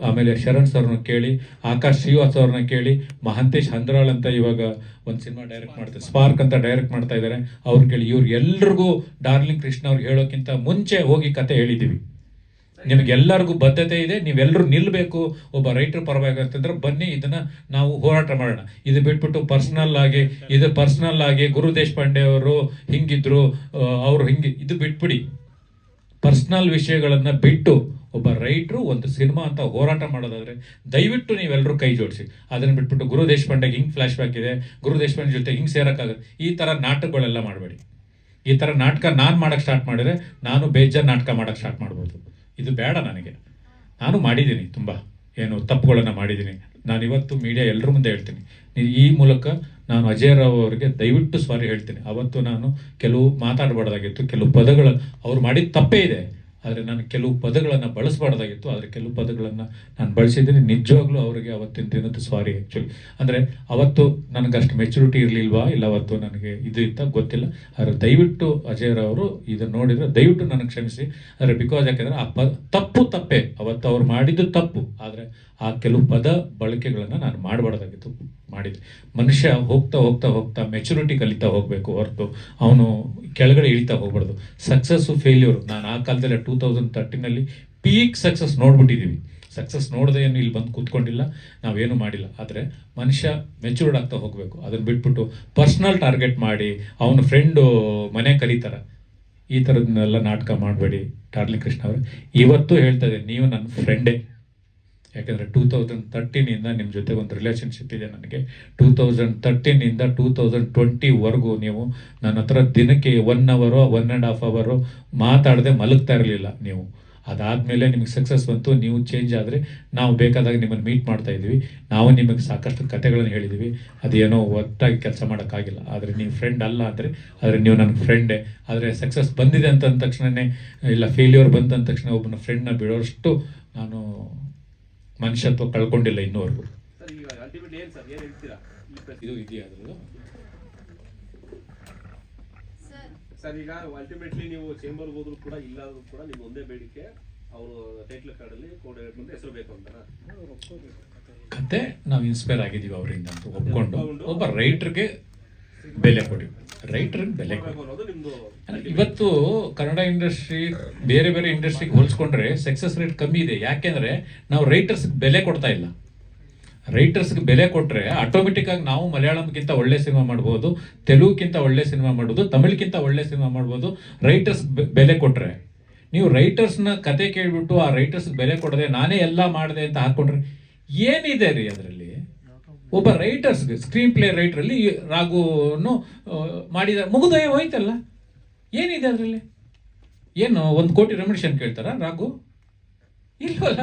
ಆಮೇಲೆ ಶರಣ್ ಸರ್ನ ಕೇಳಿ, ಆಕಾಶ್ ಶ್ರೀವಾಸ್ ಅವ್ರನ್ನ ಕೇಳಿ, ಮಹಾಂತೇಶ್ ಹಂದ್ರಾಳ್ ಅಂತ ಇವಾಗ ಒಂದು ಸಿನಿಮಾ ಡೈರೆಕ್ಟ್ ಮಾಡ್ತಾರೆ, ಸ್ಪಾರ್ಕ್ ಅಂತ ಡೈರೆಕ್ಟ್ ಮಾಡ್ತಾ ಇದ್ದಾರೆ, ಅವ್ರು ಕೇಳಿ. ಇವ್ರು ಎಲ್ರಿಗೂ ಡಾರ್ಲಿಂಗ್ ಕೃಷ್ಣ ಅವ್ರಿಗೆ ಹೇಳೋಕ್ಕಿಂತ ಮುಂಚೆ ಹೋಗಿ ಕತೆ ಹೇಳಿದ್ದೀವಿ. ನಿಮಗೆಲ್ಲರಿಗೂ ಬದ್ಧತೆ ಇದೆ, ನೀವೆಲ್ಲರೂ ನಿಲ್ಲಬೇಕು ಒಬ್ಬ ರೈಟರ್ ಪರವಾಗಿ ಅಂತಂದ್ರೆ ಬನ್ನಿ ಇದನ್ನ ನಾವು ಹೋರಾಟ ಮಾಡೋಣ. ಇದು ಬಿಟ್ಬಿಟ್ಟು ಪರ್ಸನಲ್ ಆಗಿ ಗುರು ದೇಶಪಾಂಡೆ ಅವರು ಹಿಂಗಿದ್ರು ಅವ್ರು ಇದು ಬಿಟ್ಬಿಡಿ. ಪರ್ಸನಲ್ ವಿಷಯಗಳನ್ನ ಬಿಟ್ಟು ಒಬ್ಬ ರೈಟ್ರು ಒಂದು ಸಿನಿಮಾ ಅಂತ ಹೋರಾಟ ಮಾಡೋದಾದ್ರೆ ದಯವಿಟ್ಟು ನೀವೆಲ್ಲರೂ ಕೈ ಜೋಡಿಸಿ. ಅದನ್ನ ಬಿಟ್ಬಿಟ್ಟು ಗುರು ದೇಶಪಾಂಡೆಗೆ ಹಿಂಗೆ ಫ್ಲಾಶ್ ಬ್ಯಾಕ್ ಇದೆ, ಗುರು ದೇಶಪಾಂಡೆ ಜೊತೆ ಹಿಂಗೆ ಸೇರೋಕ್ಕಾಗತ್ತೆ, ಈ ಥರ ನಾಟಕಗಳೆಲ್ಲ ಮಾಡಬೇಡಿ. ಈ ಥರ ನಾಟಕ ನಾನು ಮಾಡೋಕ್ಕೆ ಸ್ಟಾರ್ಟ್ ಮಾಡಿದ್ರೆ ನಾನು ಬೇಜಾರು ನಾಟಕ ಮಾಡೋಕ್ಕೆ ಸ್ಟಾರ್ಟ್ ಮಾಡ್ಬೋದು. ಇದು ಬೇಡ ನನಗೆ. ನಾನು ಮಾಡಿದ್ದೀನಿ, ತುಂಬ ತಪ್ಪುಗಳನ್ನು ಮಾಡಿದ್ದೀನಿ. ನಾನು ಇವತ್ತು ಮೀಡಿಯಾ ಎಲ್ಲರ ಮುಂದೆ ಹೇಳ್ತೀನಿ. ಈ ಮೂಲಕ ನಾನು ಅಜಯ್ ರಾವ್ ಅವರಿಗೆ ದಯವಿಟ್ಟು ಸಾರಿ ಹೇಳ್ತೀನಿ. ಅವತ್ತು ನಾನು ಕೆಲವು ಮಾತಾಡಬಾರ್ದಾಗಿತ್ತು, ಕೆಲವು ಪದಗಳು ಅವ್ರು ಮಾಡಿದ ತಪ್ಪೇ ಇದೆ, ಆದರೆ ನಾನು ಕೆಲವು ಪದಗಳನ್ನು ಬಳಸಬಾರ್ದಾಗಿತ್ತು. ಆದರೆ ಕೆಲವು ಪದಗಳನ್ನು ನಾನು ಬಳಸಿದ್ದೀನಿ. ನಿಜವಾಗ್ಲೂ ಅವರಿಗೆ ಅವತ್ತಿನ ದಿನದ ಸಾರಿ. ಆ್ಯಕ್ಚುಲಿ ಅಂದರೆ ಅವತ್ತು ನನಗೆ ಅಷ್ಟು ಮೆಚುರಿಟಿ ಇರಲಿಲ್ವಾ, ಇಲ್ಲ ಅವತ್ತು ನನಗೆ ಇದು ಇತ್ತ ಗೊತ್ತಿಲ್ಲ. ಆದರೆ ದಯವಿಟ್ಟು ಅಜಯ್ ರಾವ್ ಅವರು ಇದನ್ನು ನೋಡಿದರೆ ದಯವಿಟ್ಟು ನನಗೆ ಕ್ಷಮಿಸಿ. ಆದರೆ ಬಿಕಾಸ್ ಯಾಕೆಂದರೆ ಆ ತಪ್ಪೇ ಅವತ್ತು ಅವ್ರು ಮಾಡಿದ್ದು ತಪ್ಪು. ಆದರೆ ಆ ಕೆಲವು ಪದ ಬಳಕೆಗಳನ್ನು ನಾನು ಮಾಡಬಾರ್ದಾಗಿತ್ತು, ಮಾಡಿದೆ. ಮನುಷ್ಯ ಹೋಗ್ತಾ ಮೆಚುರಿಟಿ ಕಲಿತಾ ಹೋಗಬೇಕು ಹೊರತು ಅವನು ಕೆಳಗಡೆ ಇಳಿತಾ ಹೋಗ್ಬಾರ್ದು. ಸಕ್ಸಸ್ಸು ಫೇಲ್ಯೂರು ನಾನು ಆ ಕಾಲದಲ್ಲಿ 2013 ಪೀಕ್ ಸಕ್ಸಸ್ ನೋಡ್ಬಿಟ್ಟಿದ್ದೀವಿ. ಸಕ್ಸಸ್ ನೋಡದೆ ಏನು ಇಲ್ಲಿ ಬಂದು ಕೂತ್ಕೊಂಡಿಲ್ಲ, ನಾವೇನು ಮಾಡಿಲ್ಲ. ಆದರೆ ಮನುಷ್ಯ ಮೆಚೂರ್ಡ್ ಆಗ್ತಾ ಹೋಗಬೇಕು. ಅದನ್ನು ಬಿಟ್ಬಿಟ್ಟು ಪರ್ಸ್ನಲ್ ಟಾರ್ಗೆಟ್ ಮಾಡಿ ಅವನ ಫ್ರೆಂಡು ಮನೆ ಕರೀತಾರೆ, ಈ ಥರದನ್ನೆಲ್ಲ ನಾಟಕ ಮಾಡಬೇಡಿ. ಡಾರ್ಲಿಂಗ್ ಕೃಷ್ಣ ಅವರೇ, ಇವತ್ತು ಹೇಳ್ತಾ ಇದ್ದೀನಿ, ನೀವು ನನ್ನ ಫ್ರೆಂಡೇ. ಯಾಕೆಂದರೆ 2013 ನಿಮ್ಮ ಜೊತೆ ಒಂದು ರಿಲೇಷನ್ಶಿಪ್ ಇದೆ ನನಗೆ. 2013 2020ವರೆಗೂ ನೀವು ನನ್ನ ಹತ್ರ ದಿನಕ್ಕೆ 1 ಅವರೋ 1.5 ಅವರೋ ಮಾತಾಡದೆ ಮಲಗ್ತಾ ಇರಲಿಲ್ಲ ನೀವು. ಅದಾದಮೇಲೆ ನಿಮಗೆ ಸಕ್ಸಸ್ ಬಂತು, ನೀವು ಚೇಂಜ್ ಆದರೆ ನಾವು ಬೇಕಾದಾಗ ನಿಮ್ಮನ್ನು ಮೀಟ್ ಮಾಡ್ತಾ ಇದ್ವಿ. ನಾವು ನಿಮಗೆ ಸಾಕಷ್ಟು ಕಥೆಗಳನ್ನು ಹೇಳಿದ್ವಿ. ಅದೇನೋ ಒಟ್ಟಾಗಿ ಕೆಲಸ ಮಾಡೋಕ್ಕಾಗಿಲ್ಲ. ಆದರೆ ನೀವು ಫ್ರೆಂಡ್ ಅಲ್ಲ ಅಂದರೆ, ಆದರೆ ನೀವು ನನ್ನ ಫ್ರೆಂಡೇ. ಆದರೆ ಸಕ್ಸಸ್ ಬಂದಿದೆ ಅಂತ ಅಂದ ತಕ್ಷಣವೇ, ಇಲ್ಲ ಫೇಲ್ಯೂರ್ ಬಂತ ಅಂದ ತಕ್ಷಣ ಒಬ್ಬನ ಫ್ರೆಂಡ್ನ ಬಿಡೋಷ್ಟು ನಾನು ಮನುಷ್ಯತ್ವ ಕಳ್ಕೊಂಡಿಲ್ಲ ಇನ್ನೂವರೆಗೂ. ಸರ್ ಈಗ ಅಲ್ಟಿಮೇಟ್ ಏನು ಸರ್, ಏನು ಹೇಳ್ತೀರಾ ಈ ಪ್ರಶ್ನೆ? ಇದು ಇದೆಯಾ ಅದ್ರದ್ದು? ಸರ್ ಸರ್ ಈಗ ಅಲ್ಟಿಮೇಟ್ಲಿ ನೀವು ಚೇಂಬರ್ಗೆ ಹೋದ್ರು ಕೂಡ ಇಲ್ಲಾದ್ರೂ ಕೂಡ ನಿಮ್ಮ ಒಂದೇ ಬೇಡಿಕೆ, ಅವರು ಟೈಟ್ಲ್ ಕಾರ್ಡಲ್ಲಿ ಕೋಡ್ ಹೇಳ್ಕೊಂಡು ಹೆಸರು ಬೇಕು ಅಂತನಾ? ಕತೆ ನಾವು ಇನ್ಸ್ಪೈರ್ ಆಗಿದ್ದೀವಿ ಅವರಿಂದ ಅಂತ ಒಪ್ಕೊಂಡು, ಒಬ್ಬ ರೈಟ್ರಿಗೆ ಬೆಲೆ ಕೊಡಿ, ರೈಟ್ರಿಗೆ ಬೆಲೆ ಕೊಡಿ. ಅನ್ನೋದು ನಿಮ್ದು. ಇವತ್ತು ಕನ್ನಡ ಇಂಡಸ್ಟ್ರಿ ಬೇರೆ ಬೇರೆ ಇಂಡಸ್ಟ್ರಿಗೆ ಹೋಲಿಸ್ಕೊಂಡ್ರೆ ಸಕ್ಸಸ್ ರೇಟ್ ಕಮ್ಮಿ ಇದೆ. ಯಾಕೆಂದರೆ ನಾವು ರೈಟರ್ಸ್ಗೆ ಬೆಲೆ ಕೊಡ್ತಾ ಇಲ್ಲ. ರೈಟರ್ಸ್ಗೆ ಬೆಲೆ ಕೊಟ್ಟರೆ ಆಟೋಮೆಟಿಕ್ ಆಗಿ ನಾವು ಮಲಯಾಳಂಗಿಂತ ಒಳ್ಳೆ ಸಿನಿಮಾ ಮಾಡ್ಬೋದು, ತೆಲುಗಿಗಿಂತ ಒಳ್ಳೆ ಸಿನಿಮಾ ಮಾಡ್ಬೋದು, ತಮಿಳ್ಗಿಂತ ಒಳ್ಳೆ ಸಿನಿಮಾ ಮಾಡ್ಬೋದು. ರೈಟರ್ಸ್ ಬೆಲೆ ಕೊಟ್ಟರೆ, ನೀವು ರೈಟರ್ಸ್ನ ಕತೆ ಕೇಳಿಬಿಟ್ಟು ಆ ರೈಟರ್ಸ್ಗೆ ಬೆಲೆ ಕೊಡದೆ ನಾನೇ ಎಲ್ಲ ಮಾಡಿದೆ ಅಂತ ಹಾಕ್ಕೊಂಡ್ರೆ ಏನಿದೆ ರೀ ಅದರಲ್ಲಿ? ಒಬ್ಬ ರೈಟರ್ಸ್ಗೆ ಸ್ಕ್ರೀನ್ ಪ್ಲೇ ರೈಟ್ರಲ್ಲಿ ರಾಘುನು ಮಾಡಿದ ಮುಗಿದ ಹೋಯ್ತಲ್ಲ, ಏನಿದೆ ಅದರಲ್ಲಿ? ಏನು 1 ಕೋಟಿ ರೆಮ್ಯುನರೇಷನ್ ಕೇಳ್ತಾರ ರಾಘು? ಇಲ್ವಲ್ಲ,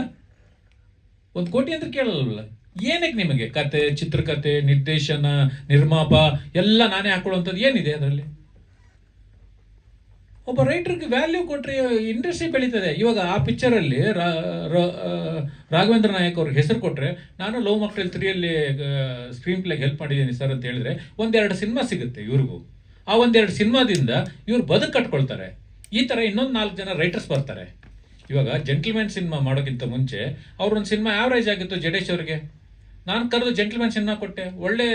1 ಕೋಟಿ ಅಂತ ಕೇಳಲ್ವಲ್ಲ. ಏನಕ್ಕೆ ನಿಮಗೆ ಕತೆ, ಚಿತ್ರಕಥೆ, ನಿರ್ದೇಶನ, ನಿರ್ಮಾಪ ಎಲ್ಲ ನಾನೇ ಹಾಕೊಳ್ಳುವಂಥದ್ದು ಏನಿದೆ ಅದರಲ್ಲಿ? ಒಬ್ಬ ರೈಟರ್ಗೆ ವ್ಯಾಲ್ಯೂ ಕೊಟ್ಟರೆ ಇಂಡಸ್ಟ್ರಿ ಬೆಳೀತದೆ. ಇವಾಗ ಆ ಪಿಕ್ಚರಲ್ಲಿ ರಾಘವೇಂದ್ರ ನಾಯಕ್ ಅವ್ರಿಗೆ ಹೆಸರು ಕೊಟ್ಟರೆ, ನಾನು ಲವ್ ಮಾಕ್ಟೇಲ್ 3 ಸ್ಕ್ರೀನ್ ಪ್ಲೇಗೆ ಹೆಲ್ಪ್ ಮಾಡಿದ್ದೀನಿ ಸರ್ ಅಂತ ಹೇಳಿದ್ರೆ 1-2 ಸಿನಿಮಾ ಸಿಗುತ್ತೆ ಇವ್ರಿಗೂ. ಆ 1-2 ಸಿನಿಮಾದಿಂದ ಇವ್ರು ಬದುಕು ಕಟ್ಕೊಳ್ತಾರೆ. ಈ ಥರ ಇನ್ನೊಂದು 4 ಜನ ರೈಟರ್ಸ್ ಬರ್ತಾರೆ. ಇವಾಗ ಜೆಂಟಲ್ಮ್ಯಾನ್ ಸಿನಿಮಾ ಮಾಡೋಕ್ಕಿಂತ ಮುಂಚೆ ಅವ್ರೊಂದು ಸಿನಿಮಾ ಆವ್ರೇಜ್ ಆಗಿತ್ತು ಜಡೇಶ್ ಅವ್ರಿಗೆ. ನಾನು ಕರೆದು ಜೆಂಟಲ್ಮ್ಯಾನ್ ಸಿನಿಮಾ ಕೊಟ್ಟೆ, ಒಳ್ಳೆ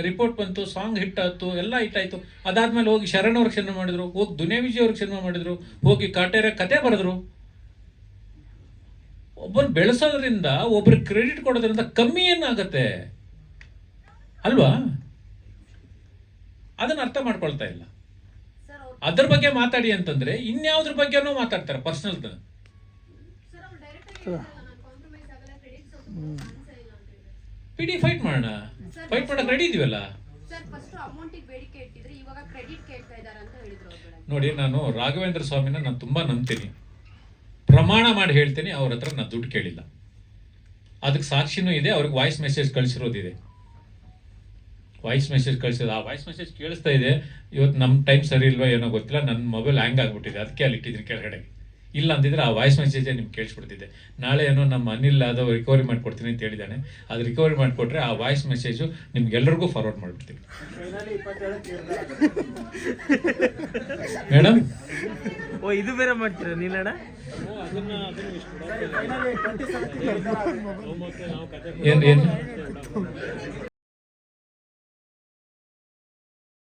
ರಿಪೋರ್ಟ್ ಬಂತು, ಸಾಂಗ್ ಹಿಟ್ ಆಯ್ತು, ಎಲ್ಲ ಹಿಟ್ ಆಯಿತು. ಅದಾದ್ಮೇಲೆ ಹೋಗಿ ಶರಣ್ ಅವ್ರಿಗೆ ಸಿನಿಮಾ ಮಾಡಿದ್ರು, ಹೋಗಿ ದುನಿಯಾ ವಿಜಯ್ ಅವ್ರಿಗೆ ಸಿನಿಮಾ ಮಾಡಿದ್ರು, ಹೋಗಿ ಕಾಟೇರ ಕತೆ ಬರೆದ್ರು. ಒಬ್ಬರು ಬೆಳೆಸೋದ್ರಿಂದ, ಒಬ್ರಿಗೆ ಕ್ರೆಡಿಟ್ ಕೊಡೋದ್ರಿಂದ ಕಮ್ಮಿ ಏನಾಗತ್ತೆ ಅಲ್ವಾ? ಅದನ್ನ ಅರ್ಥ ಮಾಡ್ಕೊಳ್ತಾ ಇಲ್ಲ. ಸರ್ ಅವ್ರು ಅದ್ರ ಬಗ್ಗೆ ಮಾತಾಡಿ ಅಂತಂದ್ರೆ ಇನ್ಯಾವ್ದ್ರ ಬಗ್ಗೆನೂ ಮಾತಾಡ್ತಾರೆ, ಪರ್ಸನಲ್. ಸರ್ ಅವ್ರು ಡೈರೆಕ್ಟ್ ಆಗಿ ಹೇಳಿದ್ರಲ್ಲ, ನಾನು ಕಾಂಪ್ರಮೈಸ್ ಆಗಲ್ಲ, ಕ್ರೆಡಿಟ್ಸ್ ಚಾನ್ಸೇ ಇಲ್ಲ ಅಂತ ಹೇಳಿದ್ರು. ಬಿಡಿ, ಫೈಟ್ ಮಾಡೋಣ. ಫೈಟ್ ಮಾಡಕ್ ರೆಡಿ ಇದೀವಲ್ಲ. ಸರ್ ಫಸ್ಟ್ ಅಮೌಂಟಿಗೆ ಬೇಡಿಕೆ ಇಟ್ಟಿದ್ರೆ ಇವಾಗ ಕ್ರೆಡಿಟ್ ಕೇಳ್ತಾ ಇದ್ದಾರೆ ಅಂತ ಹೇಳಿದ್ರು ಅವ್ರು. ನೋಡಿ, ನಾನು ರಾಘವೇಂದ್ರ ಸ್ವಾಮಿನ ನಾನು ತುಂಬಾ ನಂಬ್ತೀನಿ, ಪ್ರಮಾಣ ಮಾಡಿ ಹೇಳ್ತೀನಿ, ಅವ್ರ ಹತ್ರ ನಾನು ದುಡ್ಡು ಕೇಳಿಲ್ಲ. ಅದಕ್ಕೆ ಸಾಕ್ಷಿನೂ ಇದೆ, ಅವ್ರಿಗೆ ವಾಯ್ಸ್ ಮೆಸೇಜ್ ಕಳಿಸಿರೋದಿದೆ. ವಾಯ್ಸ್ ಮೆಸೇಜ್ ಕಳಿಸಿದ, ಆ ವಾಯ್ಸ್ ಮೆಸೇಜ್ ಕೇಳಿಸ್ತಾ ಇದೆ. ಇವತ್ತು ನಮ್ಮ ಟೈಮ್ ಸರಿ ಇಲ್ವಾ ಏನೋ ಗೊತ್ತಿಲ್ಲ, ನನ್ನ ಮೊಬೈಲ್ ಹ್ಯಾಂಗ್ ಆಗ್ಬಿಟ್ಟಿದೆ, ಅದಕ್ಕೆ ಅಲ್ಲಿ ಇಟ್ಟಿದ್ದೀನಿ ಕೆಳಗಡೆ. ಇಲ್ಲ ಅಂದಿದ್ರೆ ಆ ವಾಯ್ಸ್ ಮೆಸೇಜೇ ನಿಮ್ಗೆ ಕೇಳಿಸ್ಬಿಡ್ತಿದ್ದೆ. ನಾಳೆ ಏನೋ ನಮ್ಮ ಅನಿಲ್ ಅದು ರಿಕವರಿ ಮಾಡಿಕೊಡ್ತೀನಿ ಅಂತ ಹೇಳಿದ್ದಾನೆ. ಅದು ರಿಕವರಿ ಮಾಡಿಕೊಟ್ರೆ ಆ ವಾಯ್ಸ್ ಮೆಸೇಜು ನಿಮ್ಗೆಲ್ಲರಿಗೂ ಫಾರ್ವರ್ಡ್ ಮಾಡಿಬಿಡ್ತೀನಿ. ಮೇಡಮ್, ಓ ಇದು ಬೇರೆ ಮಾಡ್ತೀರಾ ನೀಲಣ್ಣ? ಏನು